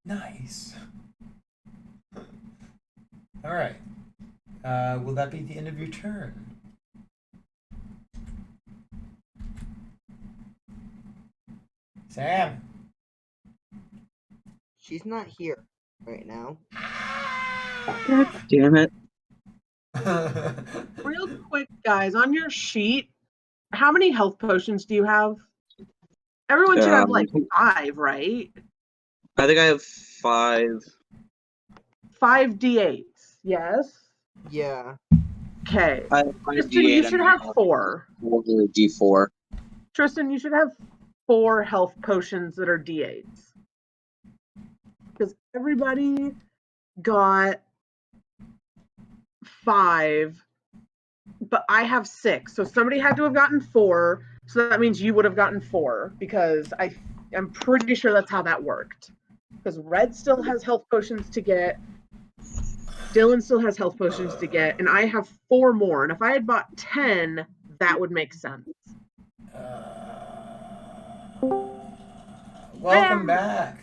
Nice. All right. Will that be the end of your turn? Sam. She's not here right now. God damn it. Real quick, guys, on your sheet, how many health potions do you have? Everyone should have like 5, right? I think I have 5. 5 d8s, yes? Yeah. Okay. I have 5 Tristan, D8 you and should then have I'll 4. roll a D4. Tristan, you should have 4 health potions that are d8s. Because everybody got 5, but I have 6. So somebody had to have gotten 4. So that means you would have gotten 4 because I'm pretty sure that's how that worked. Because Red still has health potions to get, Dylan still has health potions to get, and I have 4 more. And if I had bought 10, that would make sense. Welcome back,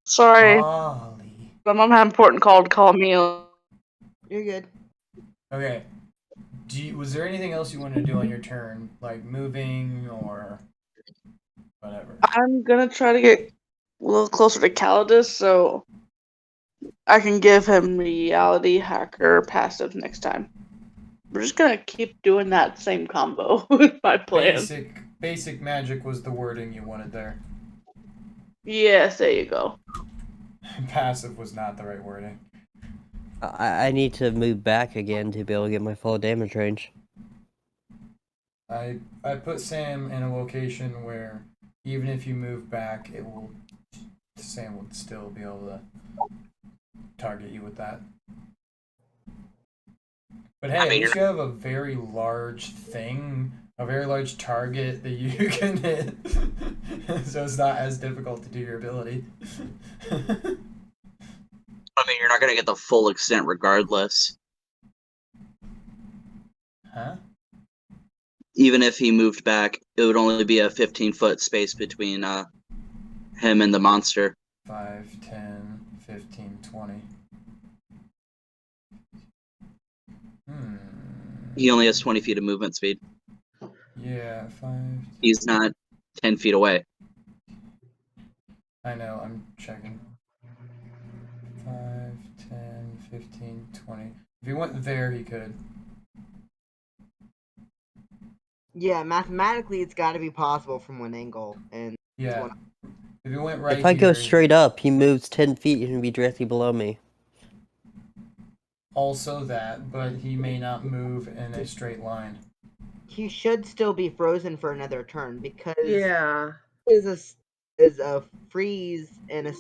Sorry, Molly. my mom had an important call to call me. You're good. Okay. Was there anything else you wanted to do on your turn, like moving or whatever? I'm gonna try to get a little closer to Calidus so I can give him reality hacker passive next time. We're just gonna keep doing that same combo with my plan. Basic magic was the wording you wanted there. Yes, there you go. Passive was not the right wording. I need to move back again to be able to get my full damage range. I put Sam in a location where even if you move back, Sam would still be able to target you with that. But hey, at least you have a very large thing, a very large target that you can hit, so it's not as difficult to do your ability. I mean, you're not going to get the full extent regardless. Huh? Even if he moved back, it would only be a 15-foot space between him and the monster. 5, 10, 15, 20. He only has 20 feet of movement speed. Yeah, 5. He's not 10 feet away. I know, I'm checking. 5, 10, 15, 20. If he went there, he could. Yeah, mathematically, it's got to be possible from one angle. And Yeah. If he went right If I go here, straight up, he moves 10 feet and be directly below me. also that, but he may not move in a straight line. he should still be frozen for another turn because Yeah. is a freeze and a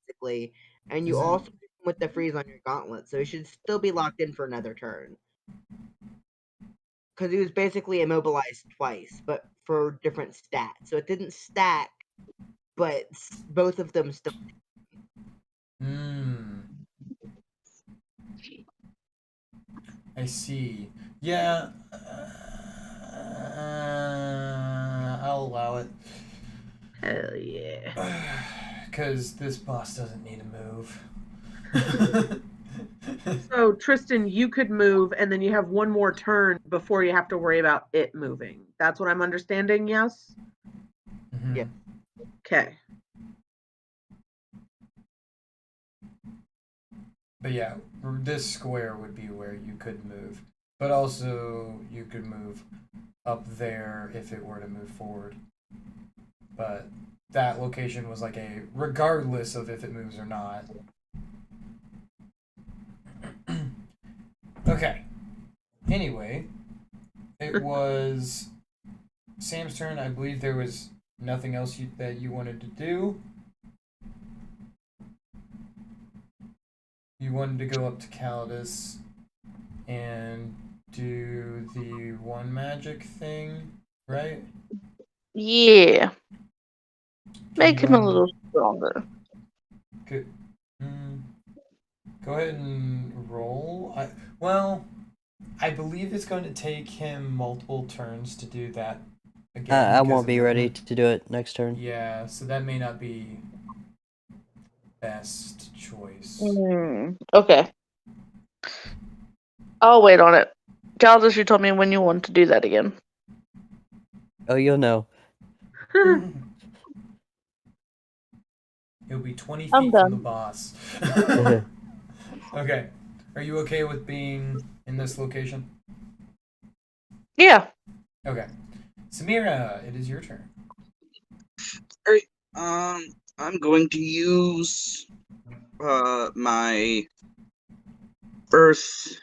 basically, and you Isn't- also hit him with the freeze on your gauntlet, so he should still be locked in for another turn. because he was basically immobilized twice, but for different stats. So it didn't stack, but both of them still. I see. Yeah. I'll allow it. Hell yeah. Because this boss doesn't need to move. So Tristan, you could move, and then you have one more turn before you have to worry about it moving. That's what I'm understanding. Yes. Mhm. Yeah. Okay. But yeah, this square would be where you could move. But also, you could move up there if it were to move forward. But that location was like a regardless of if it moves or not. Okay. Anyway, it was Sam's turn. I believe there was nothing else that you wanted to do. You wanted to go up to Calidus and do the one magic thing, right? Yeah. Make you him a want- little stronger. Good. Go ahead and roll. I believe it's going to take him multiple turns to do that again. I because won't of be ready movement. to do it next turn. Yeah, so that may not be best choice. Okay. I'll wait on it. Caldas, you told me when you want to do that again. Oh, you'll know. It'll be 20 I'm feet from the done. boss. Okay. Are you okay with being in this location? Yeah. Okay. Samira, it is your turn. I'm going to use my earth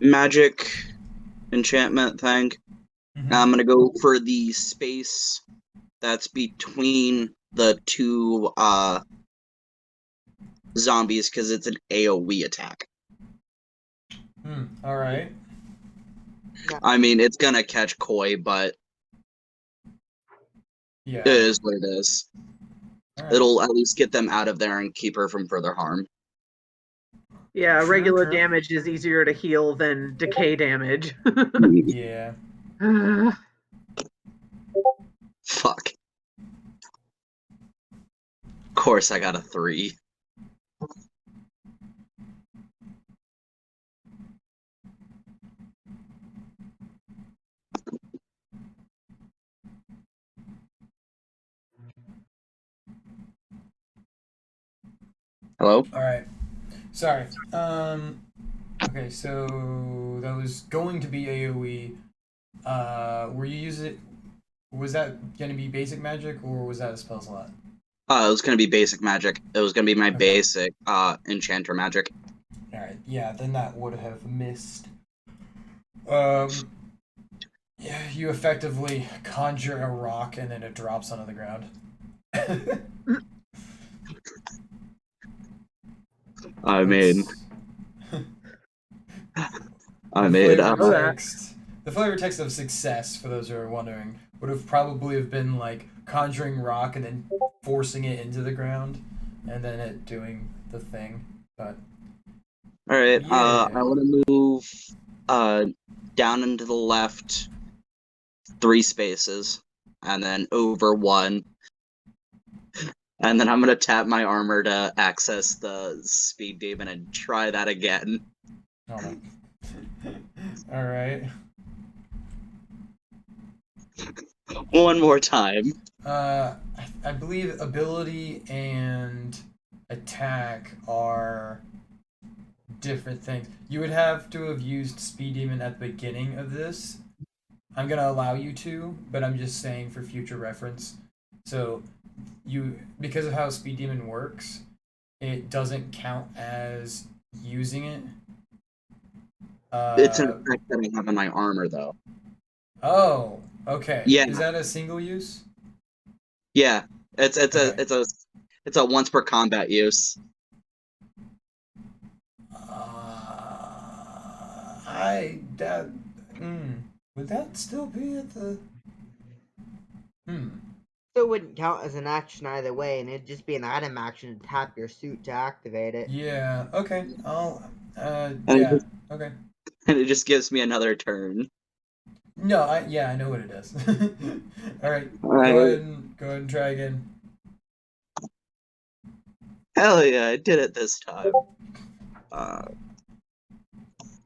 magic enchantment thing. I'm gonna go for the space that's between the two zombies because it's an AoE attack. All right. I mean, it's gonna catch Koi, but Yeah. it is what it is. All right. It'll at least get them out of there and keep her from further harm. Yeah, True, regular true. damage is easier to heal than decay damage. Yeah. Fuck. Of course, I got a 3. Hello? All right. Sorry. Okay, so that was going to be AoE. Were you using? Was that going to be basic magic or was that a spell slot? It was gonna be basic magic. It was gonna be my Okay. basic enchanter magic. All right. Yeah, then that would have missed. Yeah, you effectively conjure a rock and then it drops onto the ground. I mean, The flavor text of success, for those who are wondering, would have probably been like conjuring rock and then forcing it into the ground, and then it doing the thing. But all right. yeah. I want to move down and to the left 3 spaces, and then over 1. And then I'm gonna tap my armor to access the speed demon and try that again. Oh. All right. One more time. I believe ability and attack are different things. You would have to have used Speed Demon at the beginning of this. I'm gonna allow you to, but I'm just saying for future reference. So because of how Speed Demon works, it doesn't count as using it. It's an effect that I have on my armor, though. Oh, okay. Yeah. Is that a single use? Yeah, it's Okay. it's a once per combat use. Would that still be at the? Still wouldn't count as an action either way, and it'd just be an item action to tap your suit to activate it. Yeah. Okay. I'll. And Yeah. Okay. And it just gives me another turn. No. I know what it does. All right. Alright. Go ahead and try again. Hell yeah, I did it this time.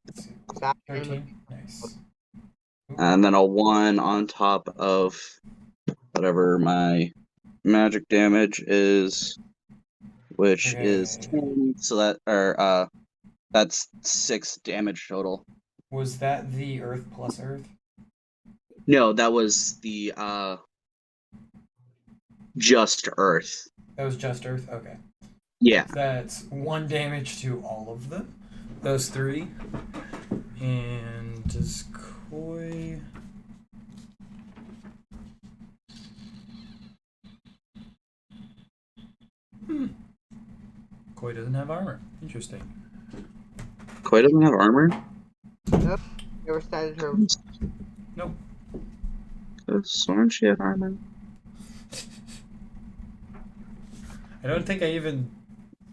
Let's see. Back 13. Nice. And then a 1 on top of whatever my magic damage is, which is Okay. 10. So that's 6 damage total. Was that the Earth plus Earth? No, that was the just Earth. That was just Earth. Okay. Yeah. That's 1 damage to all of them. Those 3. And does Koi? Koi doesn't have armor. Interesting. Koi doesn't have armor? Nope. Never started her. Nope. Could've sworn she had armor. I don't think I even,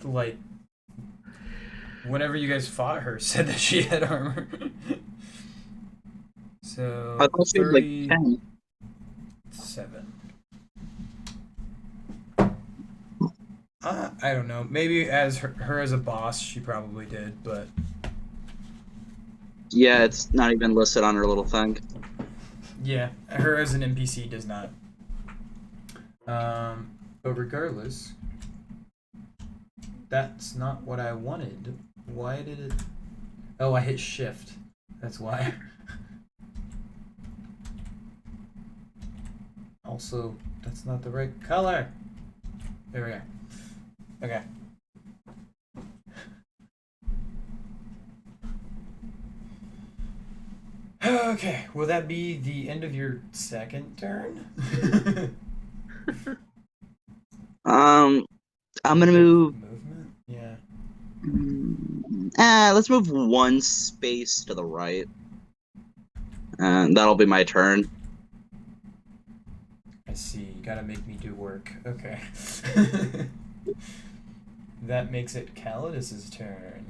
like, whenever you guys fought her, said that she had armor. So, I thought she was like 10. 7. I don't know. Maybe as her as a boss, she probably did, but Yeah, it's not even listed on her little thing. yeah, her as an NPC does not. But regardless, that's not what I wanted. Why did it? Oh, I hit shift. That's why. Also, that's not the right color. There we go. Okay. Okay, will that be the end of your second turn? I'm gonna move. Movement? Yeah. Let's move 1 space to the right. And that'll be my turn. I see. You gotta make me do work. Okay. That makes it Calidus's turn.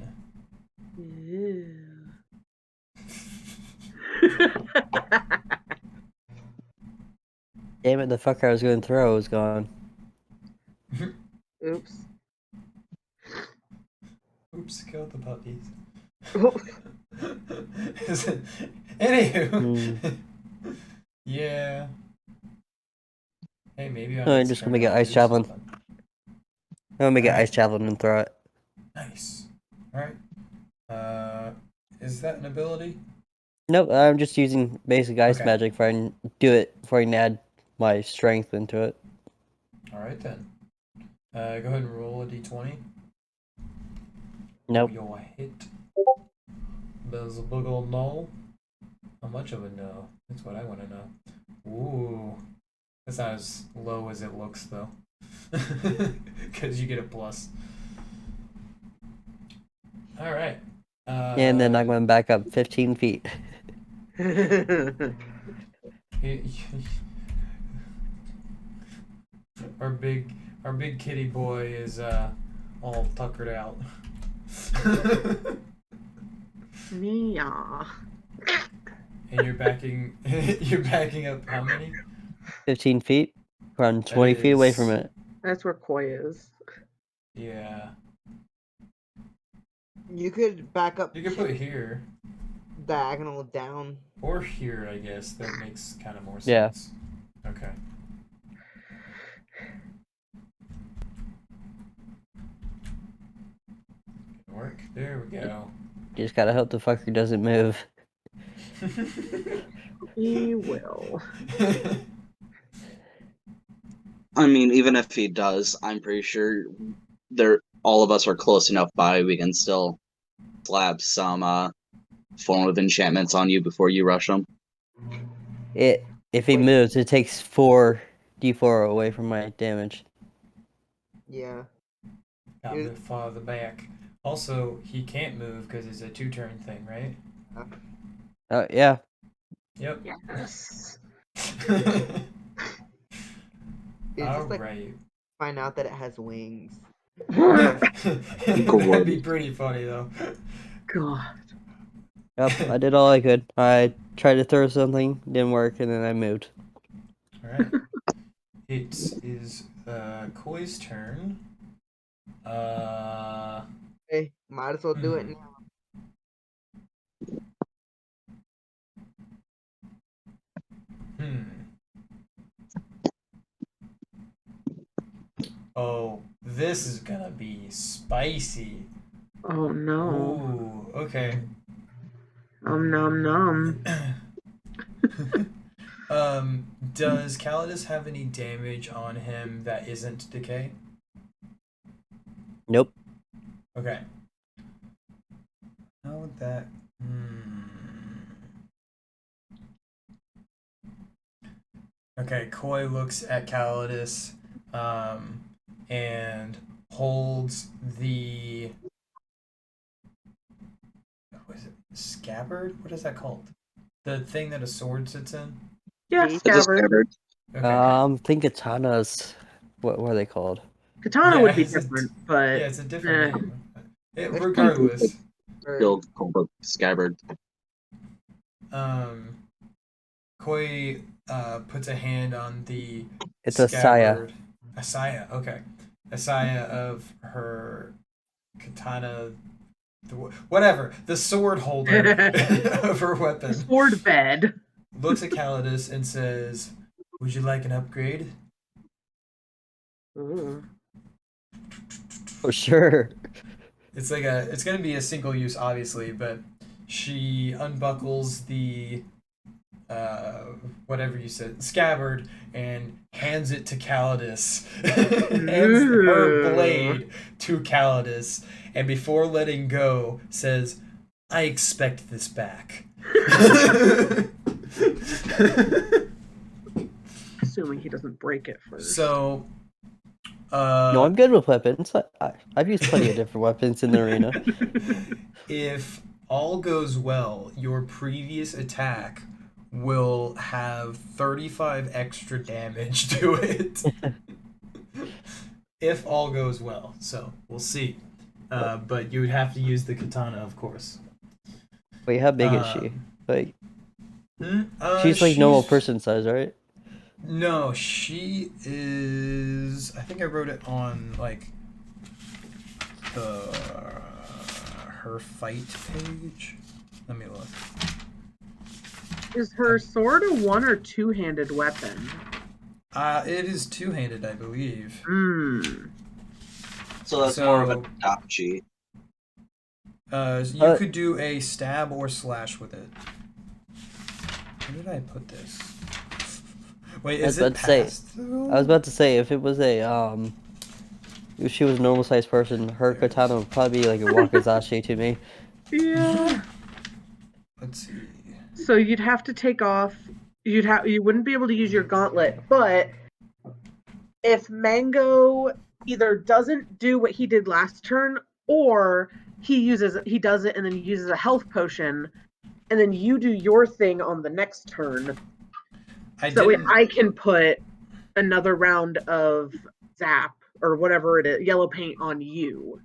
Damn it, the fucker I was going to throw is gone. Oops. Oops, killed the puppies. Oops. Anywho. Yeah. Hey, maybe on I'm next just turn gonna make it I'll ice do javelin. something. I'm gonna make it Alright. ice javelin and throw it. Nice. Alright. Is that an ability? Nope, I'm just using basic ice Okay. magic before I can do it, before I can add my strength into it. Alright then. Go ahead and roll a d20. Nope. You'll hit. There's a big ol' no. How much of a no? That's what I want to know. Ooh. That's not as low as it looks, though. Because you get a plus. Alright. And then I'm going back up 15 feet. Our big kitty boy is all tuckered out. Yeah. And you're backing up how many? 15 feet? Run 20 feet away from it. That's where Koi is. Yeah. You could back up You could put here. diagonal down. Or here, I guess. That makes kind of more Yeah. sense. Okay. Good work. There we go. You just gotta hope the fucker doesn't move. He will. I mean, even if he does, I'm pretty sure all of us are close enough by we can still slap some form of enchantments on you before you rush him. If he Wait. moves, it takes 4d4 away from my damage. Yeah. Got a bit farther back. Also, he can't move because it's a 2-turn thing, right? Yeah. Yep. Yes. It's All just like right. find out that it has wings. That'd be pretty funny though. God. Yep, I did all I could. I tried to throw something, didn't work, and then I moved. All right. It is Koi's turn. Hey, might as well do it Hmm. now. Oh, this is gonna be spicy. Oh no. Ooh, okay. Nom nom. Does Calidus have any damage on him that isn't decay? Nope. Okay. How would that? Okay, Koi looks at Calidus, and holds the. What is it? Scabbard? What is that called? The thing that a sword sits in. Yeah, It's It's a scabbard. scabbard. Okay. I think katanas. What are they called? Katana Yeah, would be it's a- different, but Yeah, it's a different eh. name. Let's Regardless, Build called a scabbard. Koi puts a hand on the It's a saya. scabbard. Asaya, okay. Asaya of her katana, whatever, the sword holder of her weapon. Sword bed. Looks at Calidus and says, "Would you like an upgrade?" Ooh. For sure. It's gonna be a single use, obviously, but she unbuckles the whatever you said, scabbard, and hands it to Calidus. Hands her blade to Calidus, and before letting go, says, "I expect this back." Assuming he doesn't break it first. So, No, I'm good with weapons. I've used plenty of different weapons in the arena. if all goes well, your previous attack will have 35 extra damage to it. If all goes well. So, we'll see. But you would have to use the katana, of course. Wait, how big is she? Like, she's like normal person size, right? No, she is. I think I wrote it on like the her fight page. Let me look. Is her sword a one or two-handed weapon? It is two-handed, I believe. Hmm. So that's more of a dachi. You could do a stab or slash with it. Where did I put this? Wait, is it past? I was about to say if it was a if she was a normal sized person, her katana would probably be like a wakizashi to me. Yeah. Let's see. So you'd have to take off. You wouldn't be able to use your gauntlet, but if Mango either doesn't do what he did last turn, or he does it and then uses a health potion, and then you do your thing on the next turn. So I can put another round of zap or whatever it is, yellow paint on you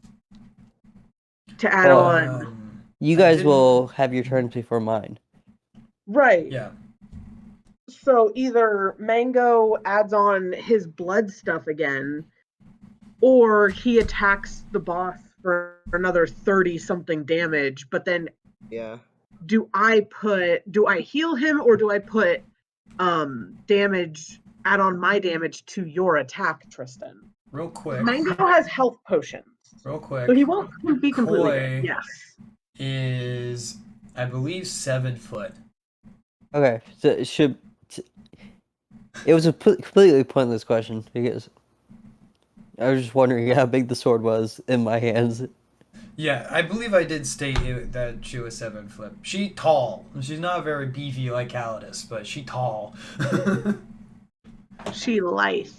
to add on. You guys will have your turns before mine. Right. Yeah. So either Mango adds on his blood stuff again, or he attacks the boss for another 30-something damage, but then do I heal him or do I put damage, add on my damage to your attack, Tristan? Real quick. Mango has health potions. Real quick. So he won't be completely Koi dead. Yes. is, I believe, 7 foot. Okay, so it was a completely pointless question because I was just wondering how big the sword was in my hands. Yeah, I believe I did state that she was 7 foot. She tall. She's not very beefy like Calidus, but she tall. She lithe.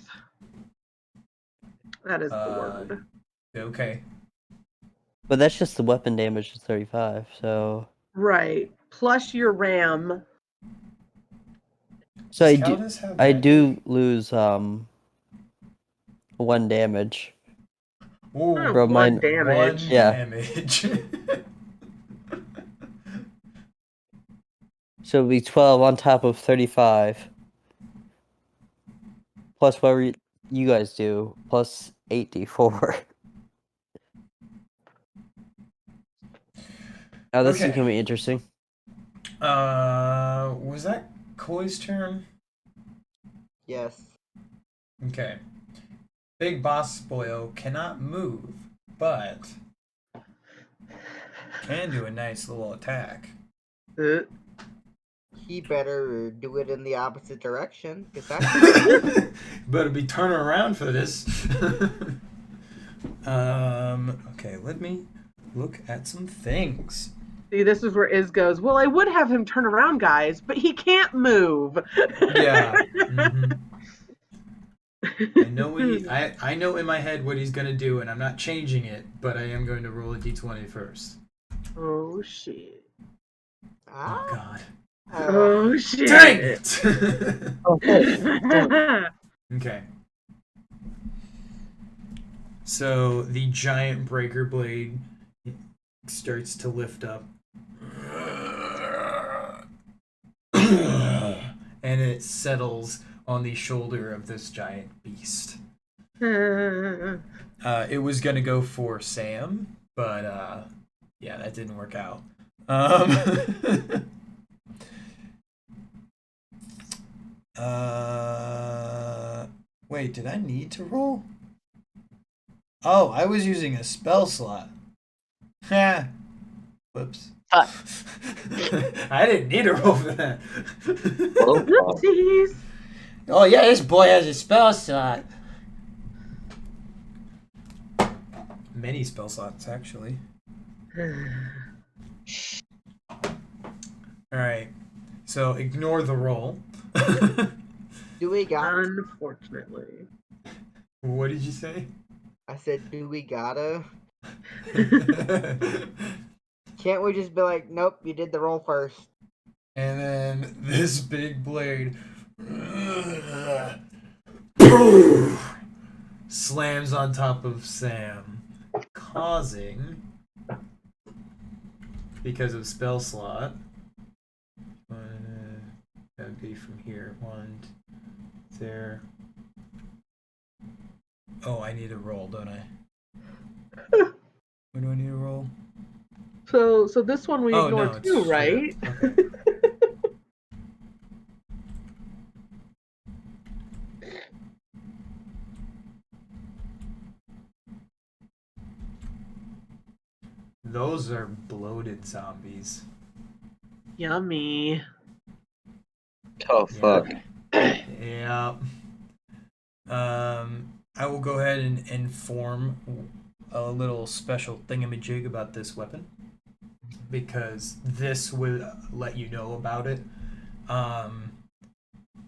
That is the word. Okay. But that's just the weapon damage is 35, so... Right. Plus your ram. So Does I do, Caldas have I magic? do lose 1 damage. Ooh, Bro, mine- One damage. one Yeah. damage. So it'll be 12 on top of 35. Plus whatever you guys do, plus 8d4. Now this Okay. is gonna be interesting. Was that Koi's turn? Yes. Okay. Big Boss Boyo cannot move, but can do a nice little attack. He better do it in the opposite direction, because that's Better be turning around for this. Okay, let me look at some things. See, this is where Iz goes, well, I would have him turn around, guys, but he can't move. Yeah. Mhm. I know what I know in my head what he's gonna do, and I'm not changing it, but I am going to roll a d20 first. Oh, shit. Oh Ah, God. Oh, shit. Dang it! Okay. So the giant breaker blade starts to lift up. And it settles on the shoulder of this giant beast. It was gonna go for Sam, but yeah, that didn't work out. Wait, did I need to roll? Oh, I was using a spell slot. Ha. Whoops. I didn't need to roll for that. Oopsies. Oh yeah, this boy has a spell slot. Many spell slots, actually. Alright. So ignore the roll. do we got? Unfortunately. What did you say? I said, do we gotta? Can't we just be like, nope, you did the roll first? And then this big blade slams on top of Sam, causing, because of spell slot, that would be from here. One, there. Oh, I need a roll, don't I? When do I need a roll? So this one we Oh, ignore no, it's too, straight right? up. Okay. Those are bloated zombies. Yummy. Oh fuck. Yeah. I will go ahead and inform a little special thingamajig about this weapon, because this will let you know about it.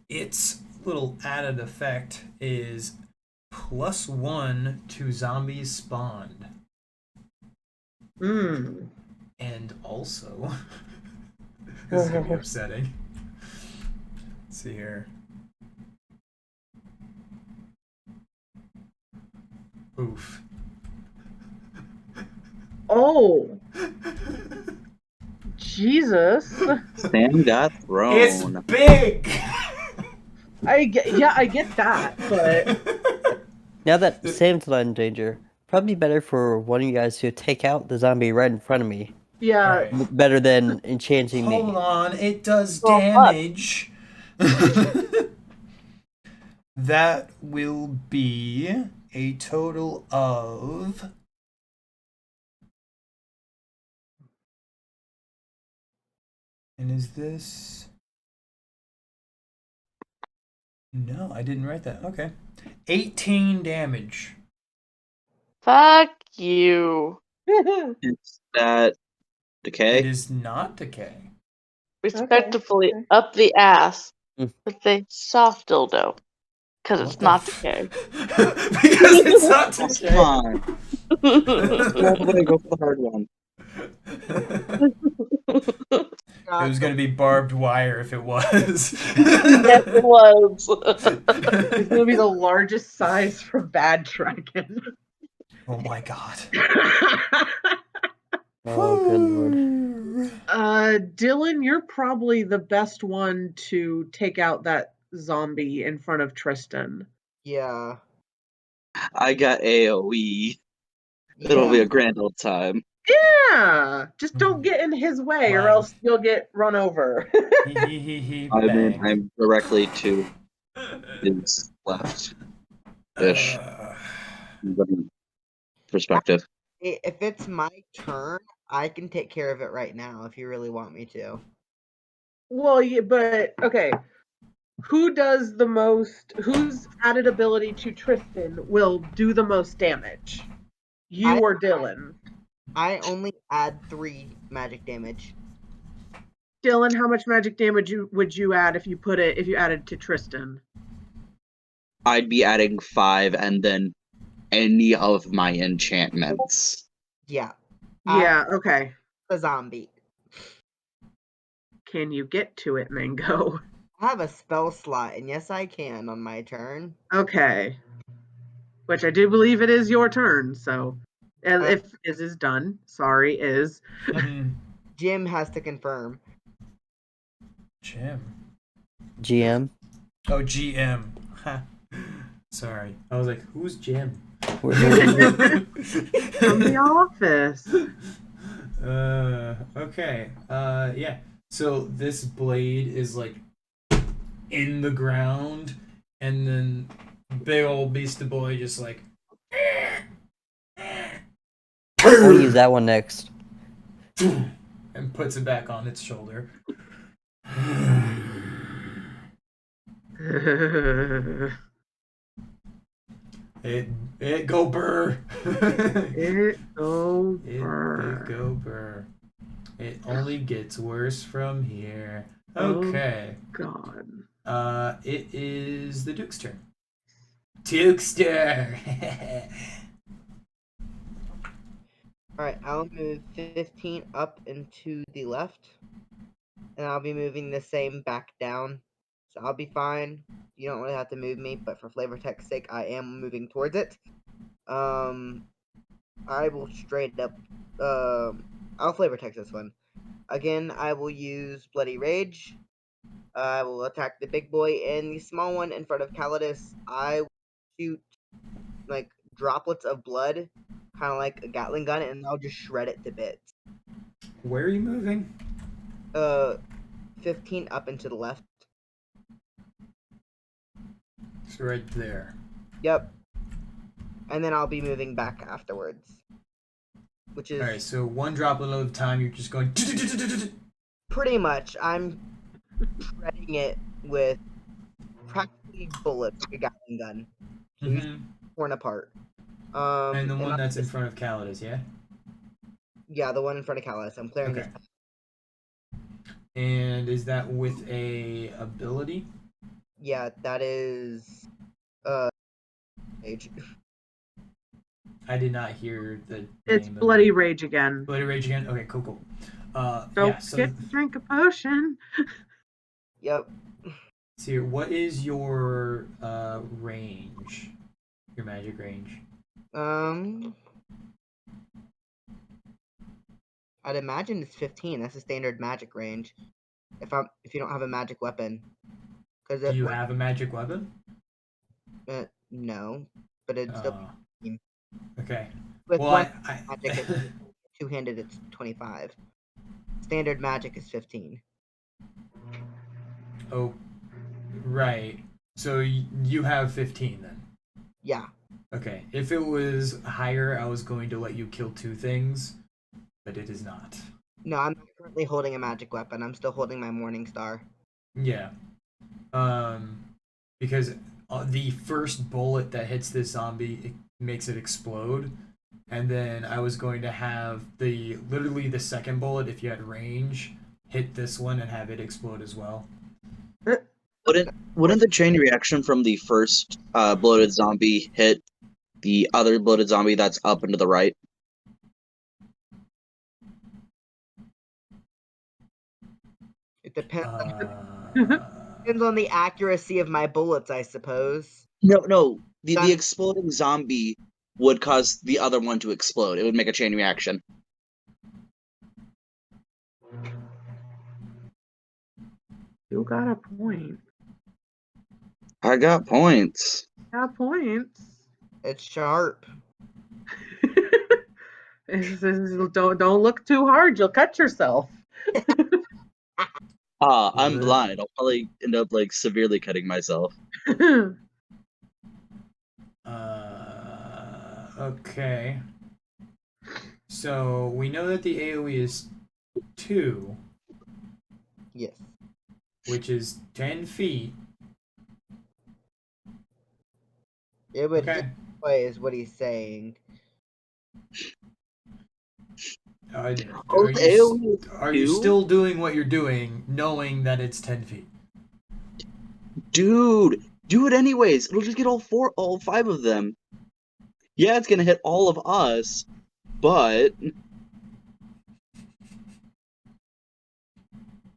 Its little added effect is +1 to zombies spawned. And also, this is going to be upsetting. Let's see here. Oof. Oh, Jesus. Sam got thrown. It's big! I get that, but Now that Sam's not in danger, probably better for one of you guys to take out the zombie right in front of me. yeah. Alright. Better than enchanting Hold me. on, it does Oh, fuck. damage. That will be a total of... And is this... No, I didn't write that. Okay. 18 damage. Fuck you. Is that It decay? is not decay. Respectively okay. up the ass Mm. with a soft dildo. Because What it's the not f- decay. Because it's not Come decay. on. All the way, go for the hard one. It was gonna be barbed wire if it was. Yes, it was. It's gonna be the largest size for Bad Dragon. Oh my god. Oh, good lord. Dylan, you're probably the best one to take out that zombie in front of Tristan. Yeah. I got AoE. It'll be a grand old time. Yeah, just don't get in his way, or Bang. else you'll get run over. I mean, Bang. I'm directly to his left ish perspective. If it's my turn, I can take care of it right now if you really want me to. Well, yeah, but okay. Who does the most? Whose added ability to Tristan will do the most damage? You I- or Dylan? I only add 3 magic damage. Dylan, how much magic damage would you add if you added to Tristan? I'd be adding 5 and then any of my enchantments. Yeah. Yeah, okay. The zombie. Can you get to it, Mango? I have a spell slot, and yes, I can on my turn. Okay. Which I do believe it is your turn, so if is done. Sorry, is. Jim has to confirm. Jim. GM. Oh, GM. Sorry. I was like, who's Jim? From the office. Okay. Yeah. So this blade is like in the ground, and then big old beastie boy just like. I'll use that one next. And puts it back on its shoulder. It go burr. It go It burr. go burr. It only gets worse from here. Oh. Okay. God. It is the Duke's turn. Dukester. Alright, I'll move 15 up and to the left. And I'll be moving the same back down. So I'll be fine. You don't really have to move me, but for flavor tech's sake, I am moving towards it. I will straight up... I'll flavor text this one. Again, I will use Bloody Rage. I will attack the big boy and the small one in front of Calidus. I will shoot, like, droplets of blood, kind of like a Gatling gun, and I'll just shred it to bits. Where are you moving? 15 up and to the left. It's right there. Yep. And then I'll be moving back afterwards. Which is... Alright, so one droplet at a time, you're just going... Pretty much. I'm shredding it with practically bullets like a Gatling gun. So he's torn apart. And the one I'll that's in just- front of Calidus, yeah? Yeah, the one in front of Calidus. I'm clearing Okay. his path. And is that with a ability? Yeah, that is... Age. I did not hear the It's name of Bloody it. Rage again. Bloody Rage again? Okay, cool. Don't Yeah, so forget to drink a potion. Yep. see here, what is your range? Your magic range? I'd imagine it's 15. That's the standard magic range. If you don't have a magic weapon. Cause Do you have a magic weapon? no, but it's still Okay. with Well, one I magic. It's two-handed. It's 25. Standard magic is 15. Oh, right. So you have 15 then. Yeah. Okay. If it was higher, I was going to let you kill 2 things, but it is not. No, I'm not currently holding a magic weapon. I'm still holding my Morning Star. Yeah. Because the first bullet that hits this zombie, it makes it explode. And then I was going to have literally the second bullet, if you had range, hit this one and have it explode as well. Wouldn't the chain reaction from the first bloated zombie hit the other bloated zombie that's up and to the right? Depends Uh, depends on the accuracy of my bullets, I suppose. No. The Done. exploding zombie would cause the other one to explode. It would make a chain reaction. You got a point. I got points. Got points. It's sharp. Don't look too hard. You'll cut yourself. I'm Blech. blind. I'll probably end up like severely cutting myself. Okay. So we know that the AoE is 2, Yes. which is 10 feet. It would Okay. hit way is what he's saying. Are the you, AoE is are you 2? still doing what you're doing, knowing that it's 10 feet? Dude, do it anyways. It'll just get all 5 of them. Yeah, it's gonna hit all of us, but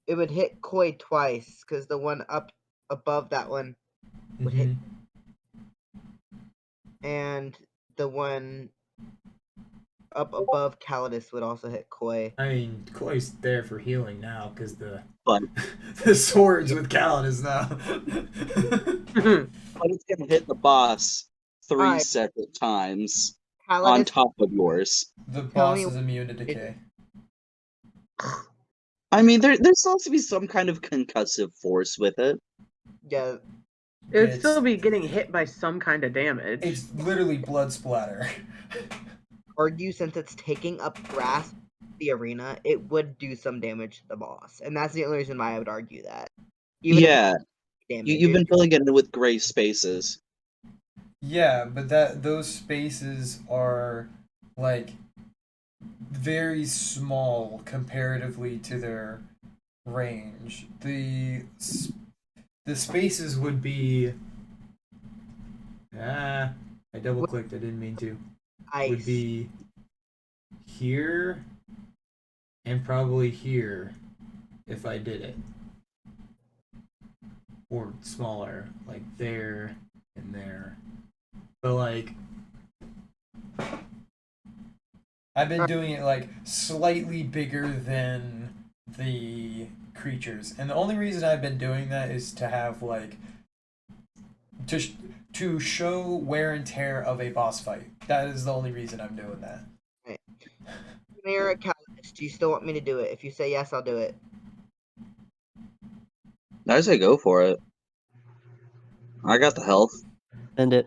It would hit Koi twice, because the one up above that one would hit, and the one up above Calidus would also hit Koi. I mean, Koi's there for healing now, because the But- the sword's with Calidus now. but it's gonna hit the boss 3 Alright. separate times on Calidus, top of yours. The Tell boss me- is immune to decay. I mean, there's supposed to be some kind of concussive force with it. yeah, It would It's- still be getting hit by some kind of damage. It's literally blood splatter. argue since it's taking up grass the arena, it would do some damage to the boss, and that's the only reason why I would argue that. Even if Yeah, it's damage, you've been filling it in with gray spaces. Yeah, but those spaces are like very small comparatively to their range. The spaces would be I double clicked. I didn't mean to. Would ice. be here and probably here if I did it. Or smaller, like there and there. But like I've been doing it like slightly bigger than the creatures. And the only reason I've been doing that is to have like to show wear and tear of a boss fight. That is the only reason I'm doing that. Mayor Calidus, do you still want me to do it? If you say yes, I'll do it. I say go for it. I got the health. End it.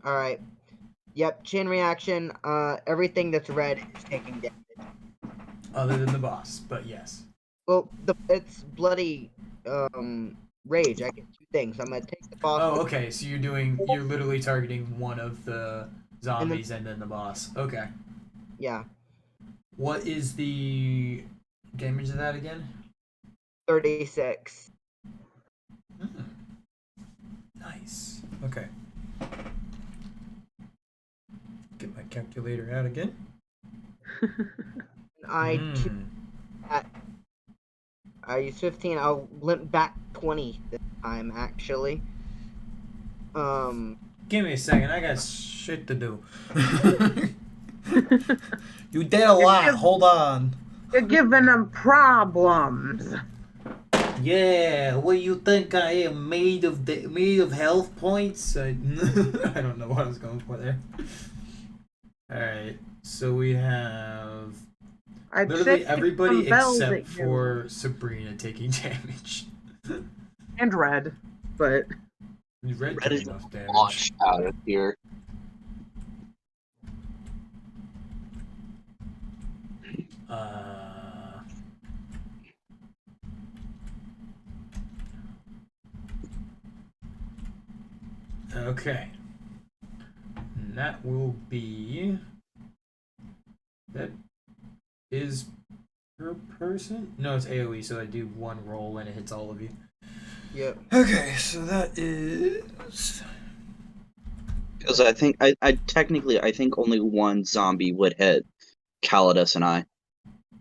Alright. Yep, chain reaction. Everything that's red is taking damage. Other than the boss, but yes. Well, it's bloody rage. I get 2 things. I'm gonna take the boss. Oh, okay. So you're literally targeting one of the zombies and then the boss. Okay. Yeah, What is the damage of that again? 36. Nice. Okay. Get my calculator out again. I use 15. I'll limp back 20 this time, actually. Give me a second. I got shit to do. You did a lot. Hold on. You're giving them problems. Yeah, what you think I am made of health points? I don't know what I was going for there. All right, so we have I'd literally say everybody some bells except at you. for Sabrina taking damage. And red, but Red Red took is enough damage. Launch out of here. Okay. And that will be. That is per person? No, it's AoE, so I do one roll and it hits all of you. Yep. Okay, so that is. Because I think only one zombie would hit Calidus and I.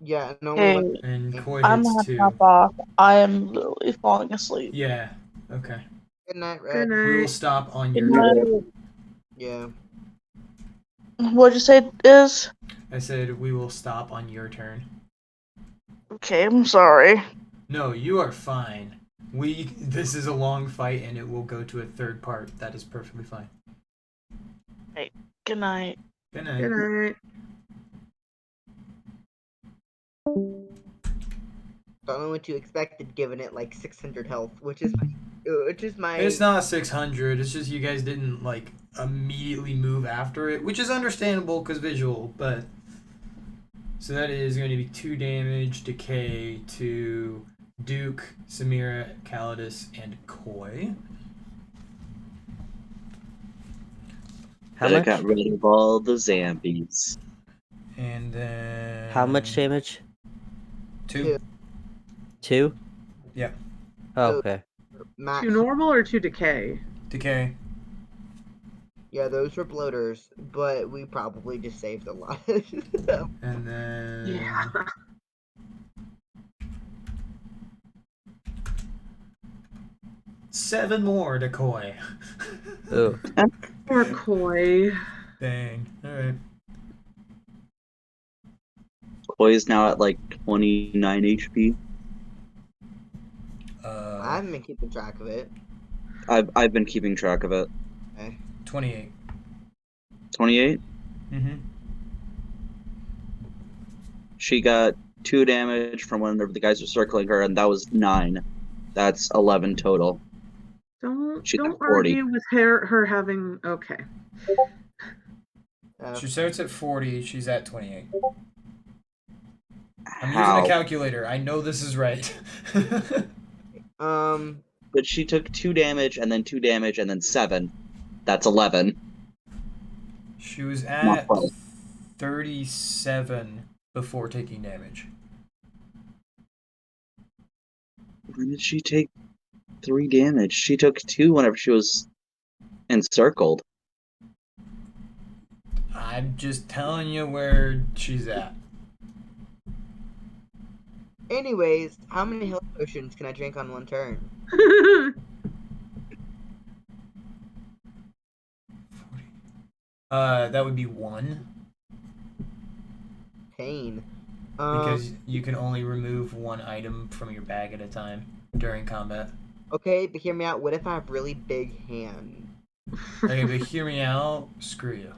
Yeah, and only Hey, one. And Koi I'm hits gonna 2. hop off. I am literally falling asleep. Yeah. Okay. Good night, Good Red. We will night. stop on Good your night. turn. Yeah. What'd you say it is? I said we will stop on your turn. Okay, I'm sorry. No, you are fine. This is a long fight and it will go to a third part. That is perfectly fine. Good night. Good night. Good night. Don't know what you expected, given it like 600 health, which is my. It's not 600. It's just you guys didn't like immediately move after it, which is understandable because visual. But so that is going to be 2 damage decay to Duke, Samira, Calidus, and Koi. How That much? got rid of all the zombies. And then How much damage? 2. 2? Yep. Oh, So- okay. Max. To normal or to decay? Decay. Yeah, those were bloaters, but we probably just saved a lot. And then Yeah. 7 more to Koi. Ooh. Poor Koi. Dang. Alright. Koi is now at like 29 HP. I haven't been keeping track of it. I've been keeping track of it. 28. 28. Mm-hmm. She got 2 damage from one of the guys who were circling her, and that was 9. That's 11 total. Don't She's at 40. argue with her having okay. Uh, She starts at 40. She's at 28. I'm using How? a calculator. I know this is right. But she took 2 damage, and then 2 damage, and then 7. That's 11. She was Not at quite. 37 before taking damage. When did she take 3 damage? She took 2 whenever she was encircled. I'm just telling you where she's at. anyways, how many health potions can I drink on one turn? That would be 1 Pain. because you can only remove 1 item from your bag at a time during combat. Okay, but hear me out. What if I have really big hands? Okay, but hear me out. Screw you.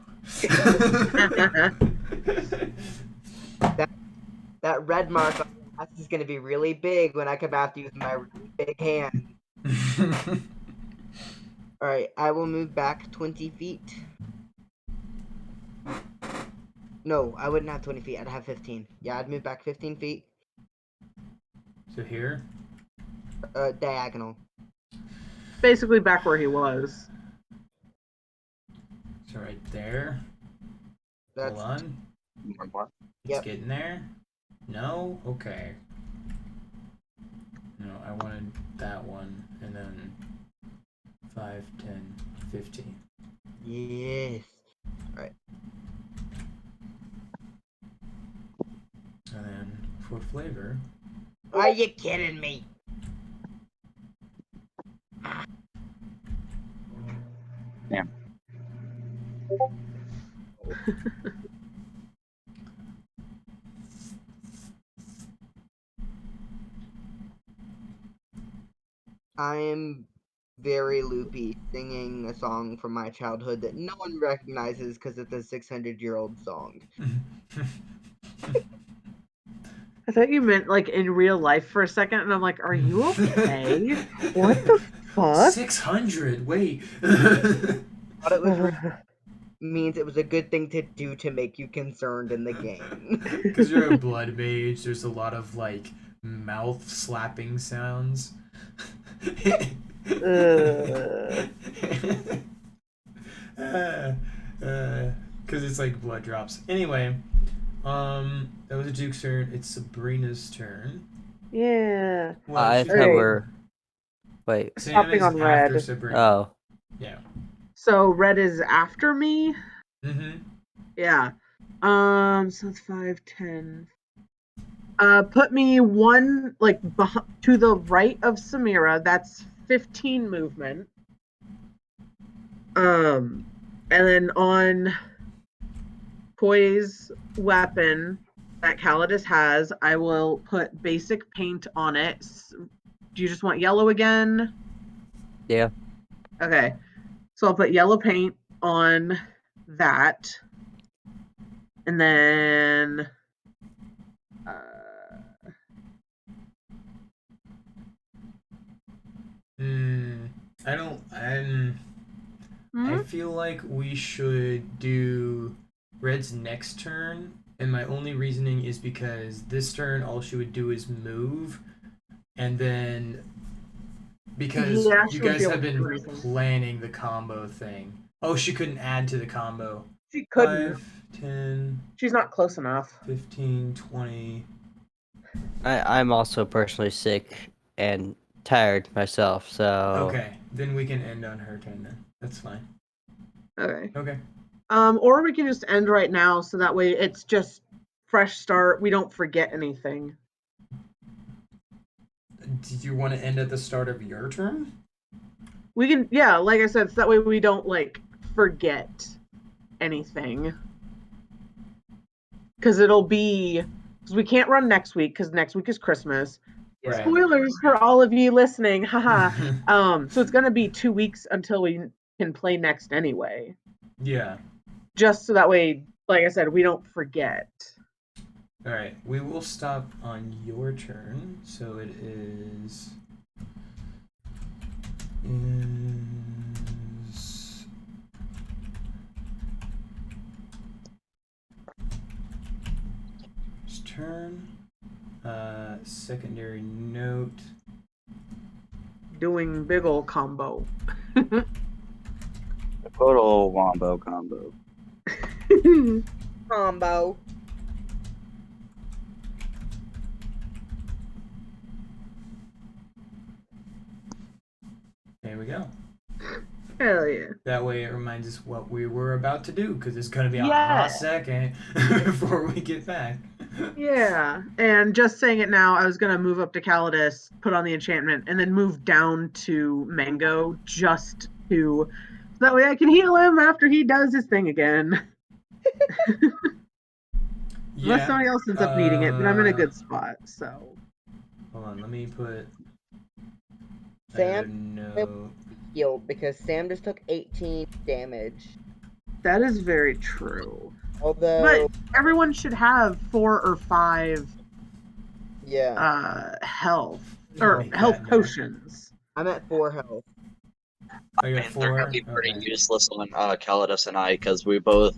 That red mark on my ass is gonna be really big when I come after you with my really big hand. Alright, I will move back 20 feet. No, I wouldn't have 20 feet. I'd have 15. Yeah, I'd move back 15 feet. So here? Diagonal. Basically back where he was. So right there. That's Hold on. What? It's Yep. getting there. No? Okay. No, I wanted that one. And then 5, 10, 15. yes. And then for flavor. Are you kidding me? Yeah. I am very loopy singing a song from my childhood that no one recognizes because it's a 600-year-old song. I thought you meant like in real life for a second, and I'm like, are you okay? What the fuck? 600. Wait. Thought it was means it was a good thing to do to make you concerned in the game. Because you're a blood mage, there's a lot of like mouth slapping sounds. Because it's like blood drops. Anyway, that was a Duke's turn. It's Sabrina's turn. Yeah. Well, I she's thought Alright. we're. Wait. Sam Hopping is on after red. Sabrina. Oh. Yeah. So red is after me? Mm-hmm. Yeah. So that's 5, 10, Put me one to the right of Samira. That's 15 movement. And then on Koi's weapon that Calidus has, I will put basic paint on it. Do you just want yellow again? Yeah. Okay. So I'll put yellow paint on that. And then I feel like we should do Red's next turn, and my only reasoning is because this turn all she would do is move, and then because you guys have been planning the combo thing. Oh, she couldn't add to the combo. She couldn't. 5, 10. She's not close enough. 15, 20. I'm also personally sick and tired myself, so... Okay, then we can end on her turn then. That's fine. Okay. Okay. Or we can just end right now, so that way it's just fresh start. We don't forget anything. Did you want to end at the start of your turn? We can, yeah, like I said, so that way we don't forget anything. Because we can't run next week because next week is Christmas. Right. Spoilers for all of you listening, haha. So it's gonna be 2 weeks until we can play next anyway. Yeah. Just so that way, like I said, we don't forget. All right, we will stop on your turn. So it is turn. Secondary note. Doing big ol' combo. Total wombo combo. Combo. There we go. Hell yeah. That way it reminds us what we were about to do, because it's going to be a hot second before we get back. Yeah, and just saying it now, I was going to move up to Calidus, put on the enchantment, and then move down to Mango just to... So that way I can heal him after he does his thing again. Unless somebody else ends up needing it, but I'm in a good spot, so... Hold on, let me put... Sam healed because Sam just took 18 damage. That is very true. Although... But everyone should have 4 or 5 health. Or health potions. I'm at 4 health. I got 4. They're gonna be pretty useless on Calidus and I, because we both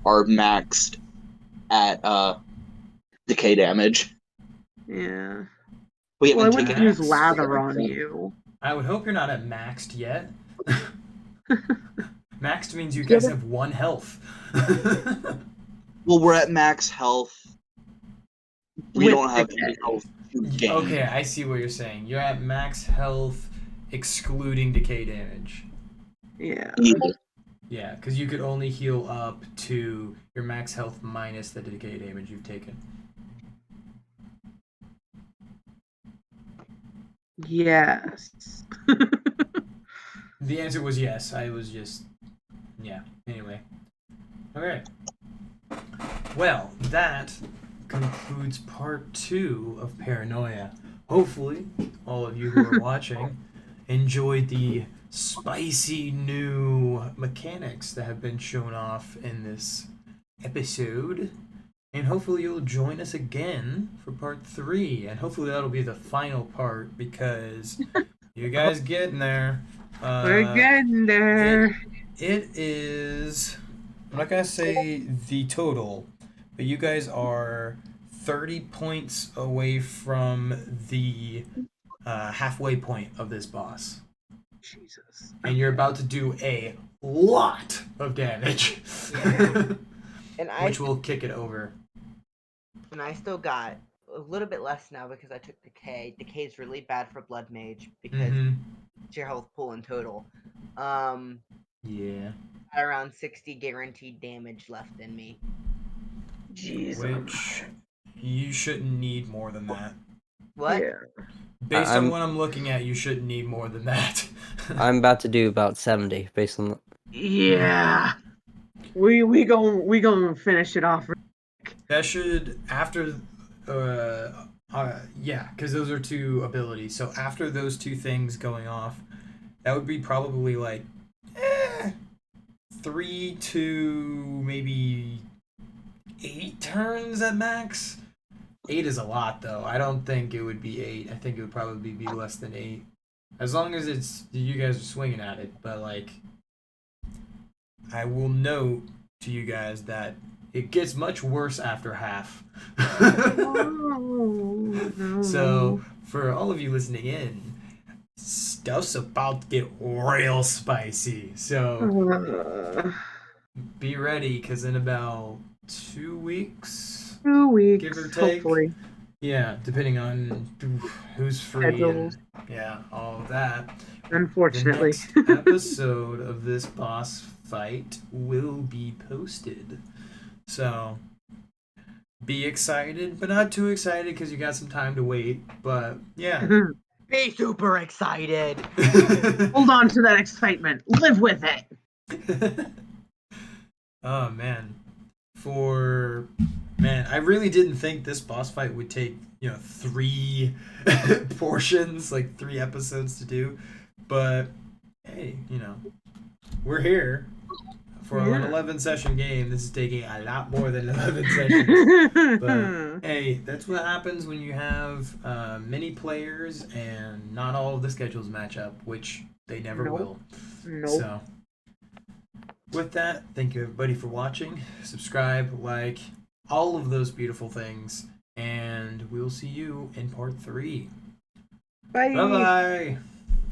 are maxed at decay damage. Yeah. I wouldn't use lather on you. I would hope you're not at maxed yet. Maxed means you guys have 1 health. Well, we're at max health. We don't have any health to gain. Okay, I see what you're saying. You're at max health excluding decay damage. Yeah. Yeah, because you could only heal up to your max health minus the decay damage you've taken. Yes. The answer was yes. I was just... Yeah, anyway. Okay. Well, that concludes part 2 of Paranoia. Hopefully, all of you who are watching enjoyed the spicy new mechanics that have been shown off in this episode. And hopefully you'll join us again for part 3. And hopefully that'll be the final part, because you guys getting there. We're getting there. It is... I'm not going to say the total, but you guys are 30 points away from the halfway point of this boss. Jesus. And you're about to do a lot of damage. Which will kick it over. And I still got a little bit less now because I took Decay. Decay is really bad for Blood Mage because it's your health pool in total. Yeah. Around 60 guaranteed damage left in me. Jesus. Which You shouldn't need more than that. What? Yeah. Based on I'm- what I'm looking at, you shouldn't need more than that. I'm about to do about 70 based on. Yeah. We gon' finish it off. That should after, yeah, because those are two abilities. So after those two things going off, that would be probably like, 3 to maybe 8 turns at max. 8 is a lot though. I don't think it would be 8. I think it would probably be less than 8, as long as it's you guys are swinging at it. But like, I will note to you guys that it gets much worse after half. So, for all of you listening in, stuff's about to get real spicy. So, be ready, because in about 2 weeks, 2 weeks, give or take. hopefully. Yeah, depending on who's free and Schedules. yeah, all of that. Unfortunately. The next episode of this boss fight will be posted. So be excited, but not too excited because you got some time to wait. But yeah. Be super excited. Hold on to that excitement. Live with it. Oh man. I really didn't think this boss fight would take, 3 portions, like 3 episodes to do. But hey, we're here for an 11 session game. This is taking a lot more than 11 sessions. But hey, that's what happens when you have many players and not all of the schedules match up, which they never will. Nope. So with that, thank you everybody for watching. Subscribe, like, all of those beautiful things, and we'll see you in part 3. Bye. Bye-bye.